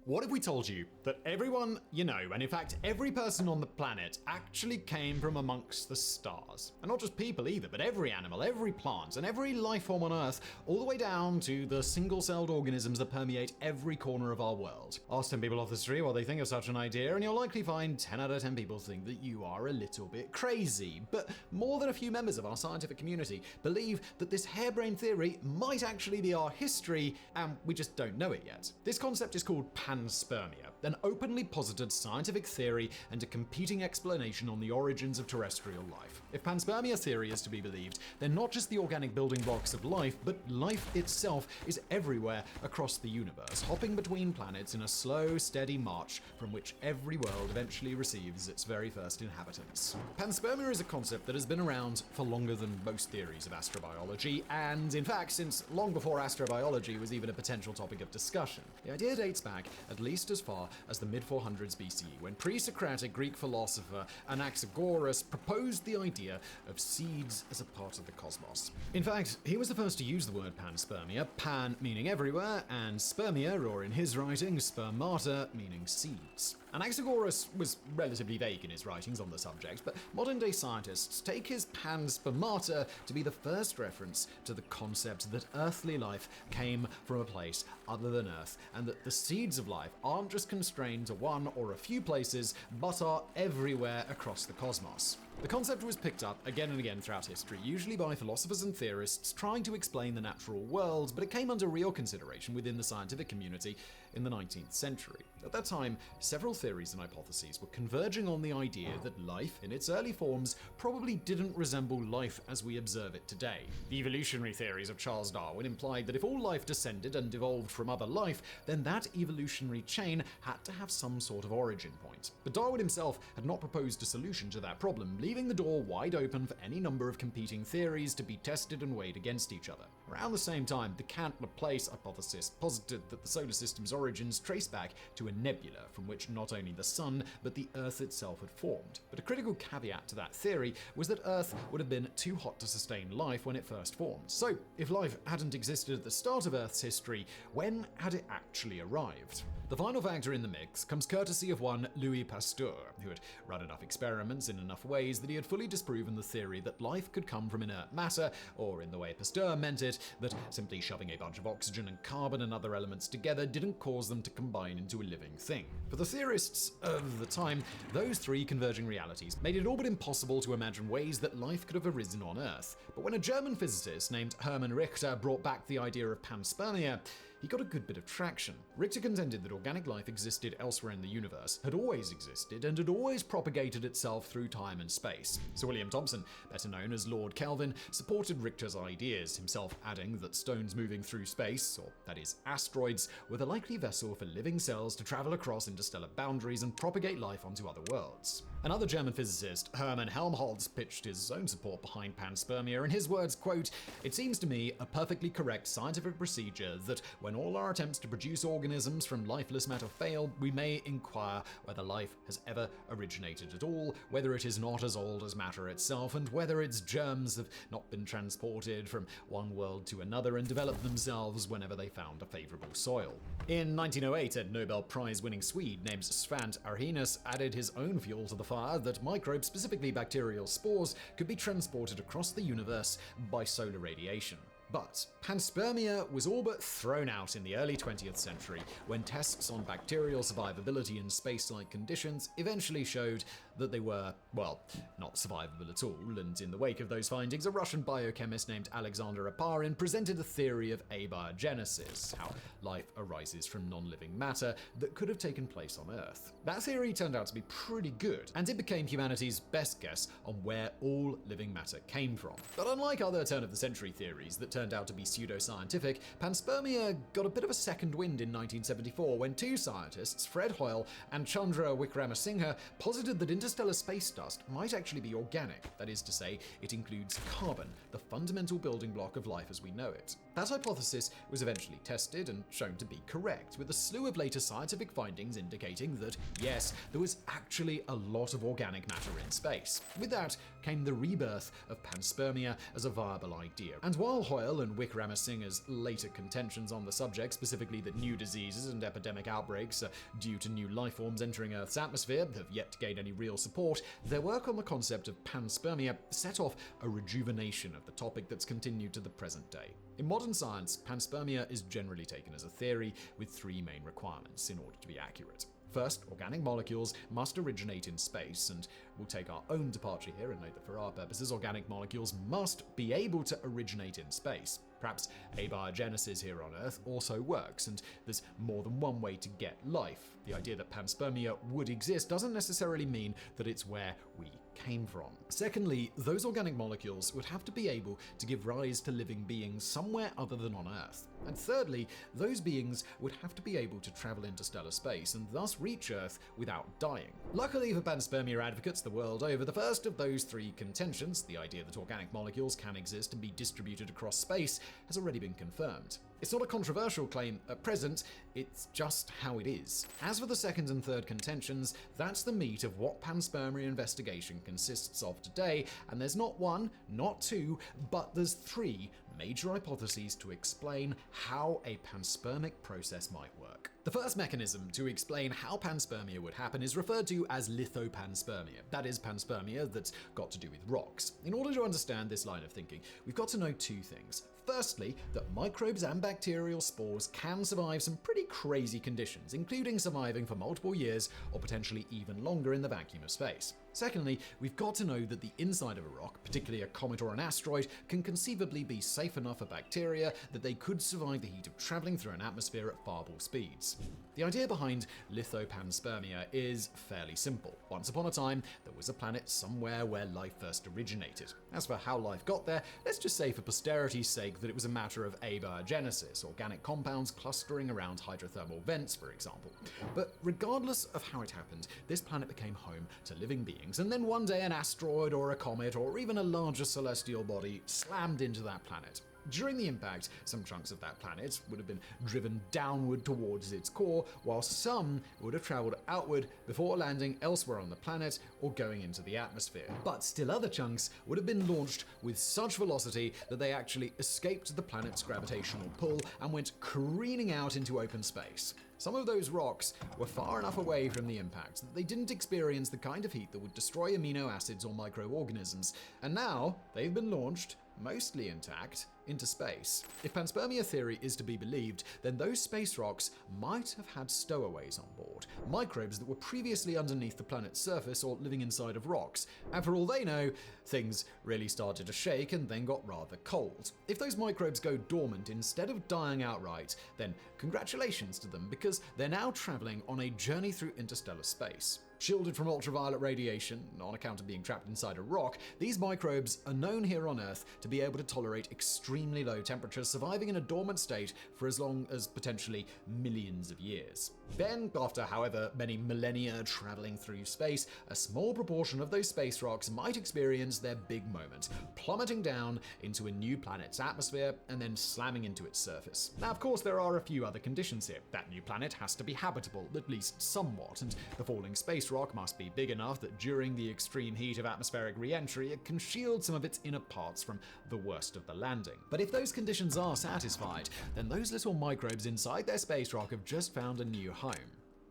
What if we told you that everyone you know, and in fact every person on the planet, actually came from amongst the stars? And not just people either, but every animal, every plant, and every life form on Earth, all the way down to the single-celled organisms that permeate every corner of our world. Ask 10 people off the street what they think of such an idea, and you'll likely find 10 out of 10 people think that you are a little bit crazy. But more than a few members of our scientific community believe that this harebrained theory might actually be our history, and we just don't know it yet. This concept is called panspermia, an openly posited scientific theory and a competing explanation on the origins of terrestrial life. If panspermia theory is to be believed, then not just the organic building blocks of life, but life itself is everywhere across the universe, hopping between planets in a slow, steady march from which every world eventually receives its very first inhabitants. Panspermia is a concept that has been around for longer than most theories of astrobiology, and in fact, since long before astrobiology was even a potential topic of discussion. The idea dates back at least as far as the mid-400s BCE, when pre-Socratic Greek philosopher Anaxagoras proposed the idea of seeds as a part of the cosmos. In fact, he was the first to use the word panspermia, pan meaning everywhere, and spermia, or in his writing, spermata, meaning seeds. Anaxagoras was relatively vague in his writings on the subject, but modern-day scientists take his panspermata to be the first reference to the concept that earthly life came from a place other than Earth, and that the seeds of life aren't just constrained to one or a few places, but are everywhere across the cosmos. The concept was picked up again and again throughout history, usually by philosophers and theorists trying to explain the natural world, but it came under real consideration within the scientific community in the 19th century. At that time, several theories and hypotheses were converging on the idea that life, in its early forms, probably didn't resemble life as we observe it today. The evolutionary theories of Charles Darwin implied that if all life descended and evolved from other life, then that evolutionary chain had to have some sort of origin point. But Darwin himself had not proposed a solution to that problem, leaving the door wide open for any number of competing theories to be tested and weighed against each other. Around the same time, the Kant-Laplace hypothesis posited that the solar system's origins trace back to a nebula from which not only the Sun, but the Earth itself had formed. But a critical caveat to that theory was that Earth would have been too hot to sustain life when it first formed. So, if life hadn't existed at the start of Earth's history, when had it actually arrived? The final factor in the mix comes courtesy of one Louis Pasteur, who had run enough experiments in enough ways that he had fully disproven the theory that life could come from inert matter, or in the way Pasteur meant it, that simply shoving a bunch of oxygen and carbon and other elements together didn't cause them to combine into a living thing. For the theorists of the time, those three converging realities made it all but impossible to imagine ways that life could have arisen on Earth. But when a German physicist named Hermann Richter brought back the idea of panspermia, he got a good bit of traction. Richter contended that organic life existed elsewhere in the universe, had always existed, and had always propagated itself through time and space. Sir William Thomson, better known as Lord Kelvin, supported Richter's ideas, himself adding that stones moving through space, or that is, asteroids, were the likely vessel for living cells to travel across interstellar boundaries and propagate life onto other worlds. Another German physicist, Hermann Helmholtz, pitched his own support behind panspermia. In his words, quote, "It seems to me a perfectly correct scientific procedure that when all our attempts to produce organisms from lifeless matter fail, we may inquire whether life has ever originated at all, whether it is not as old as matter itself, and whether its germs have not been transported from one world to another and developed themselves whenever they found a favorable soil." In 1908, a Nobel Prize-winning Swede named Svante Arrhenius added his own fuel to the fire that microbes, specifically bacterial spores, could be transported across the universe by solar radiation. But panspermia was all but thrown out in the early 20th century when tests on bacterial survivability in space-like conditions eventually showed that they were, well, not survivable at all, and in the wake of those findings, a Russian biochemist named Alexander Oparin presented a theory of abiogenesis, how life arises from non-living matter that could have taken place on Earth. That theory turned out to be pretty good, and it became humanity's best guess on where all living matter came from. But unlike other turn-of-the-century theories that turned out to be pseudoscientific, panspermia got a bit of a second wind in 1974 when two scientists, Fred Hoyle and Chandra Wickramasinghe, posited that interstellar space dust might actually be organic. That is to say, it includes carbon, the fundamental building block of life as we know it. That hypothesis was eventually tested and shown to be correct, with a slew of later scientific findings indicating that, yes, there was actually a lot of organic matter in space. With that came the rebirth of panspermia as a viable idea. And while Hoyle and Wickramasinghe's later contentions on the subject, specifically that new diseases and epidemic outbreaks are due to new life forms entering Earth's atmosphere, have yet to gain any real support, their work on the concept of panspermia set off a rejuvenation of the topic that's continued to the present day. In modern science, panspermia is generally taken as a theory with three main requirements in order to be accurate. First, organic molecules must originate in space, and we'll take our own departure here and note that for our purposes, organic molecules must be able to originate in space. Perhaps abiogenesis here on Earth also works, and there's more than one way to get life. The idea that panspermia would exist doesn't necessarily mean that it's where we came from. Secondly, those organic molecules would have to be able to give rise to living beings somewhere other than on Earth. And thirdly, those beings would have to be able to travel interstellar space and thus reach Earth without dying. Luckily for panspermia advocates the world over, the first of those three contentions, the idea that organic molecules can exist and be distributed across space, has already been confirmed. It's not a controversial claim at present, it's just how it is. As for the second and third contentions, that's the meat of what panspermia investigation consists of today, and there's not one, not two, but there's three major hypotheses to explain how a panspermic process might work. The first mechanism to explain how panspermia would happen is referred to as lithopanspermia. That is, panspermia that's got to do with rocks. In order to understand this line of thinking, we've got to know two things. Firstly, that microbes and bacterial spores can survive some pretty crazy conditions, including surviving for multiple years or potentially even longer in the vacuum of space. Secondly, we've got to know that the inside of a rock, particularly a comet or an asteroid, can conceivably be safe enough for bacteria that they could survive the heat of traveling through an atmosphere at favorable speeds. The idea behind lithopanspermia is fairly simple. Once upon a time, there was a planet somewhere where life first originated. As for how life got there, let's just say for posterity's sake that it was a matter of abiogenesis, organic compounds clustering around hydrothermal vents, for example. But regardless of how it happened, this planet became home to living beings, and then one day an asteroid or a comet or even a larger celestial body slammed into that planet. During the impact, some chunks of that planet would have been driven downward towards its core, while some would have traveled outward before landing elsewhere on the planet or going into the atmosphere. But still other chunks would have been launched with such velocity that they actually escaped the planet's gravitational pull and went careening out into open space. Some of those rocks were far enough away from the impact that they didn't experience the kind of heat that would destroy amino acids or microorganisms, and now they've been launched, mostly intact, into space. If panspermia theory is to be believed, then those space rocks might have had stowaways on board, microbes that were previously underneath the planet's surface or living inside of rocks. And for all they know, things really started to shake and then got rather cold. If those microbes go dormant instead of dying outright, then congratulations to them, because they're now traveling on a journey through interstellar space. Shielded from ultraviolet radiation on account of being trapped inside a rock, these microbes are known here on Earth to be able to tolerate extremely low temperatures, surviving in a dormant state for as long as potentially millions of years. Then, after however many millennia traveling through space, a small proportion of those space rocks might experience their big moment, plummeting down into a new planet's atmosphere and then slamming into its surface. Now, of course, there are a few other conditions here. That new planet has to be habitable, at least somewhat, and the falling space rock must be big enough that during the extreme heat of atmospheric re-entry, it can shield some of its inner parts from the worst of the landing. But if those conditions are satisfied, then those little microbes inside their space rock have just found a new home.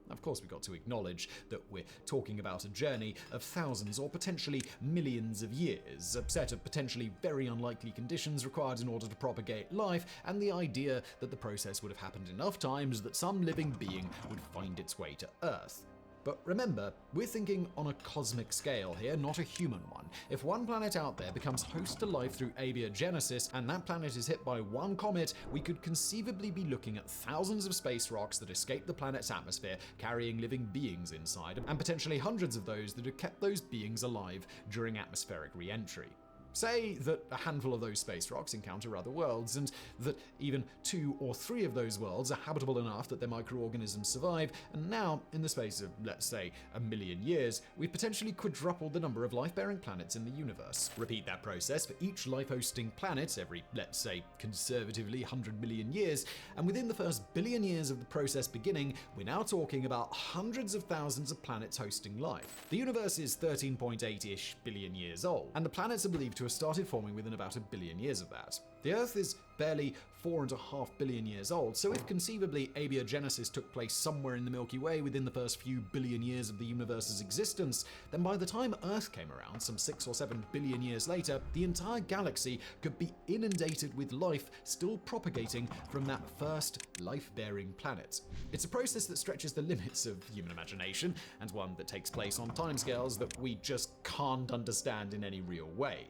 Of course, we've got to acknowledge that we're talking about a journey of thousands or potentially millions of years, a set of potentially very unlikely conditions required in order to propagate life, and the idea that the process would have happened enough times that some living being would find its way to Earth. But remember, we're thinking on a cosmic scale here, not a human one. If one planet out there becomes host to life through abiogenesis, and that planet is hit by one comet, we could conceivably be looking at thousands of space rocks that escape the planet's atmosphere, carrying living beings inside, and potentially hundreds of those that have kept those beings alive during atmospheric re-entry. Say that a handful of those space rocks encounter other worlds, and that even 2 or 3 of those worlds are habitable enough that their microorganisms survive, and now, in the space of, let's say, 1 million years, we've potentially quadrupled the number of life-bearing planets in the universe. Repeat that process for each life-hosting planet every, let's say, conservatively 100 million years, and within the first billion years of the process beginning, we're now talking about hundreds of thousands of planets hosting life. The universe is 13.8-ish billion years old, and the planets are believed to have started forming within about 1 billion years of that. The Earth is barely 4.5 billion years old, so if conceivably abiogenesis took place somewhere in the Milky Way within the first few billion years of the universe's existence, then by the time Earth came around, some 6 or 7 billion years later, the entire galaxy could be inundated with life still propagating from that first life-bearing planet. It's a process that stretches the limits of human imagination, and one that takes place on timescales that we just can't understand in any real way.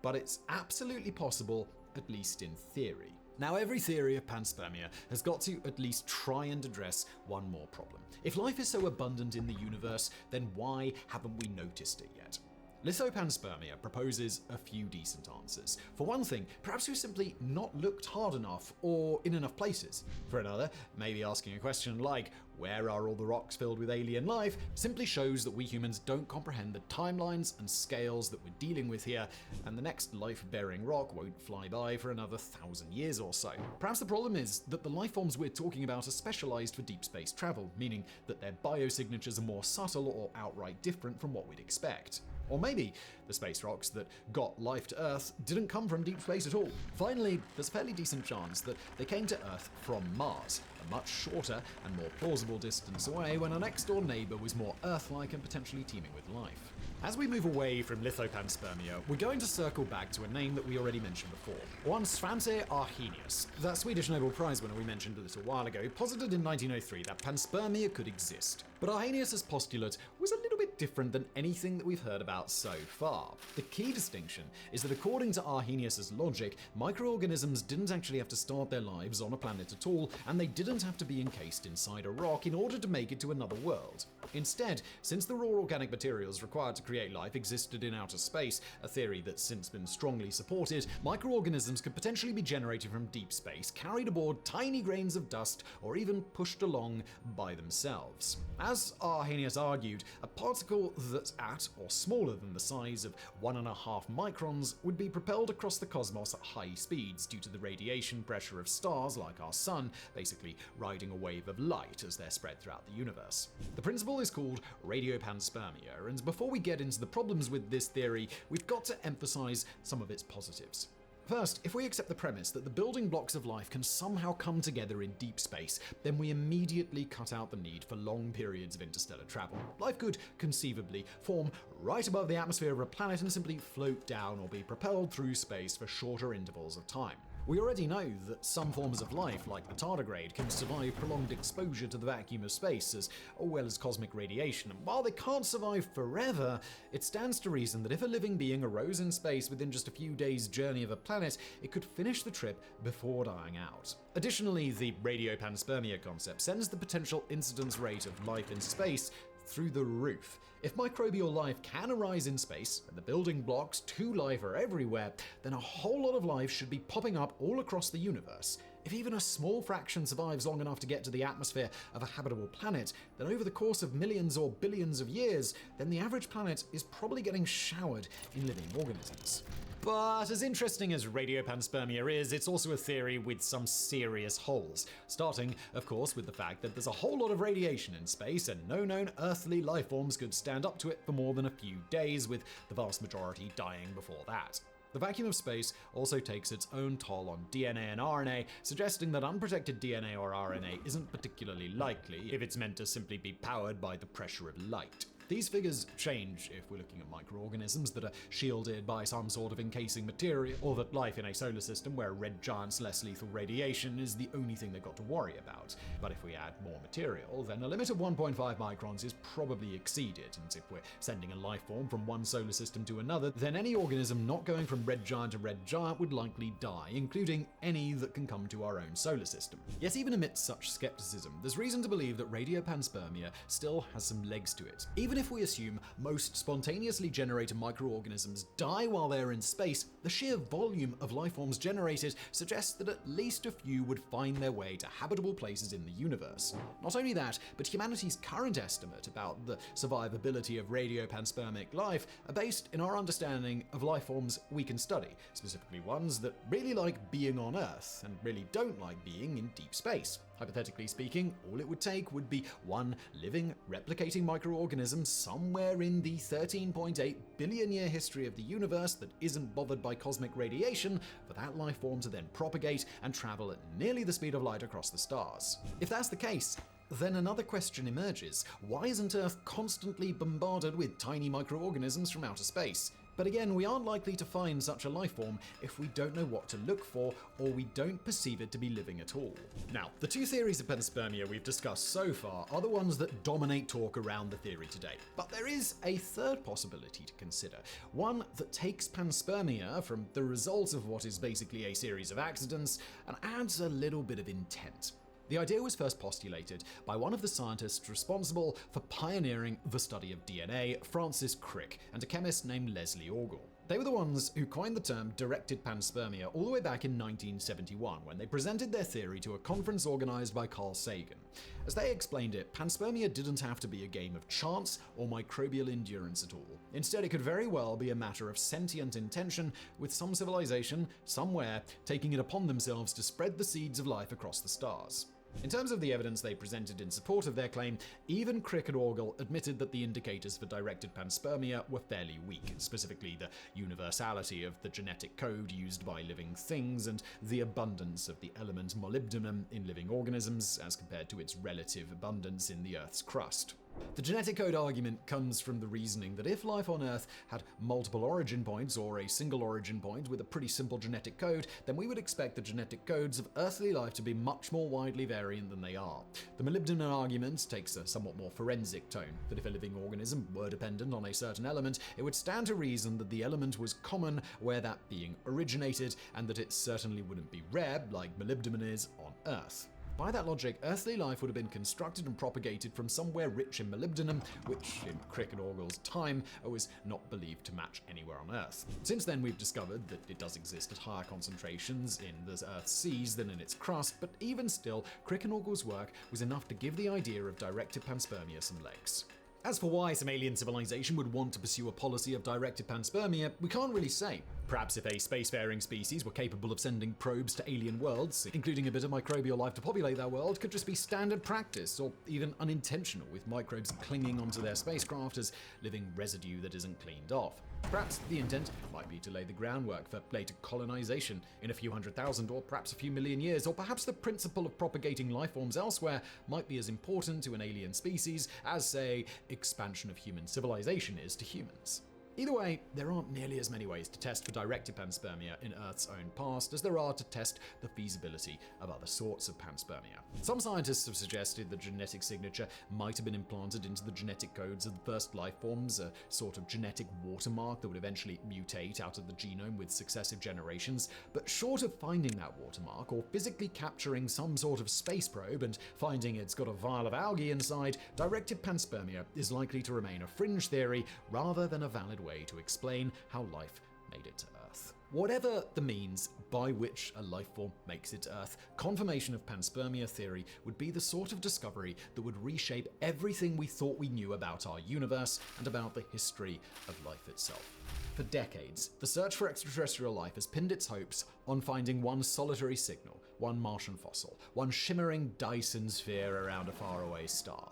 But it's absolutely possible, at least in theory. Now, every theory of panspermia has got to at least try and address one more problem. If life is so abundant in the universe, then why haven't we noticed it yet? Lithopanspermia proposes a few decent answers. For one thing, perhaps we've simply not looked hard enough or in enough places. For another, maybe asking a question like, where are all the rocks filled with alien life, simply shows that we humans don't comprehend the timelines and scales that we're dealing with here, and the next life-bearing rock won't fly by for another 1,000 years or so. Perhaps the problem is that the life forms we're talking about are specialized for deep space travel, meaning that their biosignatures are more subtle or outright different from what we'd expect. Or maybe the space rocks that got life to Earth didn't come from deep space at all. Finally, there's a fairly decent chance that they came to Earth from Mars, a much shorter and more plausible distance away when our next-door neighbor was more Earth-like and potentially teeming with life. As we move away from lithopanspermia, we're going to circle back to a name that we already mentioned before. One Svante Arrhenius, that Swedish Nobel Prize winner we mentioned a little while ago, posited in 1903 that panspermia could exist. But Arrhenius' postulate was a little bit different than anything that we've heard about so far. The key distinction is that according to Arrhenius' logic, microorganisms didn't actually have to start their lives on a planet at all, and they didn't have to be encased inside a rock in order to make it to another world. Instead, since the raw organic materials required to create life existed in outer space, a theory that's since been strongly supported, microorganisms could potentially be generated from deep space, carried aboard tiny grains of dust, or even pushed along by themselves. As Arrhenius argued, a particle particle that's at or smaller than the size of 1.5 microns would be propelled across the cosmos at high speeds due to the radiation pressure of stars like our Sun, basically riding a wave of light as they're spread throughout the universe. The principle is called radiopanspermia, and before we get into the problems with this theory, we've got to emphasize some of its positives. First, if we accept the premise that the building blocks of life can somehow come together in deep space, then we immediately cut out the need for long periods of interstellar travel. Life could, conceivably, form right above the atmosphere of a planet and simply float down or be propelled through space for shorter intervals of time. We already know that some forms of life, like the tardigrade, can survive prolonged exposure to the vacuum of space as well as cosmic radiation, and while they can't survive forever, it stands to reason that if a living being arose in space within just a few days' journey of a planet, it could finish the trip before dying out. Additionally, the radiopanspermia concept sends the potential incidence rate of life in space through the roof. If microbial life can arise in space, and the building blocks to life are everywhere, then a whole lot of life should be popping up all across the universe. If even a small fraction survives long enough to get to the atmosphere of a habitable planet, then over the course of millions or billions of years, then the average planet is probably getting showered in living organisms. But as interesting as radiopanspermia is, it's also a theory with some serious holes. Starting, of course, with the fact that there's a whole lot of radiation in space and no known earthly life forms could stand up to it for more than a few days, with the vast majority dying before that. The vacuum of space also takes its own toll on DNA and RNA, suggesting that unprotected DNA or RNA isn't particularly likely if it's meant to simply be powered by the pressure of light. These figures change if we're looking at microorganisms that are shielded by some sort of encasing material, or that life in a solar system where red giants' less lethal radiation is the only thing they've got to worry about. But if we add more material, then a limit of 1.5 microns is probably exceeded, and if we're sending a life form from one solar system to another, then any organism not going from red giant to red giant would likely die, including any that can come to our own solar system. Yet even amidst such skepticism, there's reason to believe that radiopanspermia still has some legs to it. Even if we assume most spontaneously generated microorganisms die while they're in space, the sheer volume of life forms generated suggests that at least a few would find their way to habitable places in the universe. Not only that, but humanity's current estimate about the survivability of radiopanspermic life are based in our understanding of life forms we can study, specifically ones that really like being on Earth and really don't like being in deep space. Hypothetically speaking, all it would take would be one living, replicating microorganism somewhere in the 13.8 billion year history of the universe that isn't bothered by cosmic radiation for that life form to then propagate and travel at nearly the speed of light across the stars. If that's the case, then another question emerges. Why isn't Earth constantly bombarded with tiny microorganisms from outer space? But again, we aren't likely to find such a life form if we don't know what to look for, or we don't perceive it to be living at all. Now, the two theories of panspermia we've discussed so far are the ones that dominate talk around the theory today. But there is a third possibility to consider, one that takes panspermia from the result of what is basically a series of accidents and adds a little bit of intent. The idea was first postulated by one of the scientists responsible for pioneering the study of DNA, Francis Crick, and a chemist named Leslie Orgel. They were the ones who coined the term directed panspermia all the way back in 1971, when they presented their theory to a conference organized by Carl Sagan. As they explained it, panspermia didn't have to be a game of chance or microbial endurance at all. Instead, it could very well be a matter of sentient intention, with some civilization, somewhere, taking it upon themselves to spread the seeds of life across the stars. In terms of the evidence they presented in support of their claim, even Crick and Orgel admitted that the indicators for directed panspermia were fairly weak, specifically the universality of the genetic code used by living things and the abundance of the element molybdenum in living organisms as compared to its relative abundance in the Earth's crust. The genetic code argument comes from the reasoning that if life on Earth had multiple origin points or a single origin point with a pretty simple genetic code, then we would expect the genetic codes of earthly life to be much more widely variant than they are. The molybdenum argument takes a somewhat more forensic tone, that if a living organism were dependent on a certain element, it would stand to reason that the element was common where that being originated, and that it certainly wouldn't be rare like molybdenum is on Earth. By that logic, earthly life would have been constructed and propagated from somewhere rich in molybdenum, which, in Crick and Orgel's time, was not believed to match anywhere on Earth. Since then, we've discovered that it does exist at higher concentrations in the Earth's seas than in its crust, but even still, Crick and Orgel's work was enough to give the idea of directed panspermia some legs. As for why some alien civilization would want to pursue a policy of directed panspermia, we can't really say. Perhaps if a spacefaring species were capable of sending probes to alien worlds, including a bit of microbial life to populate that world, could just be standard practice, or even unintentional, with microbes clinging onto their spacecraft as living residue that isn't cleaned off. Perhaps the intent might be to lay the groundwork for later colonization in a few 100,000 or perhaps a few million years, or perhaps the principle of propagating life forms elsewhere might be as important to an alien species as, say, expansion of human civilization is to humans. Either way, there aren't nearly as many ways to test for directed panspermia in Earth's own past as there are to test the feasibility of other sorts of panspermia. Some scientists have suggested the genetic signature might have been implanted into the genetic codes of the first life forms, a sort of genetic watermark that would eventually mutate out of the genome with successive generations. But short of finding that watermark or physically capturing some sort of space probe and finding it's got a vial of algae inside, directed panspermia is likely to remain a fringe theory rather than a valid way to explain how life made it to Earth. Whatever the means by which a life form makes it to Earth, confirmation of panspermia theory would be the sort of discovery that would reshape everything we thought we knew about our universe and about the history of life itself. For decades, the search for extraterrestrial life has pinned its hopes on finding one solitary signal, one Martian fossil, one shimmering Dyson sphere around a faraway star.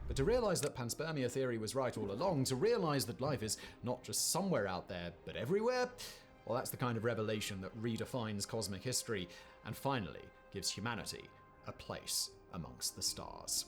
But to realize that panspermia theory was right all along, to realize that life is not just somewhere out there, but everywhere, well, that's the kind of revelation that redefines cosmic history and finally gives humanity a place amongst the stars.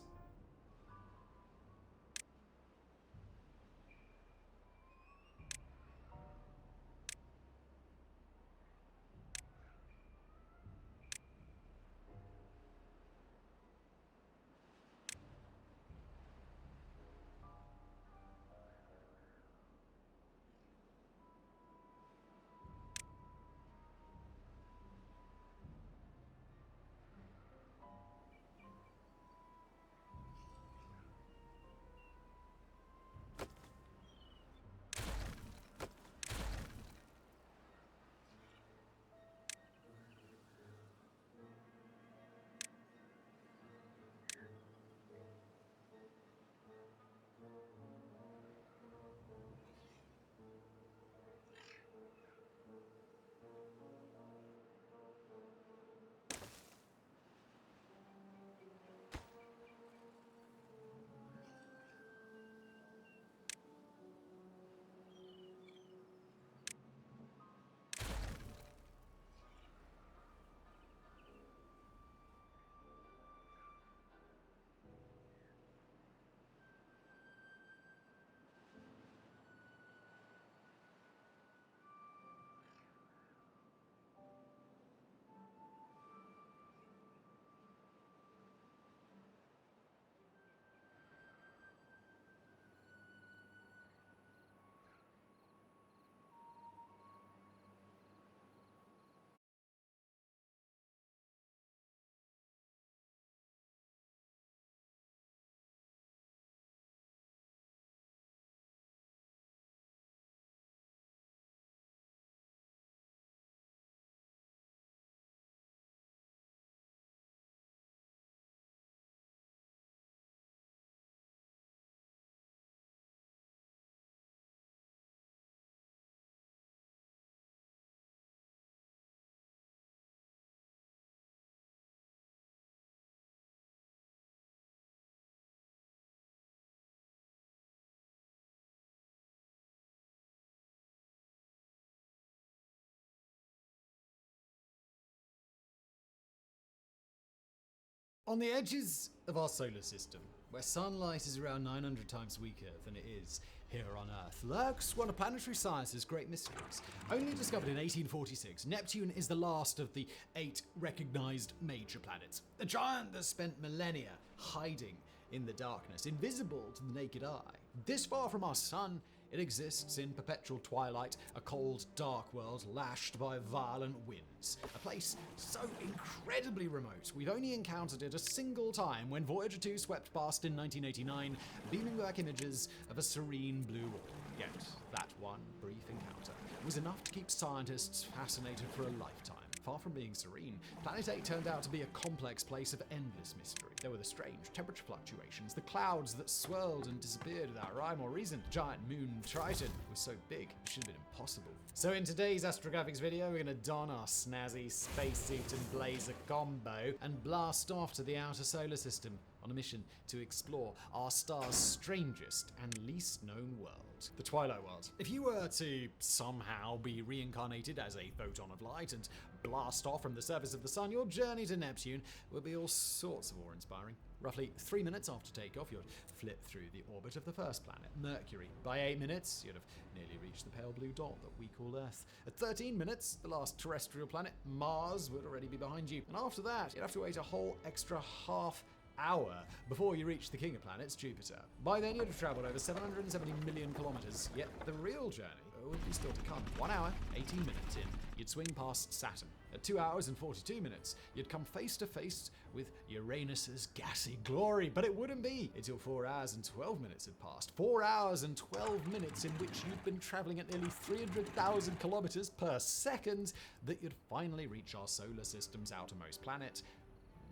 On the edges of our solar system, where sunlight is around 900 times weaker than it is here on Earth, lurks one of planetary science's great mysteries. Only discovered in 1846, Neptune is the last of the 8 recognized major planets. A giant that spent millennia hiding in the darkness, invisible to the naked eye. This far from our sun, it exists in perpetual twilight, a cold, dark world lashed by violent winds. A place so incredibly remote, we've only encountered it a single time when Voyager 2 swept past in 1989, beaming back images of a serene blue orb. Yet, that one brief encounter was enough to keep scientists fascinated for a lifetime. Far from being serene, Planet 8 turned out to be a complex place of endless mystery. There were the strange temperature fluctuations, the clouds that swirled and disappeared without rhyme or reason. The giant moon Triton was so big, it should have been impossible. So in today's astrographics video, we're going to don our snazzy spacesuit and blazer combo and blast off to the outer solar system on a mission to explore our star's strangest and least known world, the Twilight World. If you were to somehow be reincarnated as a photon of light and blast off from the surface of the sun, your journey to Neptune would be all sorts of awe-inspiring. Roughly 3 minutes after takeoff, you'd flip through the orbit of the first planet, Mercury. By 8 minutes, you'd have nearly reached the pale blue dot that we call Earth. At 13 minutes, the last terrestrial planet, Mars, would already be behind you. And after that, you'd have to wait a whole extra half hour before you reach the king of planets, Jupiter. By then, you'd have traveled over 770 million kilometers, yet the real journey would be still to come. 1 hour, 18 minutes in, you'd swing past Saturn. At 2 hours and 42 minutes, you'd come face to face with Uranus's gassy glory, but it wouldn't be until 4 hours and 12 minutes had passed. 4 hours and 12 minutes in which you'd been traveling at nearly 300,000 kilometers per second that you'd finally reach our solar system's outermost planet,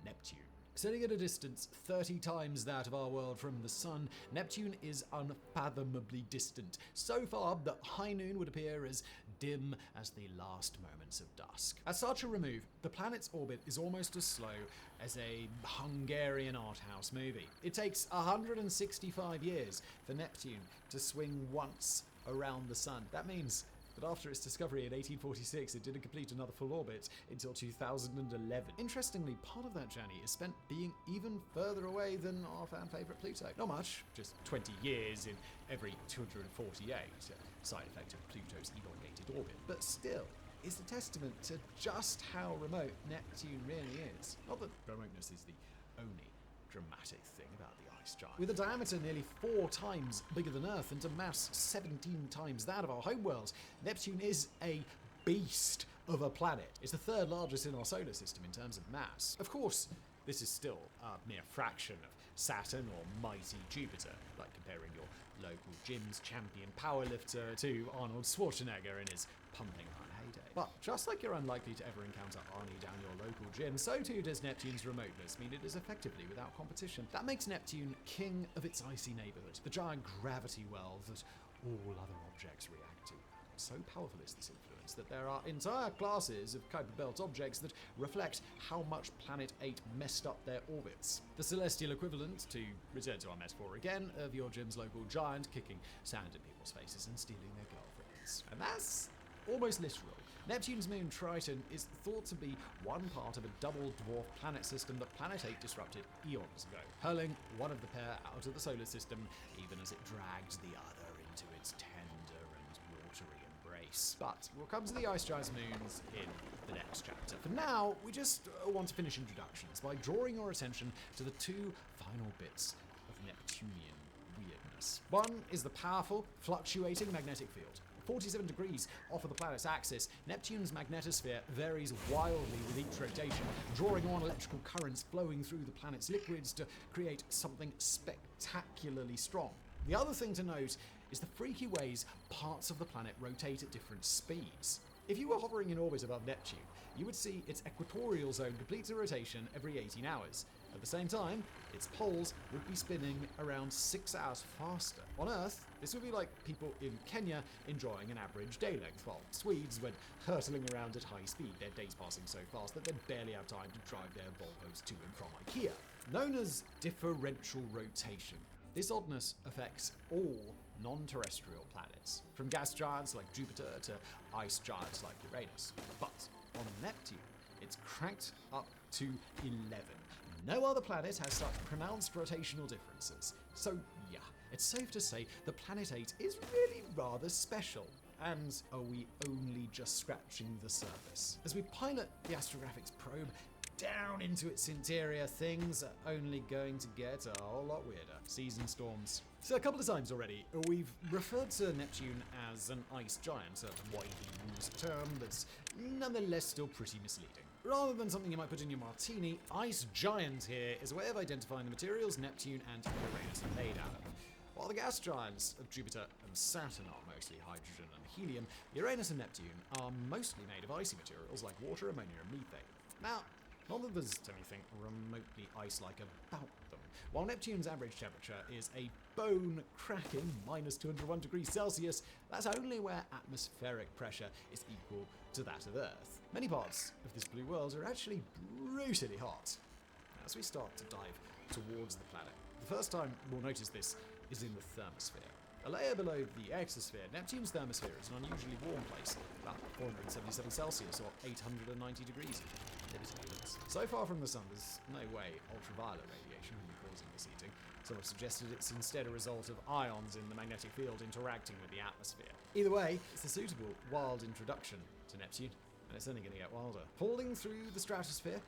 Neptune. Sitting at a distance 30 times that of our world from the sun, Neptune is unfathomably distant. So far that high noon would appear as dim as the last moments of dusk. At such a remove, the planet's orbit is almost as slow as a Hungarian art house movie. It takes 165 years for Neptune to swing once around the sun. That means but after its discovery in 1846, it didn't complete another full orbit until 2011. Interestingly, part of that journey is spent being even further away than our fan favourite Pluto. Not much, just 20 years in every 248, a side effect of Pluto's elongated orbit. But still, it's a testament to just how remote Neptune really is. Not that remoteness is the only dramatic thing about the ice giant. With a diameter nearly 4 times bigger than Earth and a mass 17 times that of our homeworld, Neptune is a beast of a planet. It's the 3rd largest in our solar system in terms of mass. Of course, this is still a mere fraction of Saturn or mighty Jupiter, like comparing your local gym's champion powerlifter to Arnold Schwarzenegger in his pumping iron heyday. But just like you're unlikely to ever encounter Arnie down your local gym, so too does Neptune's remoteness mean it is effectively without competition. That makes Neptune king of its icy neighborhood, the giant gravity well that all other objects react to. So powerful is this influence that there are entire classes of Kuiper Belt objects that reflect how much Planet 8 messed up their orbits. The celestial equivalent, to return to our metaphor again, of your gym's local giant kicking sand in people's faces and stealing their girlfriends. And that's almost literal. Neptune's moon Triton is thought to be one part of a double dwarf planet system that Planet 8 disrupted eons ago, hurling one of the pair out of the solar system even as it dragged the other into its tender and watery embrace. But we'll come to the ice giant's moons in the next chapter. For now, we just want to finish introductions by drawing your attention to the 2 final bits of Neptunian weirdness. One is the powerful, fluctuating magnetic field. 47 degrees off of the planet's axis, Neptune's magnetosphere varies wildly with each rotation, drawing on electrical currents flowing through the planet's liquids to create something spectacularly strong. The other thing to note is the freaky ways parts of the planet rotate at different speeds. If you were hovering in orbit above Neptune, you would see its equatorial zone complete a rotation every 18 hours. At the same time, its poles would be spinning around 6 hours faster. On Earth, this would be like people in Kenya enjoying an average day length, while Swedes went hurtling around at high speed, their days passing so fast that they'd barely have time to drive their Volvos to and from IKEA. Known as differential rotation, this oddness affects all non-terrestrial planets, from gas giants like Jupiter to ice giants like Uranus. But on Neptune, it's cranked up to 11. No other planet has such pronounced rotational differences. So yeah, it's safe to say that Planet 8 is really rather special. And are we only just scratching the surface? As we pilot the astrographics probe down into its interior, things are only going to get a whole lot weirder. Season storms. So a couple of times already, we've referred to Neptune as an ice giant, a widely used term that's nonetheless still pretty misleading. Rather than something you might put in your martini, ice giant here is a way of identifying the materials Neptune and Uranus are made out of. While the gas giants of Jupiter and Saturn are mostly hydrogen and helium, Uranus and Neptune are mostly made of icy materials like water, ammonia, and methane. Now, not that there's anything remotely ice-like about them. While Neptune's average temperature is a bone-cracking minus 201 degrees Celsius, that's only where atmospheric pressure is equal to that of Earth. Many parts of this blue world are actually brutally hot. As we start to dive towards the planet, the first time we'll notice this is in the thermosphere. A layer below the exosphere, Neptune's thermosphere is an unusually warm place, about 477 Celsius or 890 degrees. So far from the sun, there's no way ultraviolet radiation will be causing this heating. Some have suggested it's instead a result of ions in the magnetic field interacting with the atmosphere. Either way, it's a suitable, wild introduction to Neptune, and it's only going to get wilder. Falling through the stratosphere,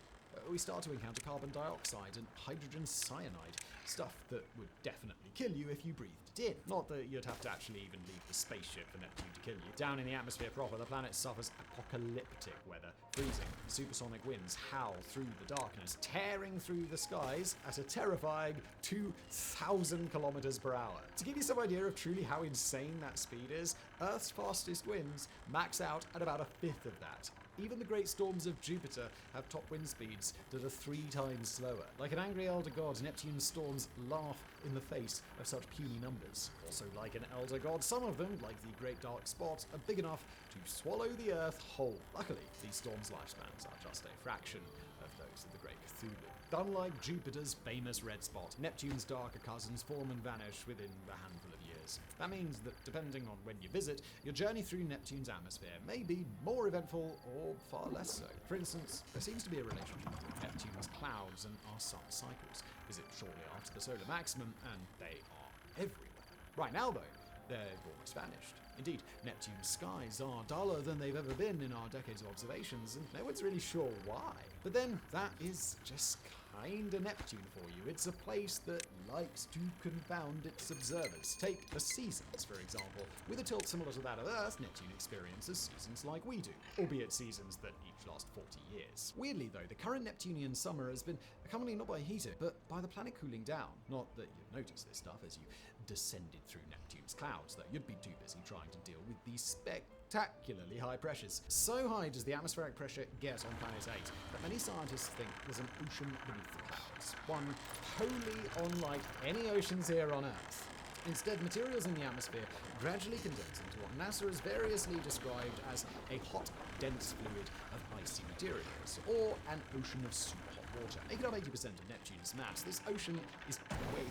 we start to encounter carbon dioxide and hydrogen cyanide, stuff that would definitely kill you if you breathed it in. Not that you'd have to actually even leave the spaceship for Neptune to kill you. Down in the atmosphere proper, the planet suffers apocalyptic weather. Freezing, supersonic winds howl through the darkness, tearing through the skies at a terrifying 2,000 kilometers per hour. To give you some idea of truly how insane that speed is, Earth's fastest winds max out at about a fifth of that. Even the great storms of Jupiter have top wind speeds that are 3 times slower. Like an angry elder god, Neptune's storms laugh in the face of such puny numbers. Also like an elder god, some of them, like the Great Dark Spot, are big enough to swallow the Earth whole. Luckily, these storms' lifespans are just a fraction of those of the Great Cthulhu. Unlike Jupiter's famous red spot, Neptune's darker cousins form and vanish within a handful of years. That means that depending on when you visit, your journey through Neptune's atmosphere may be more eventful or far less so. For instance, there seems to be a relationship between Neptune's clouds and our sun's cycles. Visit shortly after the solar maximum, and they are everywhere. Right now, though, they've almost vanished. Indeed, Neptune's skies are duller than they've ever been in our decades of observations, and no one's really sure why. But then, that is just kinda Neptune for you. It's a place that likes to confound its observers. Take the seasons, for example. With a tilt similar to that of Earth, Neptune experiences seasons like we do, albeit seasons that each last 40 years. Weirdly, though, the current Neptunian summer has been accompanied not by heating, but by the planet cooling down. Not that you'd notice this stuff as you descended through Neptune's clouds, though you'd be too busy trying to deal with these spectacularly high pressures. So high does the atmospheric pressure get on Planet 8 that many scientists think there's an ocean beneath the clouds, one wholly unlike any oceans here on Earth. Instead, materials in the atmosphere gradually condense into what NASA has variously described as a hot, dense fluid of icy materials, or an ocean of super hot water. Making up 80% of Neptune's mass, this ocean is way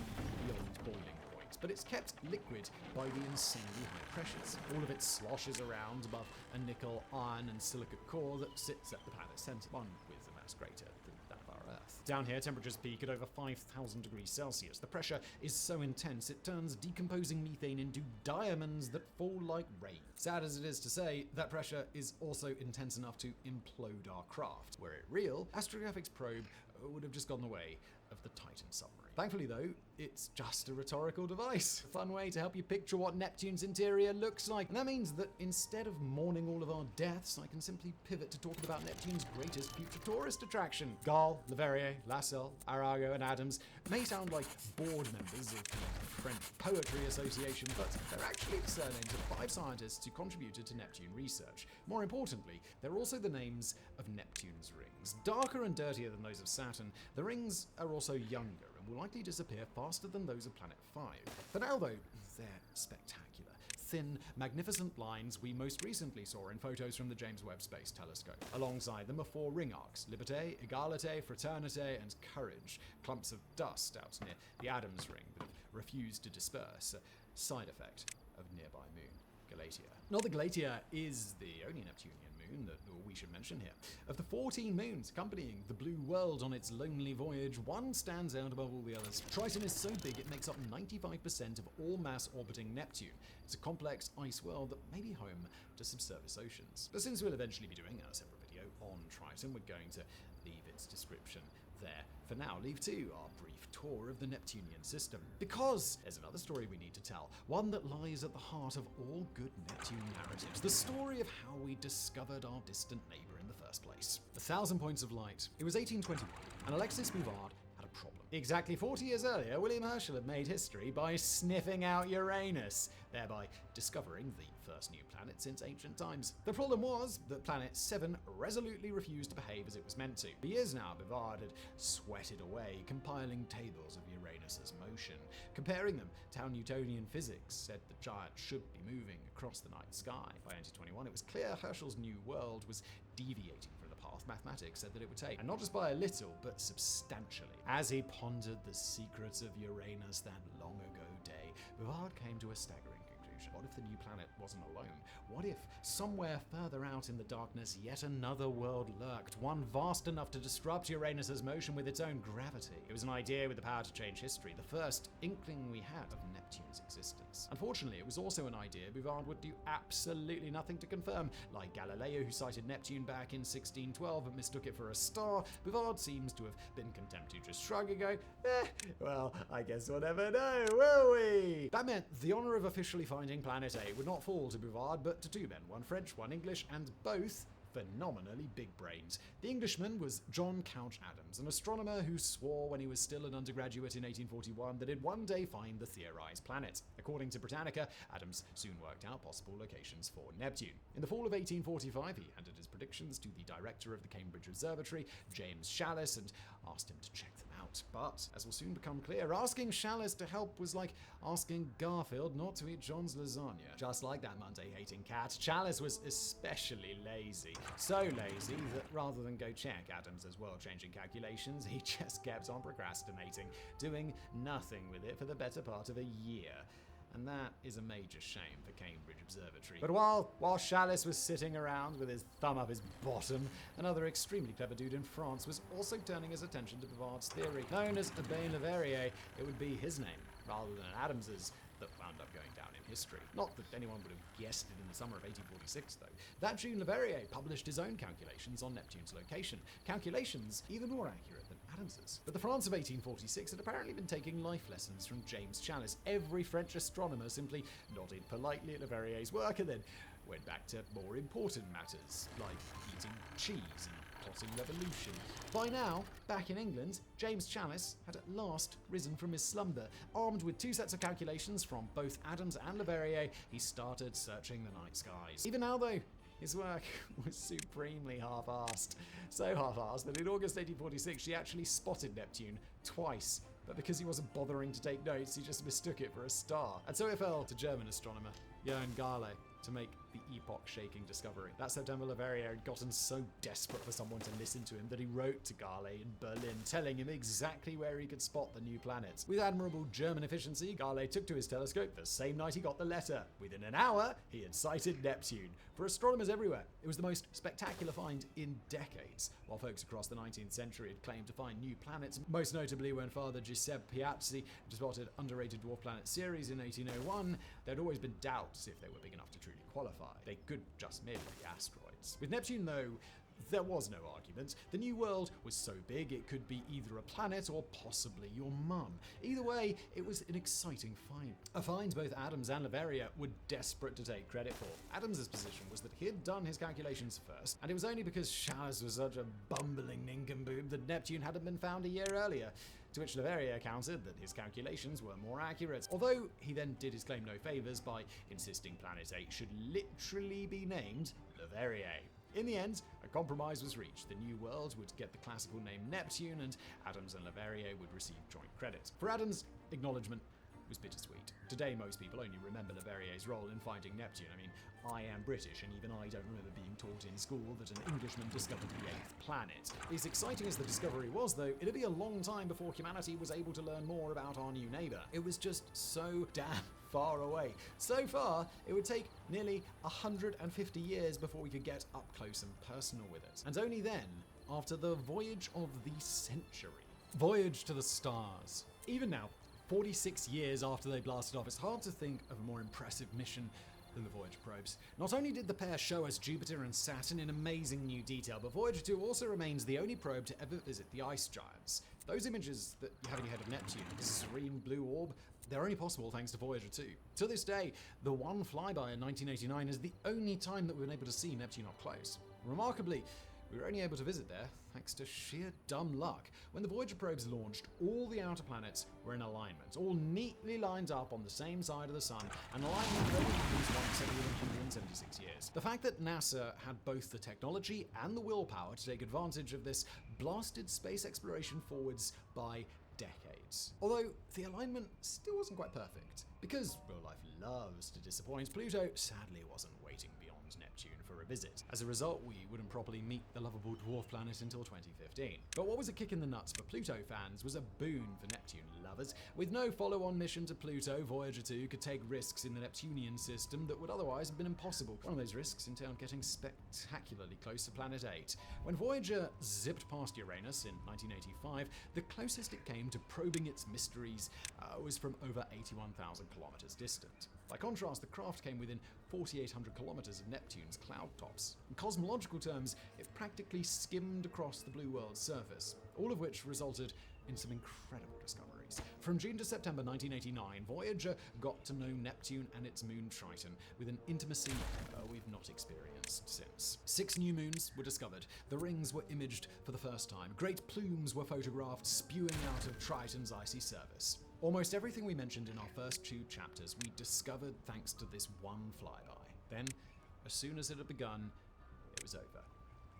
beyond boiling point, but it's kept liquid by the insanely high pressures. All of it sloshes around above a nickel, iron, and silicate core that sits at the planet's center, one with a mass greater than that of our Earth. Down here, temperatures peak at over 5,000 degrees Celsius. The pressure is so intense it turns decomposing methane into diamonds that fall like rain. Sad as it is to say, that pressure is also intense enough to implode our craft. Were it real, Astrographics probe would have just gone the way of the Titan submarine. Thankfully, though, it's just a rhetorical device. A fun way to help you picture what Neptune's interior looks like. And that means that instead of mourning all of our deaths, I can simply pivot to talking about Neptune's greatest future tourist attraction. Gall, Leverrier, Lassell, Arago, and Adams may sound like board members of the French Poetry Association, but they're actually surnames of 5 scientists who contributed to Neptune research. More importantly, they're also the names of Neptune's rings. Darker and dirtier than those of Saturn, the rings are also younger and will likely disappear faster than those of Planet 5. For now, though, they're spectacular. Thin, magnificent lines we most recently saw in photos from the James Webb Space Telescope. Alongside them are 4 ring arcs: Liberté, Égalité, Fraternité, and Courage. Clumps of dust out near the Adams ring that have refused to disperse, a side effect of nearby moon Galatea. Not that Galatea is the only Neptunian moon that we should mention here. Of the 14 moons accompanying the blue world on its lonely voyage, one stands out above all the others. Triton is so big it makes up 95% of all mass orbiting Neptune. It's a complex ice world that may be home to subsurface oceans. But since we'll eventually be doing a separate video on Triton, we're going to leave its description there. For now, leave to our brief tour of the Neptunian system. Because there's another story we need to tell, one that lies at the heart of all good Neptune narratives, the story of how we discovered our distant neighbor in the first place. 1,000 points of light. It was 1821, and Alexis Bouvard had a problem. Exactly 40 years earlier, William Herschel had made history by sniffing out Uranus, thereby discovering the first new planet since ancient times. The problem was that Planet 7 resolutely refused to behave as it was meant to. For years now, Bivard had sweated away, compiling tables of Uranus's motion, comparing them to how Newtonian physics said the giant should be moving across the night sky. By 2021, it was clear Herschel's new world was deviating from the path mathematics said that it would take, and not just by a little, but substantially. As he pondered the secrets of Uranus that long ago day, Bivard came to a staggering conclusion. What if the new planet wasn't alone? What if, somewhere further out in the darkness, yet another world lurked, one vast enough to disrupt Uranus's motion with its own gravity? It was an idea with the power to change history, the first inkling we had of Neptune's existence. Unfortunately, it was also an idea Bivard would do absolutely nothing to confirm. Like Galileo, who sighted Neptune back in 1612 and mistook it for a star, Bivard seems to have been content to just shrug and go, well, I guess we'll never know, will we? That meant the honor of officially finding Planet 8 would not fall to Bivard, but to two men, one French, one English, and both phenomenally big brains. The Englishman was John Couch Adams, an astronomer who swore when he was still an undergraduate in 1841 that he'd one day find the theorized planet. According to Britannica, Adams soon worked out possible locations for Neptune. In the fall of 1845, he handed his predictions to the director of the Cambridge Observatory, James Shallis, and asked him to check them out. But, as will soon become clear, asking Shallis to help was like asking Garfield not to eat John's lasagna. Just like that Monday-hating cat, Shallis was especially lazy. So lazy that rather than go check Adams's world-changing calculations, he just kept on procrastinating, doing nothing with it for the better part of a year. And that is a major shame for Cambridge Observatory. But while Shallis was sitting around with his thumb up his bottom, another extremely clever dude in France was also turning his attention to Bivard's theory. Known as Urbain Le Verrier, it would be his name, rather than Adams's, that wound up going down in history. Not that anyone would have guessed it in the summer of 1846, though. That June, Le Verrier published his own calculations on Neptune's location. Calculations even more accurate than Adams's. But the France of 1846 had apparently been taking life lessons from James Shallis. Every French astronomer simply nodded politely at Le Verrier's work and then went back to more important matters, like eating cheese and plotting revolution. By now, back in England, James Shallis had at last risen from his slumber. Armed with two sets of calculations from both Adams and Le Verrier, he started searching the night skies. Even now, though, his work was supremely half-assed. So half-assed that in August 1846 she actually spotted Neptune twice. But because he wasn't bothering to take notes, he just mistook it for a star. And so it fell to German astronomer Johann Galle to make the epoch-shaking discovery. That September, Le Verrier had gotten so desperate for someone to listen to him that he wrote to Galle in Berlin, telling him exactly where he could spot the new planet. With admirable German efficiency, Galle took to his telescope the same night he got the letter. Within an hour, he had sighted Neptune. For astronomers everywhere, it was the most spectacular find in decades. While folks across the 19th century had claimed to find new planets, most notably when Father Giuseppe Piazzi spotted underrated dwarf planet Ceres in 1801, there'd always been doubts if they were big enough to truly qualify. They could just merely be asteroids. With Neptune, though, there was no argument. The new world was so big it could be either a planet or possibly your mum. Either way, it was an exciting find. A find both Adams and Le Verrier were desperate to take credit for. Adams's position was that he had done his calculations first, and it was only because Shallis was such a bumbling nincompoop that Neptune hadn't been found a year earlier. To which Le Verrier countered that his calculations were more accurate, although he then did his claim no favours by insisting Planet 8 should literally be named Le Verrier. In the end, a compromise was reached. The new world would get the classical name Neptune, and Adams and Le Verrier would receive joint credit. For Adams, acknowledgement was bittersweet. Today, most people only remember Le Verrier's role in finding Neptune. I mean, I am British, and even I don't remember being taught in school that an Englishman discovered the 8th planet. As exciting as the discovery was, though, it'd be a long time before humanity was able to learn more about our new neighbour. It was just so damn far away. So far, it would take nearly 150 years before we could get up close and personal with it. And only then, after the voyage of the century. Voyage to the stars. Even now, 46 years after they blasted off, it's hard to think of a more impressive mission than the Voyager probes. Not only did the pair show us Jupiter and Saturn in amazing new detail, but Voyager 2 also remains the only probe to ever visit the ice giants. Those images that you have in your head of Neptune, the serene blue orb, they're only possible thanks to Voyager 2. To this day, the one flyby in 1989 is the only time that we've been able to see Neptune up close. Remarkably, We were only able to visit there thanks to sheer dumb luck. When the Voyager probes launched, all the outer planets were in alignment, all neatly lined up on the same side of the sun, and alignment only happens once every 176 years. The fact that NASA had both the technology and the willpower to take advantage of this blasted space exploration forwards by decades. Although the alignment still wasn't quite perfect. Because real life loves to disappoint, Pluto sadly wasn't waiting beyond Neptune for a visit. As a result, we wouldn't properly meet the lovable dwarf planet until 2015. But what was a kick in the nuts for Pluto fans was a boon for Neptune lovers. With no follow-on mission to Pluto, Voyager 2 could take risks in the Neptunian system that would otherwise have been impossible. One of those risks entailed getting spectacularly close to Planet 8. When Voyager zipped past Uranus in 1985, the closest it came to probing its mysteries was from over 81,000 kilometers distant. By contrast, the craft came within 4,800 kilometers of Neptune's cloud tops. In cosmological terms, it practically skimmed across the blue world's surface, all of which resulted in some incredible discoveries. From June to September 1989, Voyager got to know Neptune and its moon Triton with an intimacy we've not experienced since. 6 new moons were discovered, the rings were imaged for the first time, great plumes were photographed spewing out of Triton's icy surface. Almost everything we mentioned in our first 2 chapters we discovered thanks to this one flyby. Then, as soon as it had begun, it was over.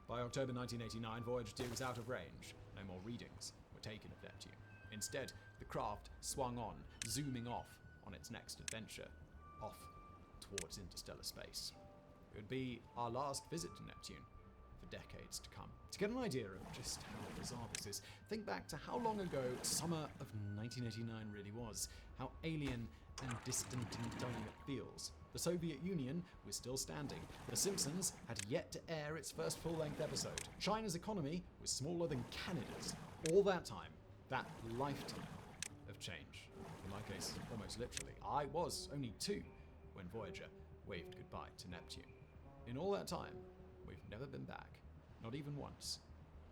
By October 1989, Voyager 2 was out of range. No more readings were taken of Neptune. Instead, the craft swung on, zooming off on its next adventure, off towards interstellar space. It would be our last visit to Neptune for decades to come. To get an idea of just how bizarre this is, think back to how long ago summer of 1989 really was, how alien and distant and dumb it feels. The Soviet Union was still standing. The Simpsons had yet to air its first full-length episode. China's economy was smaller than Canada's. All that time, that lifetime of change. In my case, almost literally. I was only 2 when Voyager waved goodbye to Neptune. In all that time, we've never been back. Not even once.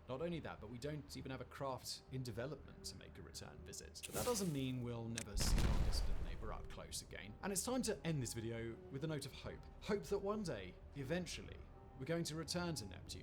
Not only that, but we don't even have a craft in development to make a return visit. But that doesn't mean we'll never see our distant neighbor up close again. And it's time to end this video with a note of hope. Hope that one day, eventually, we're going to return to Neptune.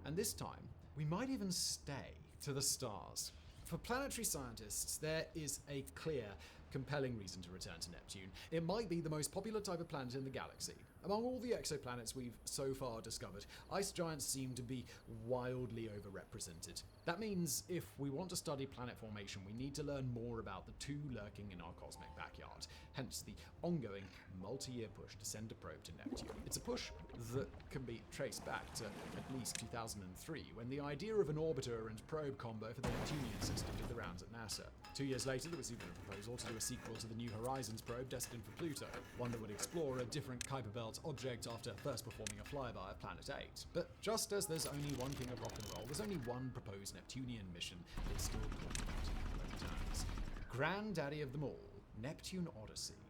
And this time, we might even stay to the stars. For planetary scientists, there is a clear, compelling reason to return to Neptune. It might be the most popular type of planet in the galaxy. Among all the exoplanets we've so far discovered, ice giants seem to be wildly overrepresented. That means if we want to study planet formation, we need to learn more about the 2 lurking in our cosmic backyard. Hence the ongoing multi-year push to send a probe to Neptune. It's a push that can be traced back to at least 2003, when the idea of an orbiter and probe combo for the Neptunian system did the rounds at NASA. 2 years later, there was even a proposal to do a sequel to the New Horizons probe destined for Pluto, one that would explore a different Kuiper Belt object after first performing a flyby of Planet 8. But just as there's only one king of rock and roll, there's only one proposed Neptunian mission that's still contemplating returns. Granddaddy of them all, Neptune Odyssey.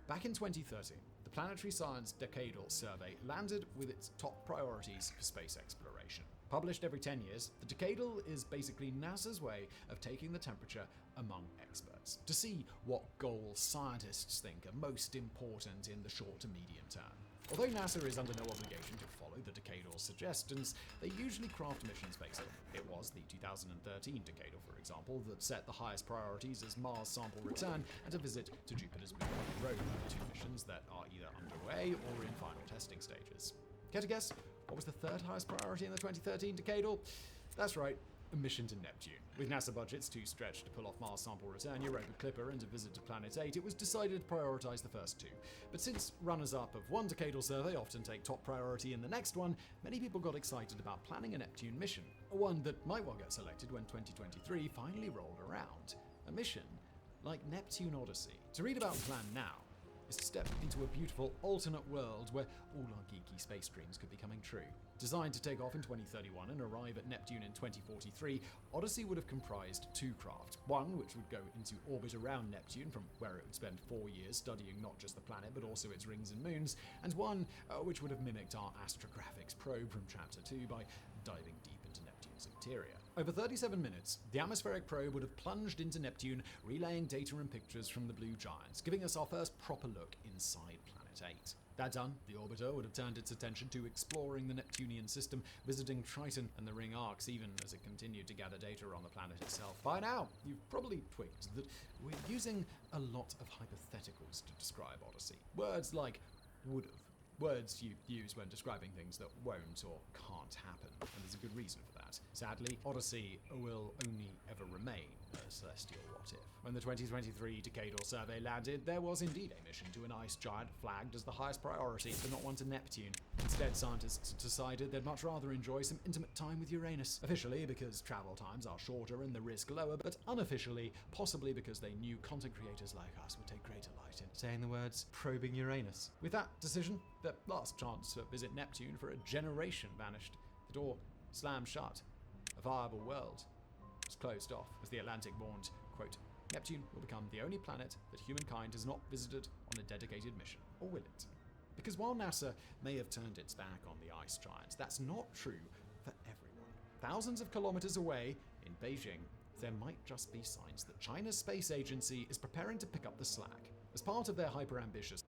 Back in 2013, the Planetary Science Decadal Survey landed with its top priorities for space exploration. Published every 10 years, the Decadal is basically NASA's way of taking the temperature among experts to see what goals scientists think are most important in the short to medium term. Although NASA is under no obligation to follow the Decadal's suggestions, they usually craft missions based on it. It was the 2013 Decadal, for example, that set the highest priorities as Mars sample return and a visit to Jupiter's moon rover, 2 missions that are either underway or in final testing stages. Care to guess? What was the 3rd highest priority in the 2013 Decadal? That's right, a mission to Neptune. With NASA budgets too stretched to pull off Mars sample return, Europa Clipper, and a visit to Planet 8, it was decided to prioritize the first 2. But since runners-up of one Decadal survey often take top priority in the next one, many people got excited about planning a Neptune mission. One that might well get selected when 2023 finally rolled around. A mission like Neptune Odyssey. To read about the plan now, is to step into a beautiful alternate world where all our geeky space dreams could be coming true. Designed to take off in 2031 and arrive at Neptune in 2043, Odyssey would have comprised 2 craft. One which would go into orbit around Neptune, from where it would spend 4 years studying not just the planet but also its rings and moons, and one which would have mimicked our astrographics probe from Chapter 2 by diving deep into Neptune's interior. Over 37 minutes, the atmospheric probe would have plunged into Neptune, relaying data and pictures from the blue giants, giving us our first proper look inside Planet 8. That done, the orbiter would have turned its attention to exploring the Neptunian system, visiting Triton and the ring arcs, even as it continued to gather data on the planet itself. By now, you've probably twigged that we're using a lot of hypotheticals to describe Odyssey. Words like would've. Words you use when describing things that won't or can't happen, and there's a good reason for that. Sadly, Odyssey will only ever remain a celestial what-if. When the 2023 Decadal Survey landed, there was indeed a mission to an ice giant flagged as the highest priority, but not one to Neptune. Instead, scientists decided they'd much rather enjoy some intimate time with Uranus. Officially, because travel times are shorter and the risk lower, but unofficially, possibly because they knew content creators like us would take greater light in saying the words, probing Uranus. With that decision, the last chance to visit Neptune for a generation vanished. The door slammed shut. A viable world was closed off as the Atlantic warned, quote, Neptune will become the only planet that humankind has not visited on a dedicated mission. Or will it? Because while NASA may have turned its back on the ice giants, that's not true for everyone. Thousands of kilometers away in Beijing, there might just be signs that China's space agency is preparing to pick up the slack. As part of their hyper-ambitious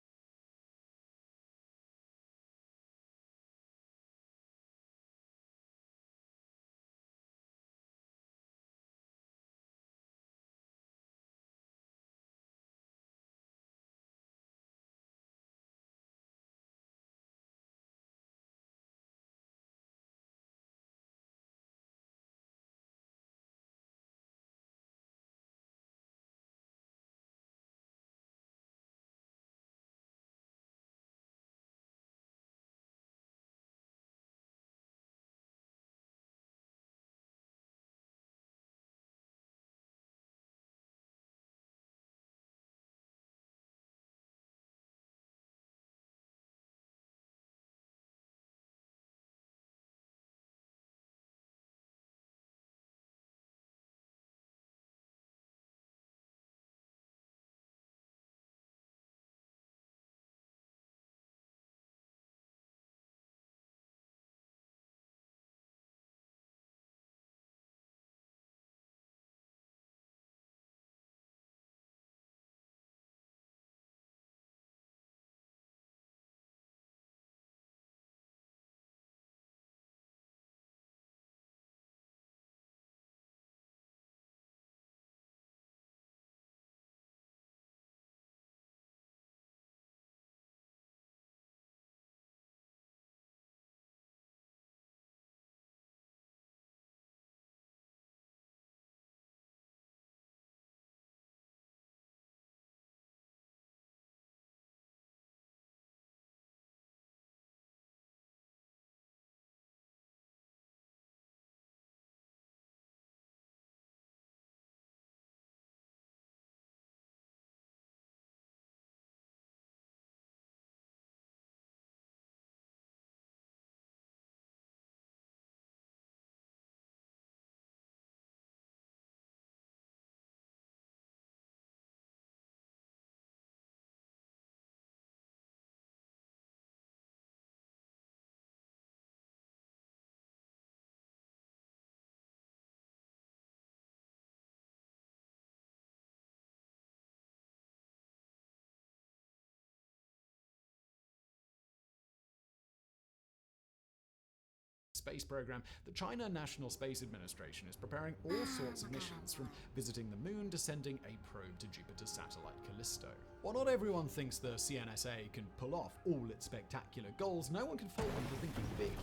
space program, the China National Space Administration is preparing all sorts of missions, from visiting the moon to sending a probe to Jupiter's satellite Callisto. While not everyone thinks the CNSA can pull off all its spectacular goals, no one can fault them for thinking big.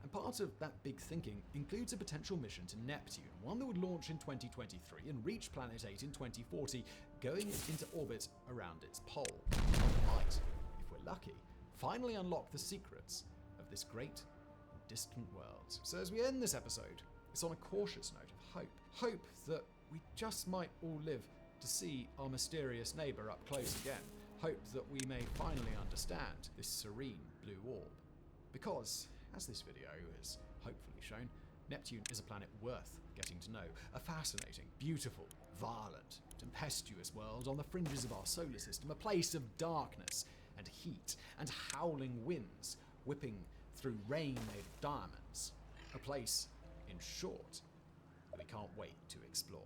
And part of that big thinking includes a potential mission to Neptune, one that would launch in 2023 and reach Planet 8 in 2040, going into orbit around its pole. It might, if we're lucky, finally unlock the secrets of this great distant world. So as we end this episode, it's on a cautious note of hope. Hope that we just might all live to see our mysterious neighbour up close again. Hope that we may finally understand this serene blue orb. Because, as this video has hopefully shown, Neptune is a planet worth getting to know. A fascinating, beautiful, violent, tempestuous world on the fringes of our solar system. A place of darkness and heat and howling winds whipping through rain made of diamonds. A place, in short, that we can't wait to explore.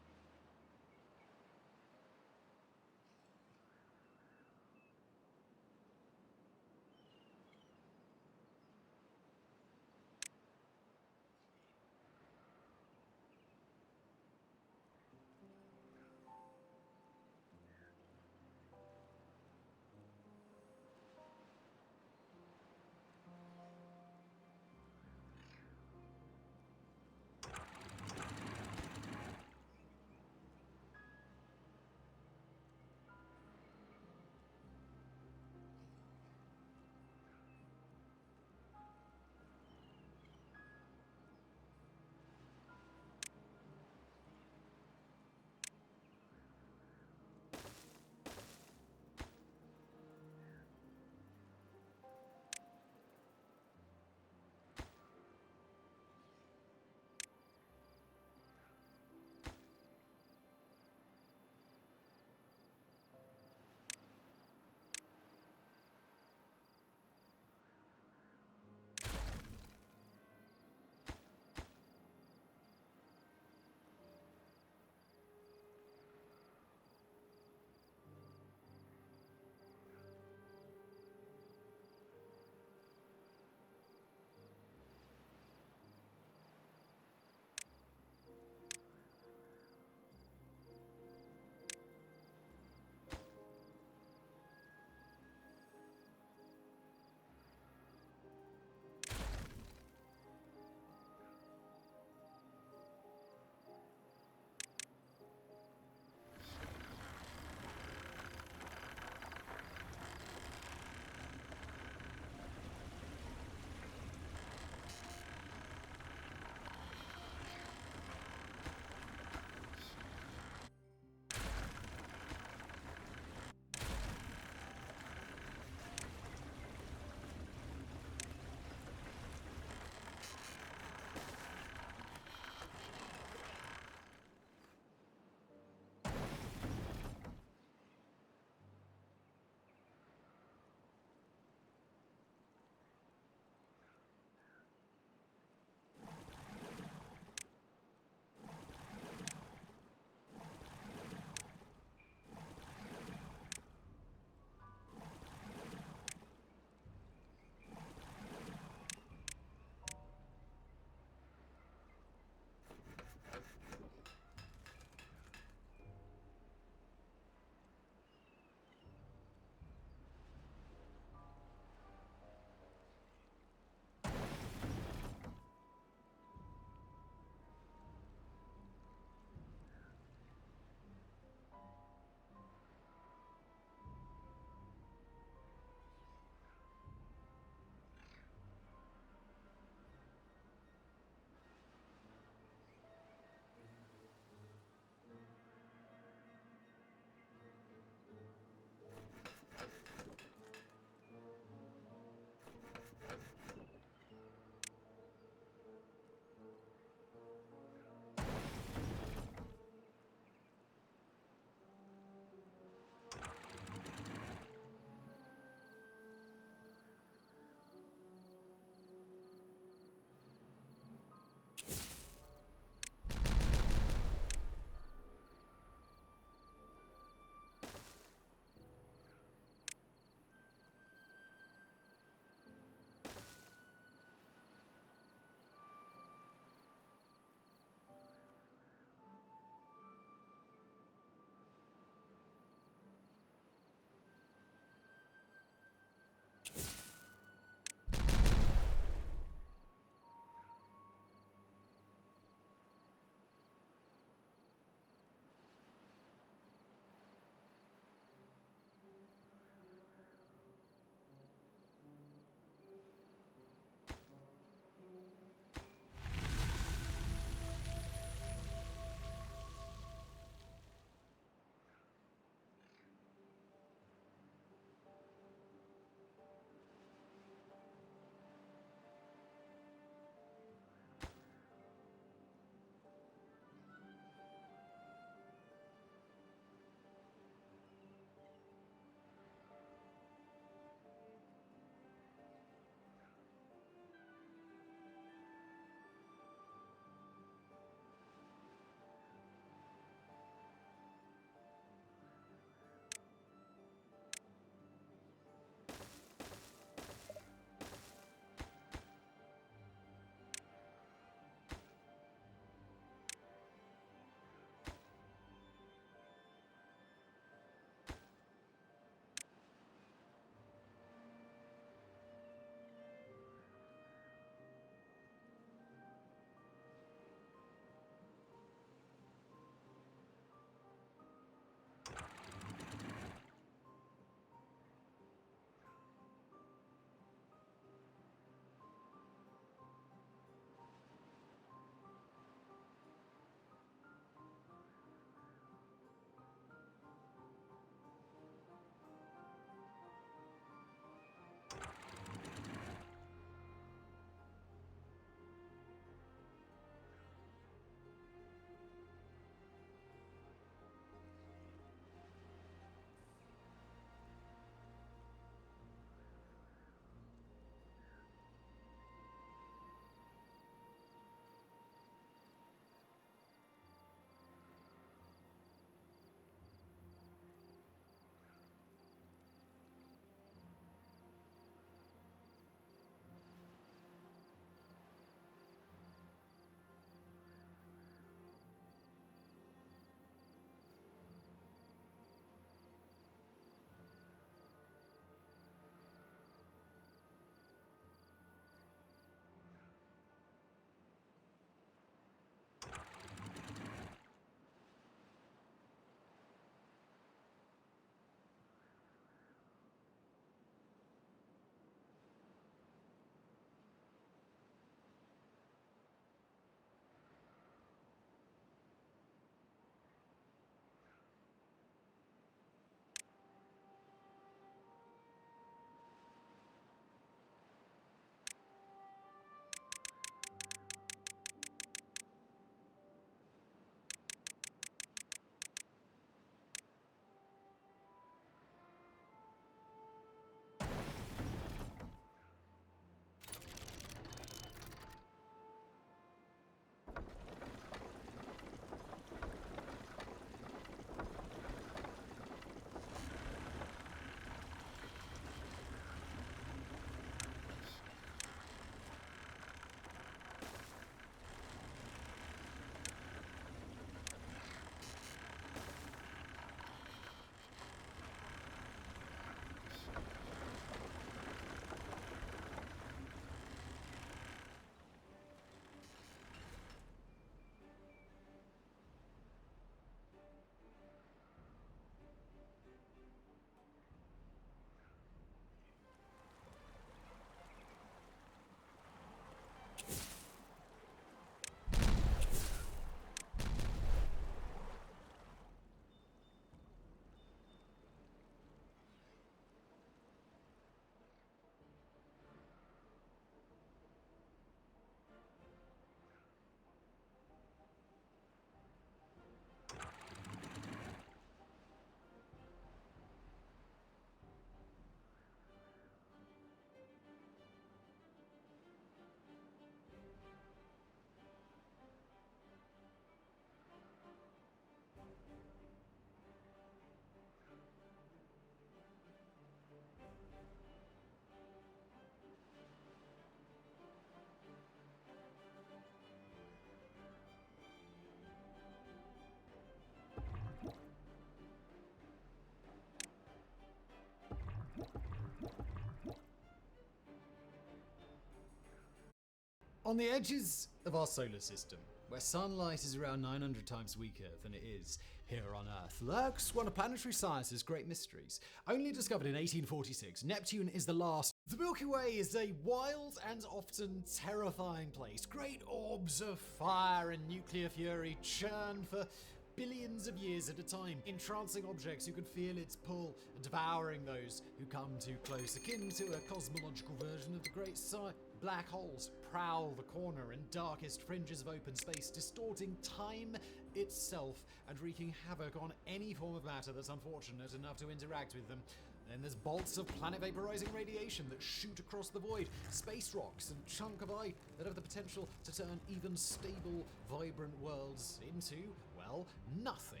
On the edges of our solar system, where sunlight is around 900 times weaker than it is here on Earth, lurks one of planetary science's great mysteries. Only discovered in 1846, Neptune is the last. The Milky Way is a wild and often terrifying place. Great orbs of fire and nuclear fury churn for billions of years at a time. Entrancing objects who can feel its pull, and devouring those who come too close, akin to a cosmological version of the Great Side. Black holes prowl the corner and darkest fringes of open space, distorting time itself and wreaking havoc on any form of matter that's unfortunate enough to interact with them. Then there's bolts of planet-vaporizing radiation that shoot across the void, space rocks and chunk of ice that have the potential to turn even stable, vibrant worlds into, well, nothing.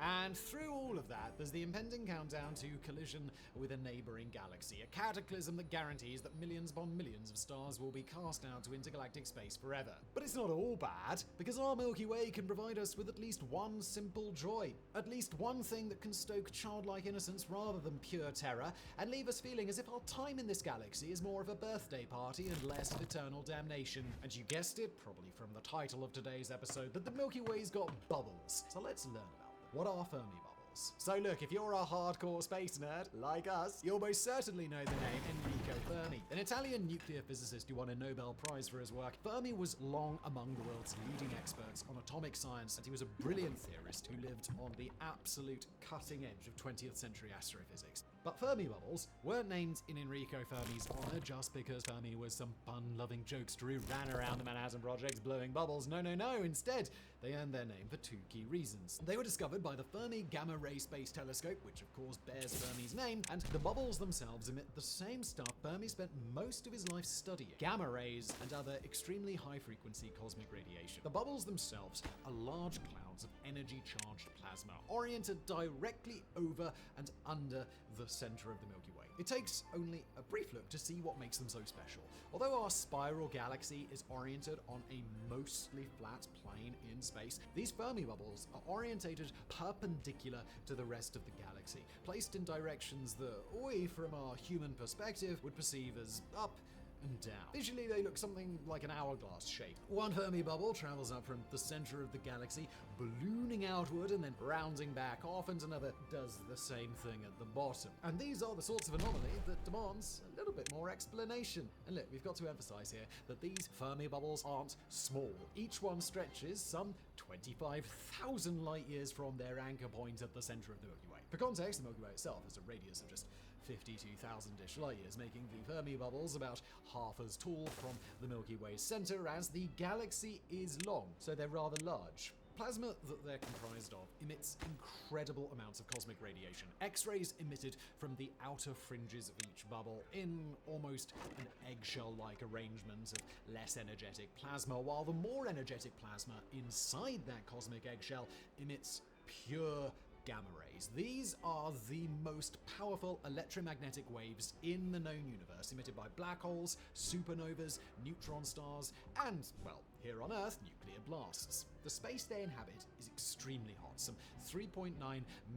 And through all of that, there's the impending countdown to collision with a neighboring galaxy, a cataclysm that guarantees that millions upon millions of stars will be cast out to intergalactic space forever. But it's not all bad, because our Milky Way can provide us with at least one simple joy, at least one thing that can stoke childlike innocence rather than pure terror, and leave us feeling as if our time in this galaxy is more of a birthday party and less of eternal damnation. And you guessed it, probably from the title of today's episode, that the Milky Way's got bubbles. So let's learn about them. What are Fermi bubbles? So look, if you're a hardcore space nerd, like us, you'll most certainly know the name Enrico Fermi, an Italian nuclear physicist who won a Nobel Prize for his work. Fermi was long among the world's leading experts on atomic science, and he was a brilliant theorist who lived on the absolute cutting edge of 20th century astrophysics. But Fermi bubbles weren't named in Enrico Fermi's honor just because Fermi was some fun-loving jokester who ran around the Manhattan Project blowing bubbles. No. Instead, they earned their name for two key reasons. They were discovered by the Fermi Gamma Ray Space Telescope, which of course bears Fermi's name, and the bubbles themselves emit the same stuff Fermi spent most of his life studying: gamma rays and other extremely high-frequency cosmic radiation. The bubbles themselves are large clouds of energy-charged plasma, oriented directly over and under the center of the Milky Way. It takes only a brief look to see what makes them so special. Although our spiral galaxy is oriented on a mostly flat plane in space, these Fermi bubbles are orientated perpendicular to the rest of the galaxy, placed in directions that we, from our human perspective, would perceive as up and down. Visually, they look something like an hourglass shape. One Fermi bubble travels up from the center of the galaxy, ballooning outward and then rounding back off, and another does the same thing at the bottom. And these are the sorts of anomaly that demands a little bit more explanation. And look, we've got to emphasize here that these Fermi bubbles aren't small. Each one stretches some 25,000 light years from their anchor point at the center of the Milky Way. For context, the Milky Way itself has a radius of just 52,000-ish light years, making the Fermi bubbles about half as tall from the Milky Way's center as the galaxy is long, so they're rather large. Plasma that they're comprised of emits incredible amounts of cosmic radiation. X-rays emitted from the outer fringes of each bubble in almost an eggshell-like arrangement of less energetic plasma, while the more energetic plasma inside that cosmic eggshell emits pure gamma rays. These are the most powerful electromagnetic waves in the known universe, emitted by black holes, supernovas, neutron stars, and, well, here on Earth, nuclear blasts. The space they inhabit is extremely hot, some 3.9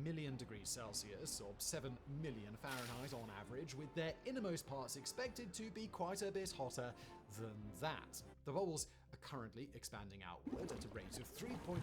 million degrees Celsius, or 7 million Fahrenheit on average, with their innermost parts expected to be quite a bit hotter than that. The bubbles are currently expanding outward at a rate of 3.5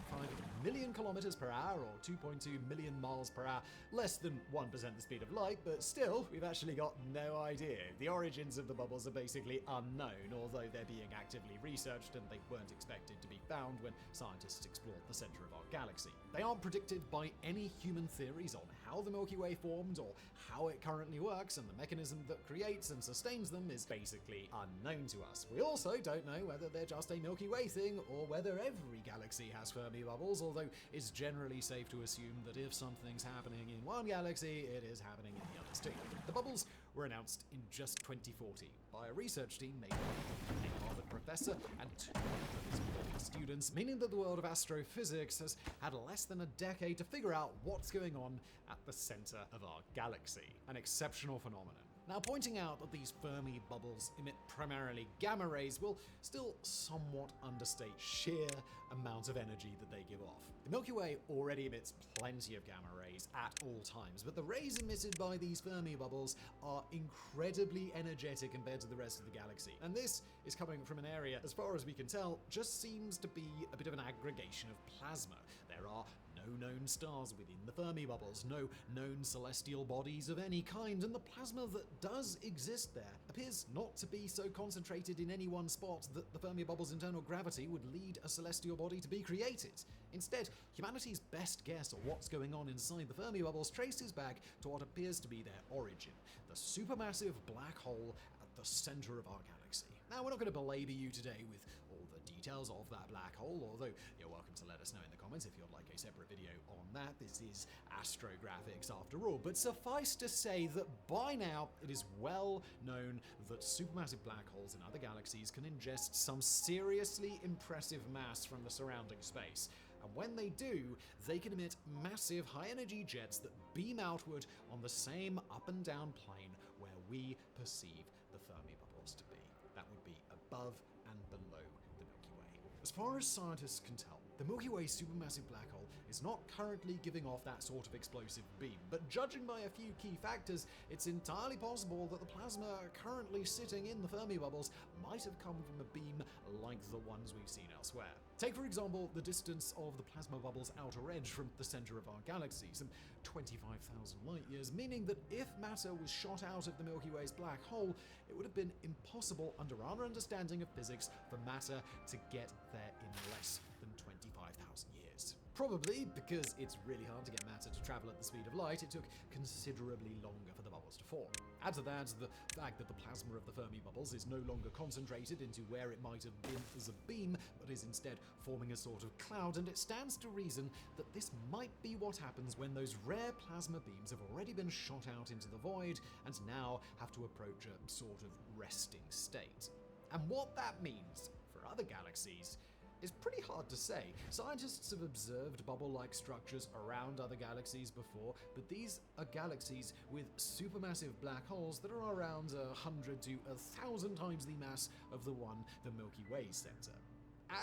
million kilometers per hour, or 2.2 million miles per hour, less than 1% the speed of light, but still, we've actually got no idea. The origins of the bubbles are basically unknown, although they're being actively researched and they weren't expected to be found when scientists explored the center of our galaxy. They aren't predicted by any human theories on how the Milky Way formed or how it currently works, and the mechanism that creates and sustains them is basically unknown to us. We also don't know whether they're just a Milky Way thing or whether every galaxy has Fermi bubbles, although it's generally safe to assume that if something's happening in one galaxy, it is happening in the others too. The bubbles were announced in just 2014 by a research team made by a Harvard professor and two of his former students, meaning that the world of astrophysics has had less than a decade to figure out what's going on at the center of our galaxy. An exceptional phenomenon. Now, pointing out that these Fermi bubbles emit primarily gamma rays will still somewhat understate sheer amount of energy that they give off. The Milky Way already emits plenty of gamma rays at all times, but the rays emitted by these Fermi bubbles are incredibly energetic compared to the rest of the galaxy. And this is coming from an area, as far as we can tell, just seems to be a bit of an aggregation of plasma. There are no known stars within the Fermi bubbles, no known celestial bodies of any kind, and the plasma that does exist there appears not to be so concentrated in any one spot that the Fermi bubble's internal gravity would lead a celestial body to be created. Instead, humanity's best guess of what's going on inside the Fermi bubbles traces back to what appears to be their origin, the supermassive black hole at the center of our galaxy. Now, we're not going to belabor you today with all the details of that black hole, although you're welcome to let us know in the comments if you'd like a separate video on that. This is astrographics after all, but suffice to say that by now it is well known that supermassive black holes in other galaxies can ingest some seriously impressive mass from the surrounding space. And when they do, they can emit massive high-energy jets that beam outward on the same up and down plane where we perceive the Fermi bubbles to be. That would be above and below the Milky Way. As far as scientists can tell, the Milky Way supermassive black hole is not currently giving off that sort of explosive beam, but judging by a few key factors, it's entirely possible that the plasma currently sitting in the Fermi bubbles might have come from a beam like the ones we've seen elsewhere. Take, for example, the distance of the plasma bubble's outer edge from the center of our galaxy, some 25,000 light years, meaning that if matter was shot out of the Milky Way's black hole, it would have been impossible under our understanding of physics for matter to get there in less than 25,000 years. Probably because it's really hard to get matter to travel at the speed of light, it took considerably longer for the bubbles to form. Add to that the fact that the plasma of the Fermi bubbles is no longer concentrated into where it might have been as a beam, but is instead forming a sort of cloud, and it stands to reason that this might be what happens when those rare plasma beams have already been shot out into the void and now have to approach a sort of resting state. And what that means for other galaxies is pretty hard to say. Scientists have observed bubble-like structures around other galaxies before, but these are galaxies with supermassive black holes that are around 100 to 1,000 times the mass of the one the Milky Way center.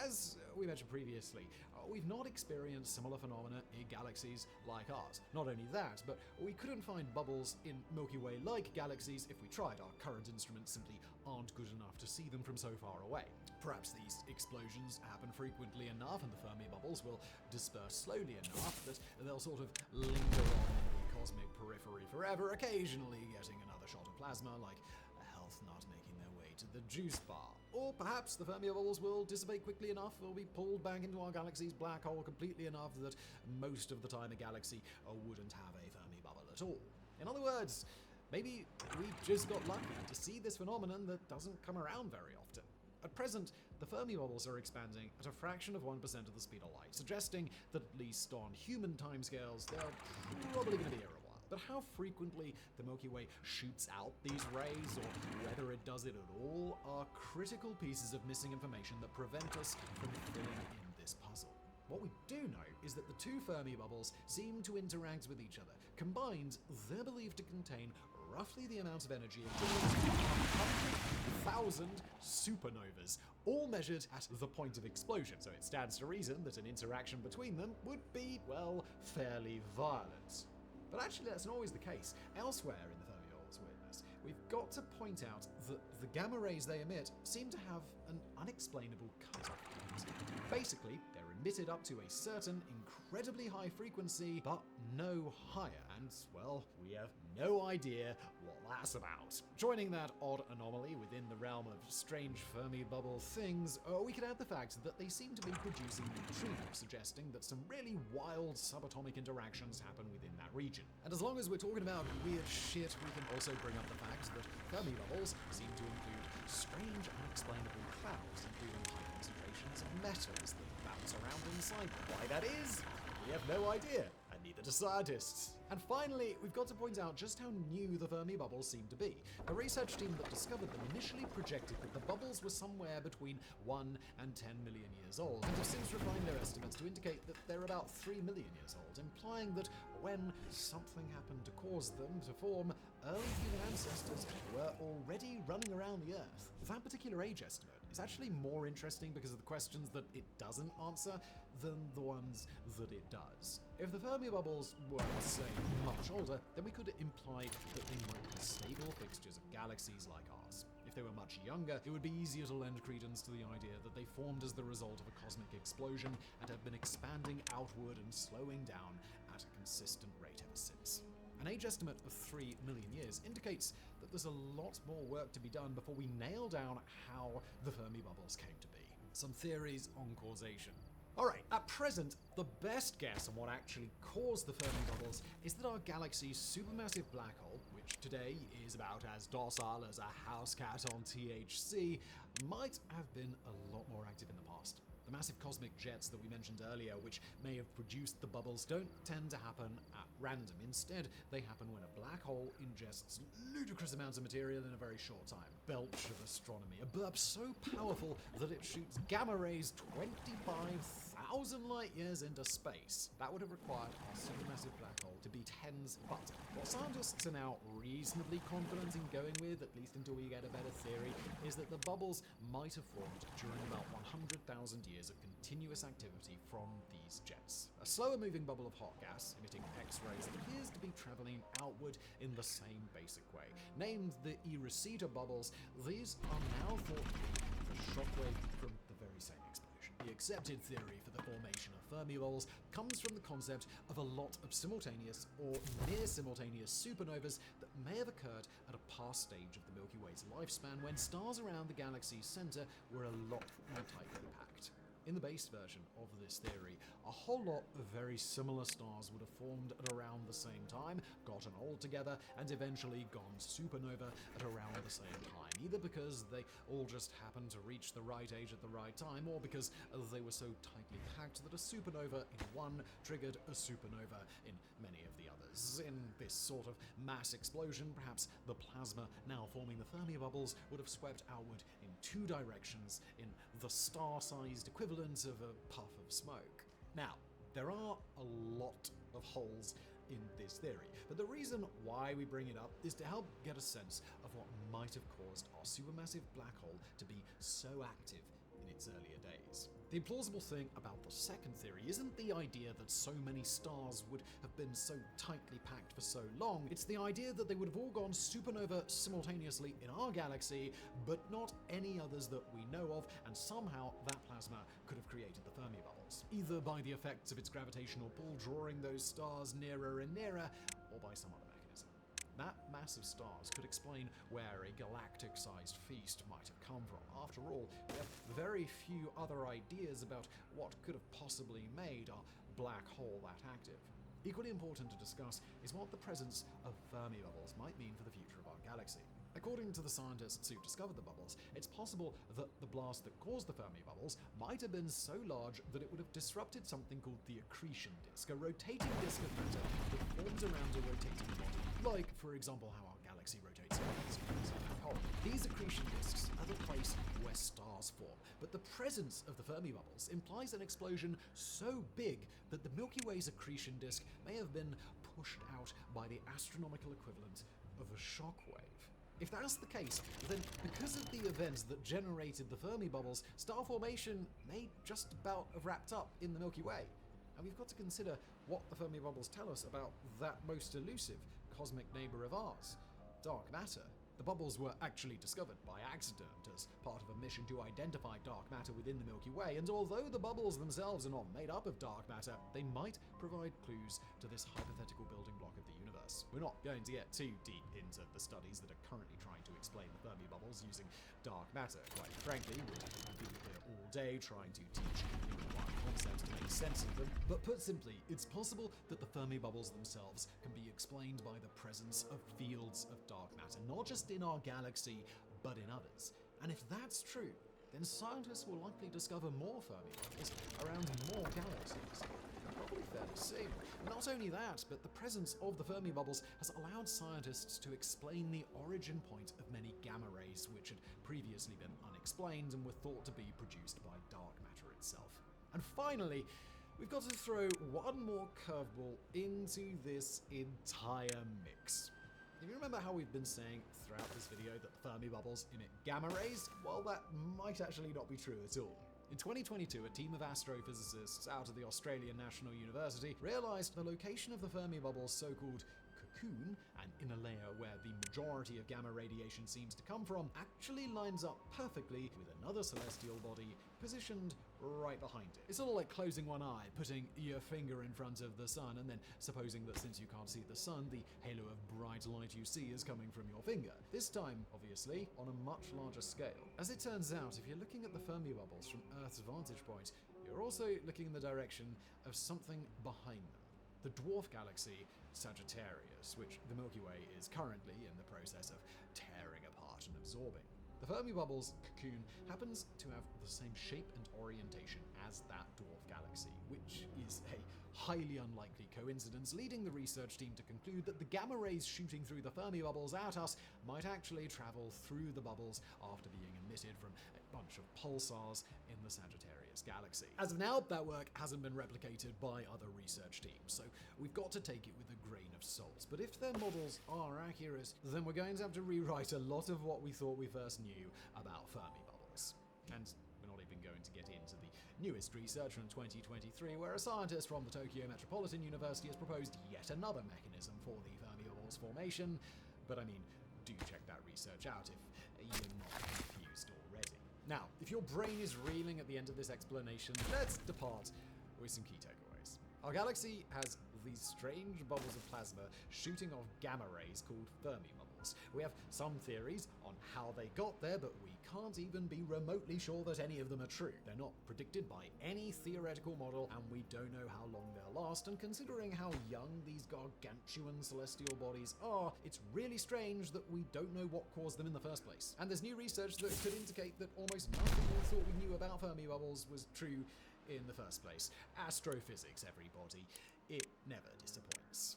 As we mentioned previously, we've not experienced similar phenomena in galaxies like ours. Not only that, but we couldn't find bubbles in Milky Way-like galaxies if we tried. Our current instruments simply aren't good enough to see them from so far away. Perhaps these explosions happen frequently enough and the Fermi bubbles will disperse slowly enough that they'll sort of linger on in the cosmic periphery forever, occasionally getting another shot of plasma like a health nut making their way to the juice bar. Or perhaps the Fermi bubbles will dissipate quickly enough or be pulled back into our galaxy's black hole completely enough that most of the time a galaxy wouldn't have a Fermi bubble at all. In other words, maybe we just got lucky to see this phenomenon that doesn't come around very often. At present, the Fermi bubbles are expanding at a fraction of 1% of the speed of light, suggesting that at least on human timescales, they're probably going to be here a while. But how frequently the Milky Way shoots out these rays, or whether it does it at all, are critical pieces of missing information that prevent us from filling in this puzzle. What we do know is that the two Fermi bubbles seem to interact with each other. Combined, they're believed to contain roughly the amount of energy equivalent to 100,000 supernovas, all measured at the point of explosion, so it stands to reason that an interaction between them would be, well, fairly violent. But actually, that's not always the case. Elsewhere in the Fermi bubbles witness, we've got to point out that the gamma rays they emit seem to have an unexplainable cutoff point. Basically, they're emitted up to a certain incredibly high frequency, but no higher, and, well, we have no idea what that's about. Joining that odd anomaly within the realm of strange Fermi bubble things, we could add the fact that they seem to be producing neutrinos, suggesting that some really wild subatomic interactions happen within that region. And as long as we're talking about weird shit, we can also bring up the fact that Fermi bubbles seem to include strange, unexplainable clouds, including high concentrations of metals that bounce around inside them. Why that is, we have no idea, and neither do scientists. And finally, we've got to point out just how new the Fermi bubbles seem to be. A research team that discovered them initially projected that the bubbles were somewhere between 1 and 10 million years old, and have since refined their estimates to indicate that they're about 3 million years old, implying that when something happened to cause them to form, early human ancestors were already running around the Earth. That particular age estimate is actually more interesting because of the questions that it doesn't answer than the ones that it does. If the Fermi bubbles were, say, much older, then we could imply that they might be stable fixtures of galaxies like ours. If they were much younger, it would be easier to lend credence to the idea that they formed as the result of a cosmic explosion and have been expanding outward and slowing down at a consistent rate ever since. An age estimate of 3 million years indicates that there's a lot more work to be done before we nail down how the Fermi bubbles came to be. Some theories on causation. Alright, at present, the best guess on what actually caused the Fermi bubbles is that our galaxy's supermassive black hole, which today is about as docile as a house cat on THC, might have been a lot more active in the past. The massive cosmic jets that we mentioned earlier, which may have produced the bubbles, don't tend to happen at random. Instead, they happen when a black hole ingests ludicrous amounts of material in a very short time. Belch of astronomy. A burp so powerful that it shoots gamma rays 25,000 light years into space. That would have required our supermassive black hole to be tens. But what scientists are now reasonably confident in going with, at least until we get a better theory, is that the bubbles might have formed during about 100,000 years of continuous activity from these jets. A slower moving bubble of hot gas, emitting X-rays, appears to be traveling outward in the same basic way. Named the E-receiver bubbles, these are now thought to be the shockwave from the very same explosion. The accepted theory for the formation of Fermi bubbles comes from the concept of a lot of simultaneous or near simultaneous supernovas that may have occurred at a past stage of the Milky Way's lifespan when stars around the galaxy's center were a lot more tightly packed. In the base version of this theory, a whole lot of very similar stars would have formed at around the same time, gotten all together, and eventually gone supernova at around the same time, either because they all just happened to reach the right age at the right time, or because they were so tightly packed that a supernova in one triggered a supernova in many of the others. In this sort of mass explosion, perhaps the plasma now forming the Fermi bubbles would have swept outward in two directions in the star-sized equivalent of a puff of smoke. Now, there are a lot of holes in this theory, but the reason why we bring it up is to help get a sense of what might have caused our supermassive black hole to be so active in its earlier days. The implausible thing about the second theory isn't the idea that so many stars would have been so tightly packed for so long, it's the idea that they would have all gone supernova simultaneously in our galaxy, but not any others that we know of, and somehow that plasma could have created the Fermi bubbles, either by the effects of its gravitational pull drawing those stars nearer and nearer, or by some other mechanism. That mass of stars could explain where a galactic-sized feast might have come from. After all, we have very few other ideas about what could have possibly made our black hole that active. Equally important to discuss is what the presence of Fermi bubbles might mean for the future of our galaxy. According to the scientists who discovered the bubbles, it's possible that the blast that caused the Fermi bubbles might have been so large that it would have disrupted something called the accretion disk, a rotating disk of matter that forms around a rotating body, like, for example, how our galaxy rotates around its black hole. These accretion disks are the place where stars form, but the presence of the Fermi bubbles implies an explosion so big that the Milky Way's accretion disk may have been pushed out by the astronomical equivalent of a shockwave. If that's the case, then because of the events that generated the Fermi bubbles, star formation may just about have wrapped up in the Milky Way. And we've got to consider what the Fermi bubbles tell us about that most elusive cosmic neighbor of ours, dark matter. The bubbles were actually discovered by accident as part of a mission to identify dark matter within the Milky Way, and although the bubbles themselves are not made up of dark matter, they might provide clues to this hypothetical building block of the universe. We're not going to get too deep into the studies that are currently trying to explain the Fermi bubbles using dark matter. Quite frankly, we'd be here all day trying to teach the required concepts to make sense of them. But put simply, it's possible that the Fermi bubbles themselves can be explained by the presence of fields of dark matter, not just in our galaxy, but in others. And if that's true, then scientists will likely discover more Fermi bubbles around more galaxies. Probably fair to say. Not only that, but the presence of the Fermi bubbles has allowed scientists to explain the origin point of many gamma rays which had previously been unexplained and were thought to be produced by dark matter itself. And finally, we've got to throw one more curveball into this entire mix. If you remember how we've been saying throughout this video that the Fermi bubbles emit gamma rays, well, that might actually not be true at all. In 2022, a team of astrophysicists out of the Australian National University realized the location of the Fermi bubble's so-called cocoon, an inner layer where the majority of gamma radiation seems to come from, actually lines up perfectly with another celestial body positioned right behind it. It's sort of like closing one eye, putting your finger in front of the sun, and then supposing that since you can't see the sun, the halo of bright light you see is coming from your finger. This time, obviously, on a much larger scale. As it turns out, if you're looking at the Fermi bubbles from Earth's vantage point, you're also looking in the direction of something behind them. The dwarf galaxy Sagittarius, which the Milky Way is currently in the process of tearing apart and absorbing. The Fermi bubble's cocoon happens to have the same shape and orientation as that dwarf galaxy, which is a highly unlikely coincidence, leading the research team to conclude that the gamma rays shooting through the Fermi bubbles at us might actually travel through the bubbles after being emitted from a bunch of pulsars in the Sagittarius galaxy. As of now, that work hasn't been replicated by other research teams, so we've got to take it with a grain of salt. But if their models are accurate, then we're going to have to rewrite a lot of what we thought we first knew about Fermi bubbles. And we're not even going to get into the newest research from 2023, where a scientist from the Tokyo Metropolitan University has proposed yet another mechanism for the Fermi bubbles formation. But I mean, do check that research out if you're not confused already. Now, if your brain is reeling at the end of this explanation, let's depart with some key takeaways. Our galaxy has these strange bubbles of plasma shooting off gamma rays called Fermi bubbles. We have some theories on how they got there, but we can't even be remotely sure that any of them are true. They're not predicted by any theoretical model, and we don't know how long they'll last, and considering how young these gargantuan celestial bodies are, it's really strange that we don't know what caused them in the first place. And there's new research that could indicate that almost nothing we thought we knew about Fermi bubbles was true in the first place. Astrophysics, everybody. It never disappoints.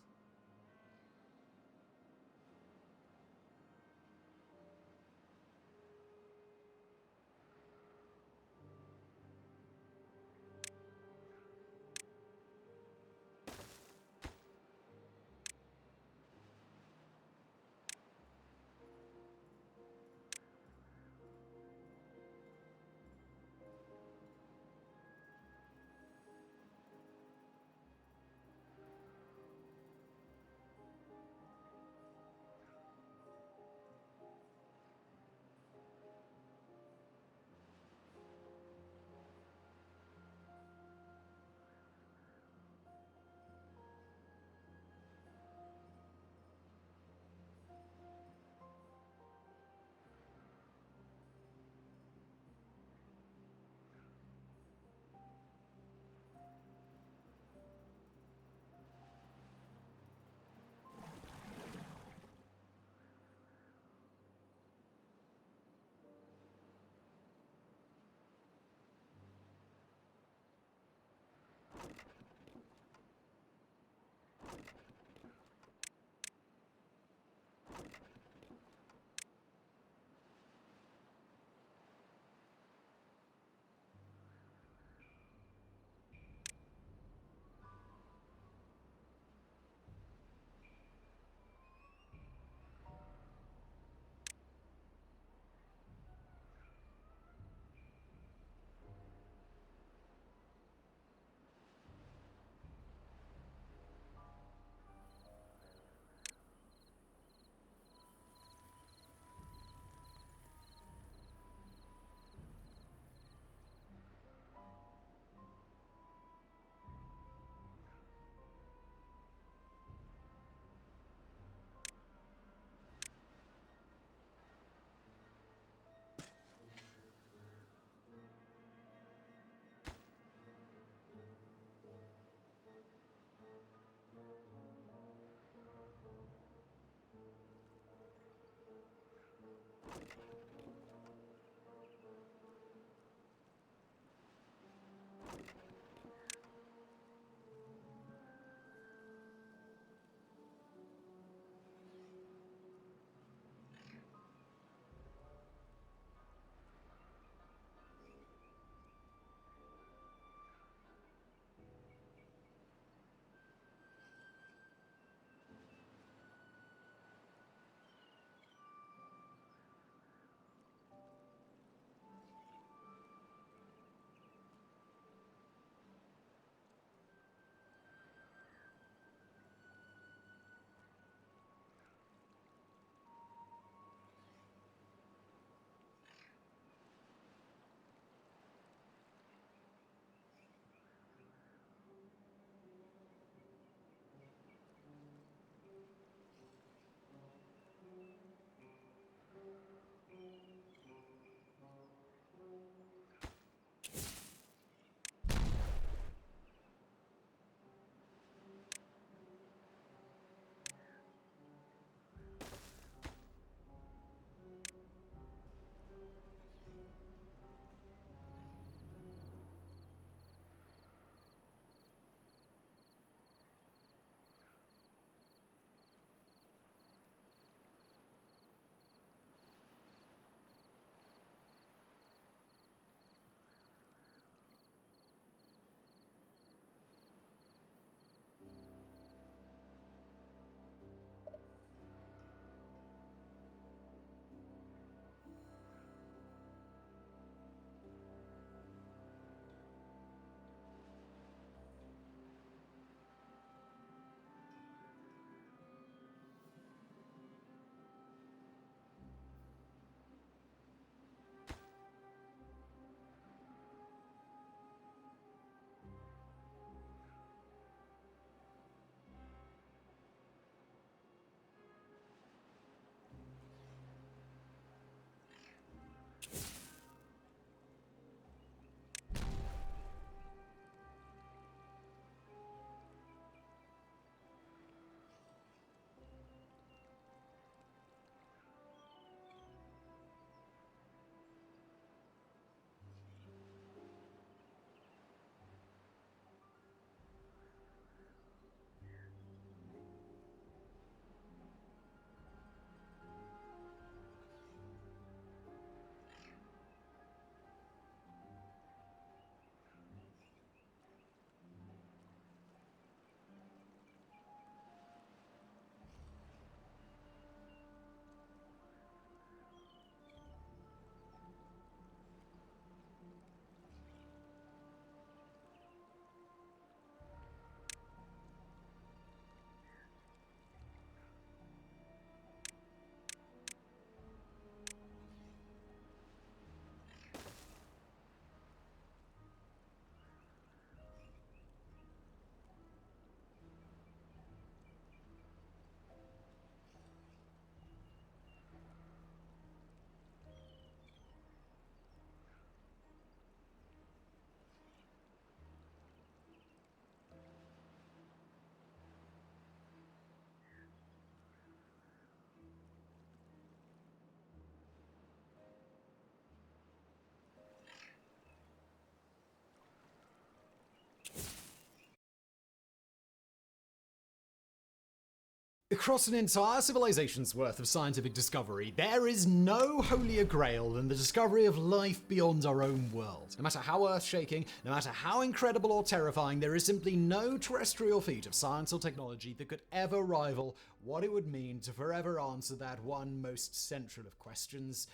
Across an entire civilization's worth of scientific discovery, there is no holier grail than the discovery of life beyond our own world. No matter how earth-shaking, no matter how incredible or terrifying, there is simply no terrestrial feat of science or technology that could ever rival what it would mean to forever answer that one most central of questions: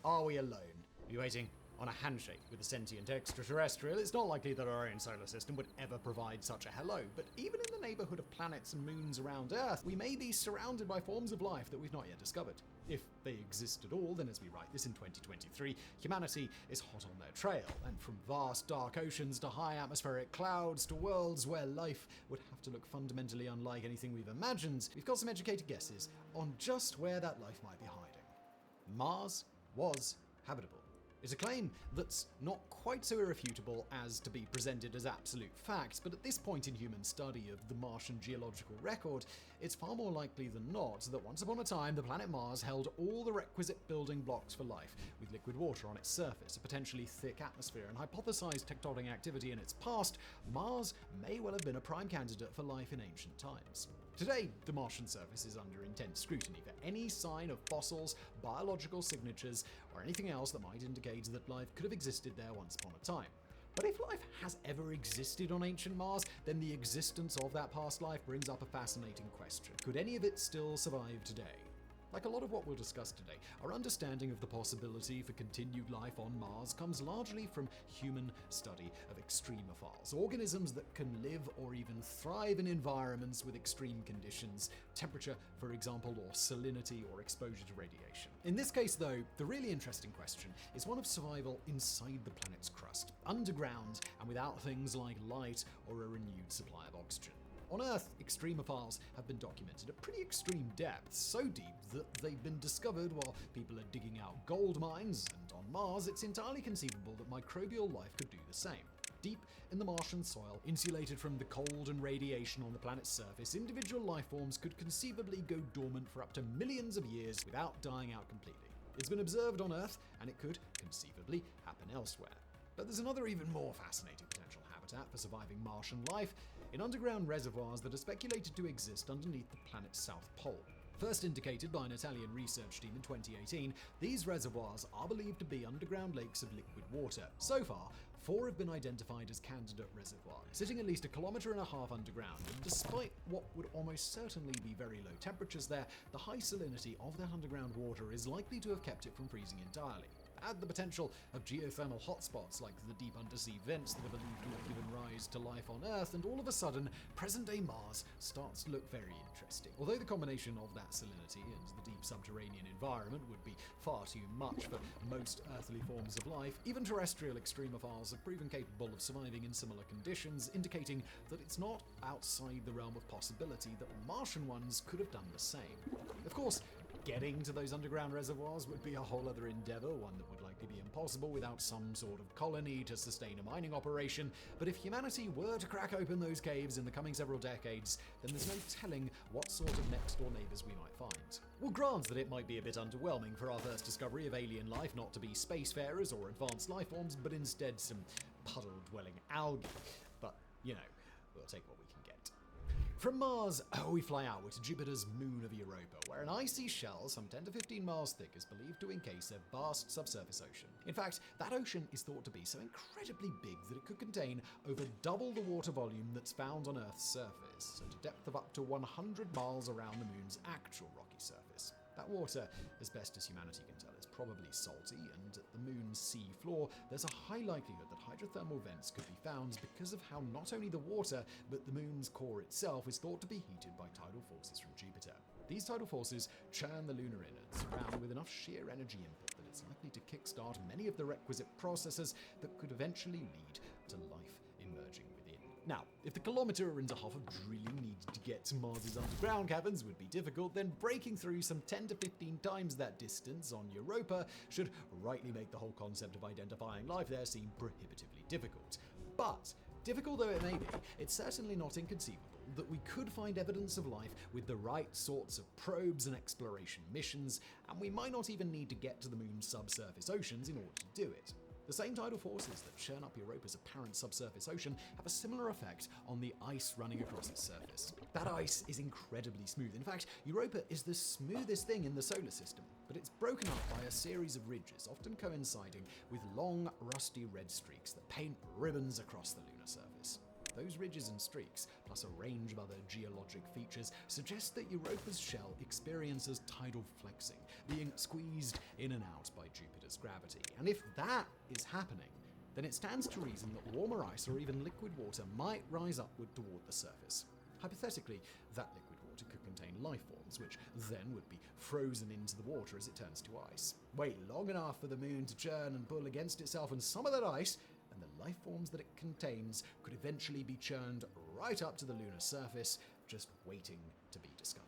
are we alone? Are you waiting on a handshake with a sentient extraterrestrial? It's not likely that our own solar system would ever provide such a hello, but even in the neighborhood of planets and moons around Earth, we may be surrounded by forms of life that we've not yet discovered. If they exist at all, then as we write this in 2023, humanity is hot on their trail, and from vast dark oceans to high atmospheric clouds to worlds where life would have to look fundamentally unlike anything we've imagined, we've got some educated guesses on just where that life might be hiding. Mars was habitable. It's a claim that's not quite so irrefutable as to be presented as absolute fact, but at this point in human study of the Martian geological record, it's far more likely than not that once upon a time the planet Mars held all the requisite building blocks for life, with liquid water on its surface, a potentially thick atmosphere, and hypothesized tectonic activity in its past. Mars may well have been a prime candidate for life in ancient times. Today, the Martian surface is under intense scrutiny for any sign of fossils, biological signatures, or anything else that might indicate that life could have existed there once upon a time. But if life has ever existed on ancient Mars, then the existence of that past life brings up a fascinating question. Could any of it still survive today? Like a lot of what we'll discuss today, our understanding of the possibility for continued life on Mars comes largely from human study of extremophiles, organisms that can live or even thrive in environments with extreme conditions, temperature, for example, or salinity or exposure to radiation. In this case, though, the really interesting question is one of survival inside the planet's crust, underground and without things like light or a renewed supply of oxygen. On Earth, extremophiles have been documented at pretty extreme depths, so deep that they've been discovered while people are digging out gold mines, and on Mars it's entirely conceivable that microbial life could do the same. Deep in the Martian soil, insulated from the cold and radiation on the planet's surface, individual life forms could conceivably go dormant for up to millions of years without dying out completely. It's been observed on Earth, and it could conceivably happen elsewhere. But there's another even more fascinating potential habitat for surviving Martian life in underground reservoirs that are speculated to exist underneath the planet's south pole. First indicated by an Italian research team in 2018, these reservoirs are believed to be underground lakes of liquid water. So far, 4 have been identified as candidate reservoirs, sitting at least 1.5 kilometers underground, and despite what would almost certainly be very low temperatures there, the high salinity of that underground water is likely to have kept it from freezing entirely. Add the potential of geothermal hotspots like the deep undersea vents that are believed to have given rise to life on Earth, and all of a sudden, present-day Mars starts to look very interesting. Although the combination of that salinity and the deep subterranean environment would be far too much for most earthly forms of life, even terrestrial extremophiles have proven capable of surviving in similar conditions, indicating that it's not outside the realm of possibility that Martian ones could have done the same. Of course, getting to those underground reservoirs would be a whole other endeavor, one that would likely be impossible without some sort of colony to sustain a mining operation. But if humanity were to crack open those caves in the coming several decades, then there's no telling what sort of next-door neighbors we might find. We'll grant that it might be a bit underwhelming for our first discovery of alien life not to be spacefarers or advanced life forms, but instead some puddle-dwelling algae. But, you know, we'll take what we can get. From Mars, we fly outward to Jupiter's moon of Europa, where an icy shell some 10 to 15 miles thick is believed to encase a vast subsurface ocean. In fact, that ocean is thought to be so incredibly big that it could contain over double the water volume that's found on Earth's surface, at a depth of up to 100 miles around the moon's actual rocky surface. That water, as best as humanity can tell, is probably salty, and at the moon's sea floor, there's a high likelihood that hydrothermal vents could be found because of how not only the water, but the moon's core itself is thought to be heated by tidal forces from Jupiter. These tidal forces churn the lunar innards around with enough sheer energy input that it's likely to kickstart many of the requisite processes that could eventually lead to life emerging within. Now, if the 1.5 kilometers of drilling needed to get to Mars's underground caverns would be difficult, then breaking through some 10 to 15 times that distance on Europa should rightly make the whole concept of identifying life there seem prohibitively difficult. But difficult though it may be, it's certainly not inconceivable that we could find evidence of life with the right sorts of probes and exploration missions, and we might not even need to get to the moon's subsurface oceans in order to do it. The same tidal forces that churn up Europa's apparent subsurface ocean have a similar effect on the ice running across its surface. That ice is incredibly smooth. In fact, Europa is the smoothest thing in the solar system, but it's broken up by a series of ridges, often coinciding with long, rusty red streaks that paint ribbons across the lunar surface. Those ridges and streaks, plus a range of other geologic features, suggest that Europa's shell experiences tidal flexing, being squeezed in and out by Jupiter's gravity. And if that is happening, then it stands to reason that warmer ice or even liquid water might rise upward toward the surface. Hypothetically, that liquid water could contain life forms, which then would be frozen into the water as it turns to ice. Wait long enough for the moon to churn and pull against itself, and some of that ice and the life forms that it contains could eventually be churned right up to the lunar surface, just waiting to be discovered.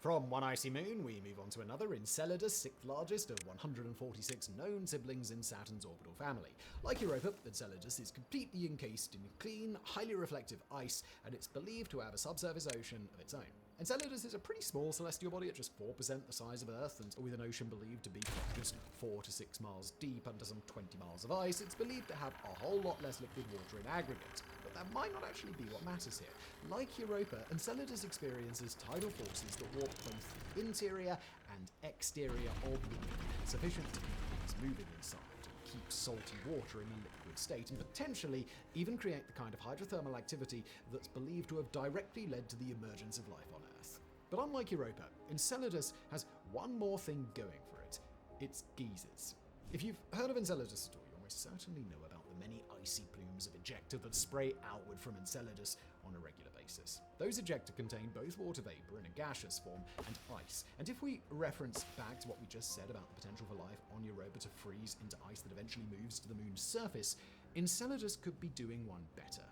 From one icy moon, we move on to another, Enceladus, sixth largest of 146 known siblings in Saturn's orbital family. Like Europa, Enceladus is completely encased in clean, highly reflective ice, and it's believed to have a subsurface ocean of its own. Enceladus is a pretty small celestial body at just 4% the size of Earth, and with an ocean believed to be just 4 to 6 miles deep under some 20 miles of ice, it's believed to have a whole lot less liquid water in aggregate. But that might not actually be what matters here. Like Europa, Enceladus experiences tidal forces that warp both the interior and exterior of the moon, sufficient to keep things moving inside, keep salty water in a liquid state, and potentially even create the kind of hydrothermal activity that's believed to have directly led to the emergence of life on Earth. But unlike Europa, Enceladus has one more thing going for it. It's geysers. If you've heard of Enceladus at all, you almost certainly know about the many icy plumes of ejecta that spray outward from Enceladus on a regular basis. Those ejecta contain both water vapor in a gaseous form and ice. And if we reference back to what we just said about the potential for life on Europa to freeze into ice that eventually moves to the moon's surface, Enceladus could be doing one better.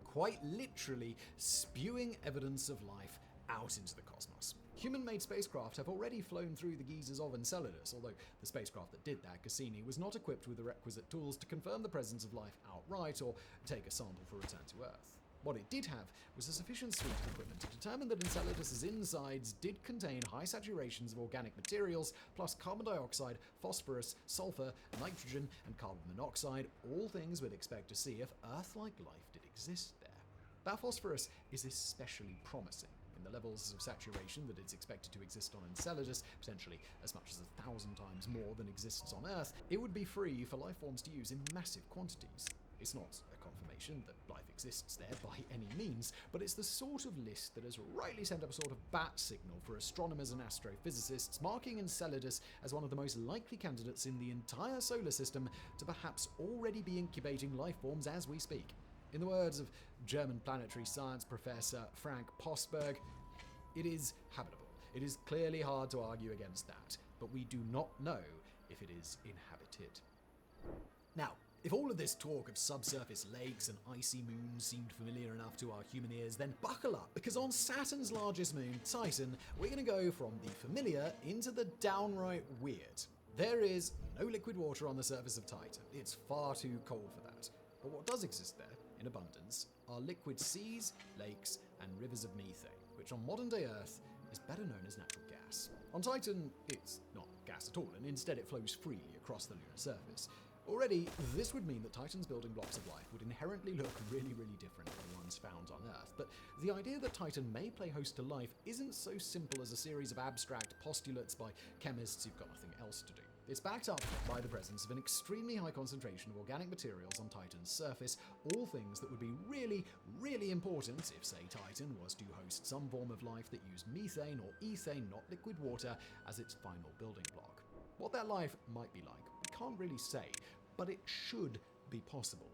Quite literally spewing evidence of life out into the cosmos. Human-made spacecraft have already flown through the geysers of Enceladus, although the spacecraft that did that, Cassini, was not equipped with the requisite tools to confirm the presence of life outright or take a sample for return to Earth. What it did have was a sufficient suite of equipment to determine that Enceladus's insides did contain high saturations of organic materials, plus carbon dioxide, phosphorus, sulfur, nitrogen, and carbon monoxide, all things we'd expect to see if Earth-like life did exist there. That phosphorus is especially promising. In the levels of saturation that it's expected to exist on Enceladus, potentially as much as 1,000 times more than exists on Earth, it would be free for life forms to use in massive quantities. It's not a confirmation that life exists there by any means, but it's the sort of list that has rightly sent up a sort of bat signal for astronomers and astrophysicists, marking Enceladus as one of the most likely candidates in the entire solar system to perhaps already be incubating life forms as we speak. In the words of German planetary science professor Frank Postberg, it is habitable. It is clearly hard to argue against that, but we do not know if it is inhabited. Now, if all of this talk of subsurface lakes and icy moons seemed familiar enough to our human ears, then buckle up, because on Saturn's largest moon, Titan, we're going to go from the familiar into the downright weird. There is no liquid water on the surface of Titan. It's far too cold for that. But what does exist there, in abundance, are liquid seas, lakes, and rivers of methane, which on modern-day Earth is better known as natural gas. On Titan, it's not gas at all, and instead it flows freely across the lunar surface. Already, this would mean that Titan's building blocks of life would inherently look really, really different from the ones found on Earth. But the idea that Titan may play host to life isn't so simple as a series of abstract postulates by chemists who've got nothing else to do. It's backed up by the presence of an extremely high concentration of organic materials on Titan's surface, all things that would be really, really important if, say, Titan was to host some form of life that used methane or ethane, not liquid water, as its final building block. What that life might be like, we can't really say, but it should be possible.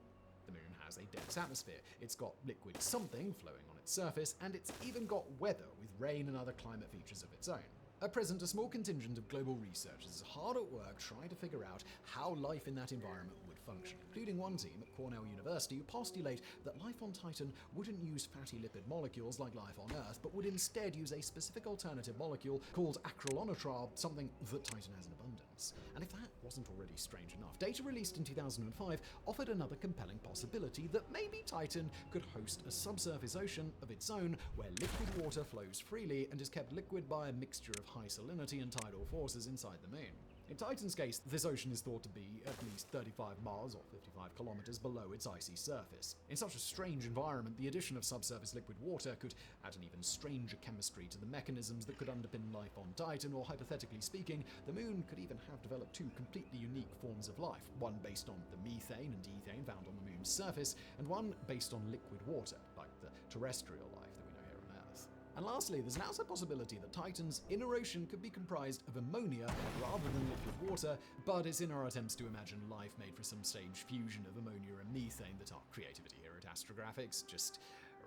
The moon has a dense atmosphere, it's got liquid something flowing on its surface, and it's even got weather with rain and other climate features of its own. At present, a small contingent of global researchers is hard at work trying to figure out how life in that environment would function, including one team at Cornell University who postulate that life on Titan wouldn't use fatty lipid molecules like life on Earth, but would instead use a specific alternative molecule called acrylonitrile, something that Titan has in abundance. And if that wasn't already strange enough, data released in 2005 offered another compelling possibility that maybe Titan could host a subsurface ocean of its own where liquid water flows freely and is kept liquid by a mixture of high salinity and tidal forces inside the moon. In Titan's case, this ocean is thought to be at least 35 miles or 55 kilometers below its icy surface. In such a strange environment, the addition of subsurface liquid water could add an even stranger chemistry to the mechanisms that could underpin life on Titan, or hypothetically speaking, the moon could even have developed two completely unique forms of life, one based on the methane and ethane found on the moon's surface, and one based on liquid water, like the terrestrial life that we know here on Earth. And lastly, there's an outside possibility that Titan's inner ocean could be comprised of ammonia rather than liquid water, but it's in our attempts to imagine life made for some strange fusion of ammonia and methane that our creativity here at Astrographics just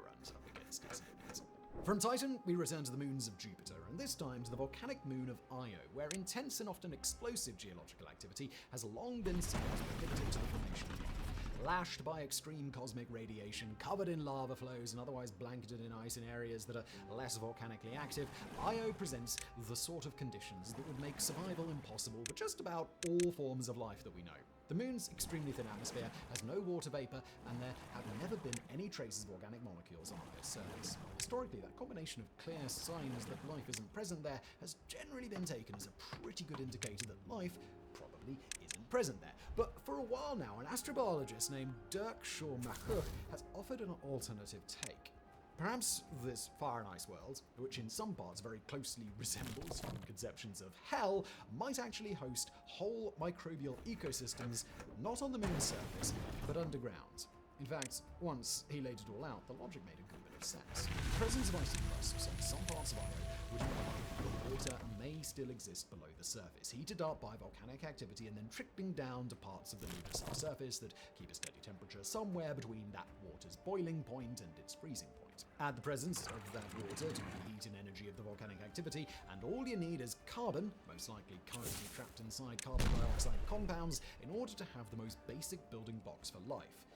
runs up against, isn't it? From Titan, we return to the moons of Jupiter, and this time to the volcanic moon of Io, where intense and often explosive geological activity has long been seen as prohibitive to the formation of life. Lashed by extreme cosmic radiation, covered in lava flows, and otherwise blanketed in ice in areas that are less volcanically active, Io presents the sort of conditions that would make survival impossible for just about all forms of life that we know. The moon's extremely thin atmosphere has no water vapor, and there have never been any traces of organic molecules on Io's surface. Historically, that combination of clear signs that life isn't present there has generally been taken as a pretty good indicator that life probably isn't present there. But for a while now, an astrobiologist named Dirk Schormacher has offered an alternative take. Perhaps this fire and ice world, which in some parts very closely resembles human conceptions of hell, might actually host whole microbial ecosystems not on the moon's surface, but underground. In fact, once he laid it all out, the logic made a good bit of sense. The presence of icy crusts on some parts of Io would imply that water may still exist below the surface, heated up by volcanic activity and then trickling down to parts of the lunar subsurface that keep a steady temperature somewhere between that water's boiling point and its freezing point. Add the presence of that water to the heat and energy of the volcanic activity, and all you need is carbon, most likely currently trapped inside carbon dioxide compounds, in order to have the most basic building blocks for life.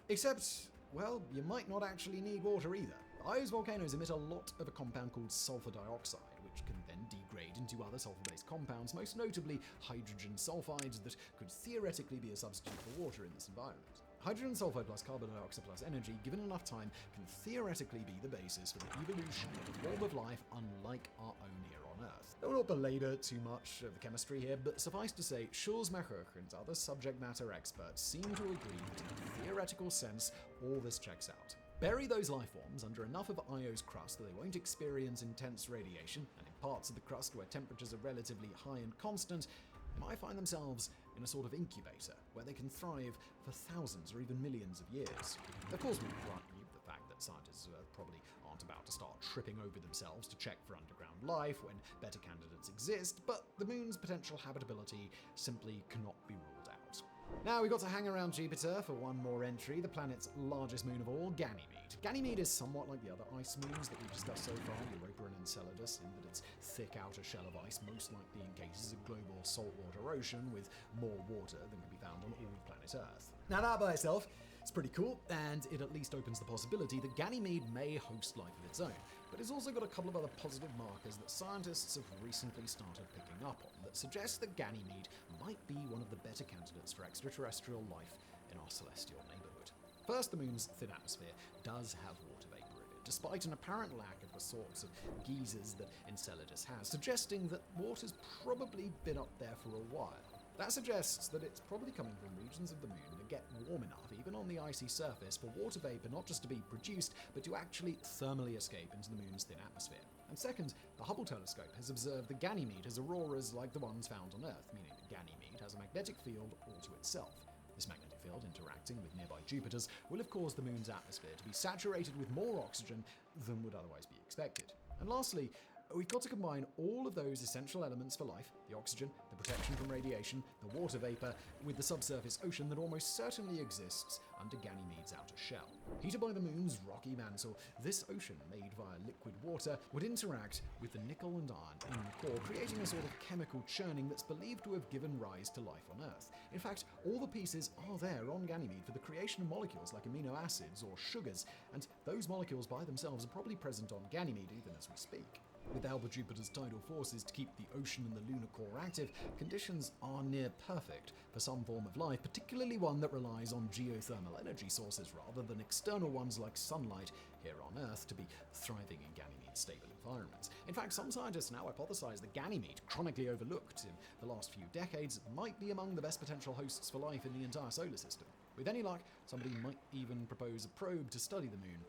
Except, well, you might not actually need water either. Io's volcanoes emit a lot of a compound called sulfur dioxide, which can then degrade into other sulfur-based compounds, most notably hydrogen sulfides that could theoretically be a substitute for water in this environment. Hydrogen sulfide plus carbon dioxide plus energy, given enough time, can theoretically be the basis for the evolution of a form of life unlike our own here on Earth. I will not belabor too much of the chemistry here, but suffice to say, Schormacher and other subject matter experts seem to agree that in a theoretical sense, all this checks out. Bury those life forms under enough of Io's crust that they won't experience intense radiation, and in parts of the crust where temperatures are relatively high and constant, they might find themselves in a sort of incubator where they can thrive for thousands or even millions of years. Of course, we grant you the fact that scientists probably aren't about to start tripping over themselves to check for underground life when better candidates exist, but the moon's potential habitability simply cannot be ruled out. Now we've got to hang around Jupiter for one more entry, the planet's largest moon of all, Ganymede. Ganymede is somewhat like the other ice moons that we've discussed so far, Europa and Enceladus, in that its thick outer shell of ice most likely encases a global saltwater ocean with more water than can be found on all planet Earth. Now that by itself is pretty cool, and it at least opens the possibility that Ganymede may host life of its own, but it's also got a couple of other positive markers that scientists have recently started picking up on that suggest that Ganymede might be one of the better candidates for extraterrestrial life in our celestial neighborhood. First, the moon's thin atmosphere does have water vapor in it, despite an apparent lack of the sorts of geysers that Enceladus has, suggesting that water's probably been up there for a while. That suggests that it's probably coming from regions of the moon that get warm enough, even on the icy surface, for water vapor not just to be produced, but to actually thermally escape into the moon's thin atmosphere. And second, the Hubble telescope has observed that Ganymede has auroras like the ones found on Earth, meaning that Ganymede has a magnetic field all to itself. This magnetic field, interacting with nearby Jupiters, will have caused the moon's atmosphere to be saturated with more oxygen than would otherwise be expected. And lastly, we've got to combine all of those essential elements for life, the oxygen, the protection from radiation, the water vapor, with the subsurface ocean that almost certainly exists under Ganymede's outer shell. Heated by the moon's rocky mantle, this ocean, made via liquid water, would interact with the nickel and iron in the core, creating a sort of chemical churning that's believed to have given rise to life on Earth. In fact, all the pieces are there on Ganymede for the creation of molecules like amino acids or sugars, and those molecules by themselves are probably present on Ganymede even as we speak. With the help of Jupiter's tidal forces to keep the ocean and the lunar core active, conditions are near perfect for some form of life, particularly one that relies on geothermal energy sources rather than external ones like sunlight here on Earth to be thriving in Ganymede's stable environments. In fact, some scientists now hypothesize that Ganymede, chronically overlooked in the last few decades, might be among the best potential hosts for life in the entire solar system. With any luck, somebody might even propose a probe to study the moon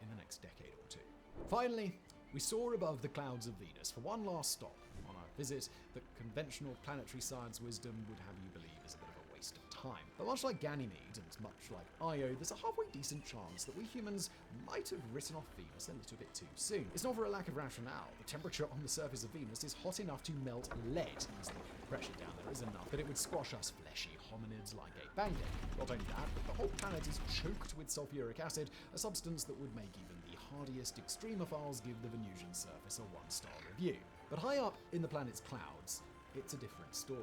in the next decade or two. Finally, we soar above the clouds of Venus for one last stop on our visit that conventional planetary science wisdom would have you believe is a bit of a waste of time. But much like Ganymede and much like Io, there's a halfway decent chance that we humans might have written off Venus a little bit too soon. It's not for a lack of rationale. The temperature on the surface of Venus is hot enough to melt lead easily. The pressure down there is enough that it would squash us fleshy hominids like a pancake. Not only that, but the whole planet is choked with sulfuric acid, a substance that would make even the hardiest extremophiles give the Venusian surface a 1-star review. But high up in the planet's clouds, it's a different story.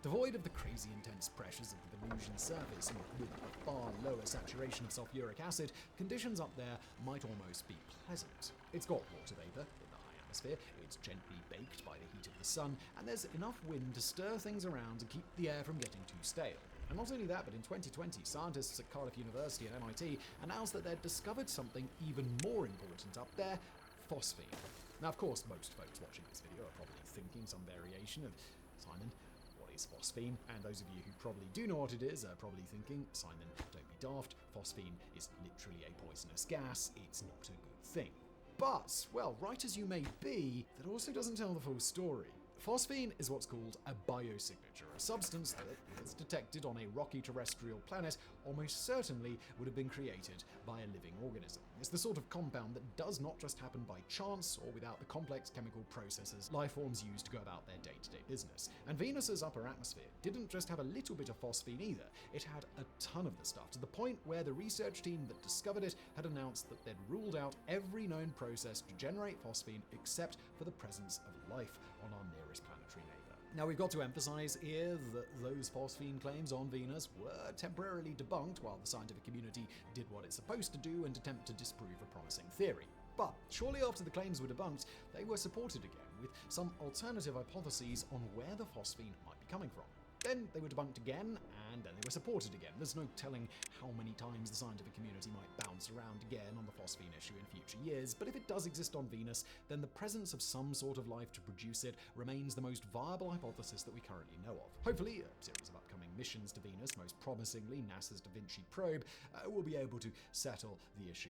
Devoid of the crazy intense pressures of the Venusian surface and with a far lower saturation of sulfuric acid, conditions up there might almost be pleasant. It's got water vapor in the high atmosphere, it's gently baked by the heat of the sun, and there's enough wind to stir things around to keep the air from getting too stale. And not only that, but in 2020, scientists at Cardiff University and MIT announced that they'd discovered something even more important up there: phosphine. Now, of course, most folks watching this video are probably thinking some variation of, Simon, what is phosphine? And those of you who probably do know what it is are probably thinking, Simon, don't be daft, phosphine is literally a poisonous gas, it's not a good thing. But, well, right as you may be, that also doesn't tell the full story. Phosphine is what's called a biosignature, a substance that, if it's detected on a rocky terrestrial planet, almost certainly would have been created by a living organism. It's the sort of compound that does not just happen by chance or without the complex chemical processes life forms use to go about their day-to-day business. And Venus's upper atmosphere didn't just have a little bit of phosphine either, it had a ton of the stuff, to the point where the research team that discovered it had announced that they'd ruled out every known process to generate phosphine except for the presence of life on our nearest planetary neighbor. Now, we've got to emphasize here that those phosphine claims on Venus were temporarily debunked while the scientific community did what it's supposed to do and attempt to disprove a promising theory. But shortly after the claims were debunked, they were supported again with some alternative hypotheses on where the phosphine might be coming from. Then they were debunked again, and then they were supported again. There's no telling how many times the scientific community might bounce around again on the phosphine issue in future years, but if it does exist on Venus, then the presence of some sort of life to produce it remains the most viable hypothesis that we currently know of. Hopefully, a series of upcoming missions to Venus, most promisingly NASA's Da Vinci probe, will be able to settle the issue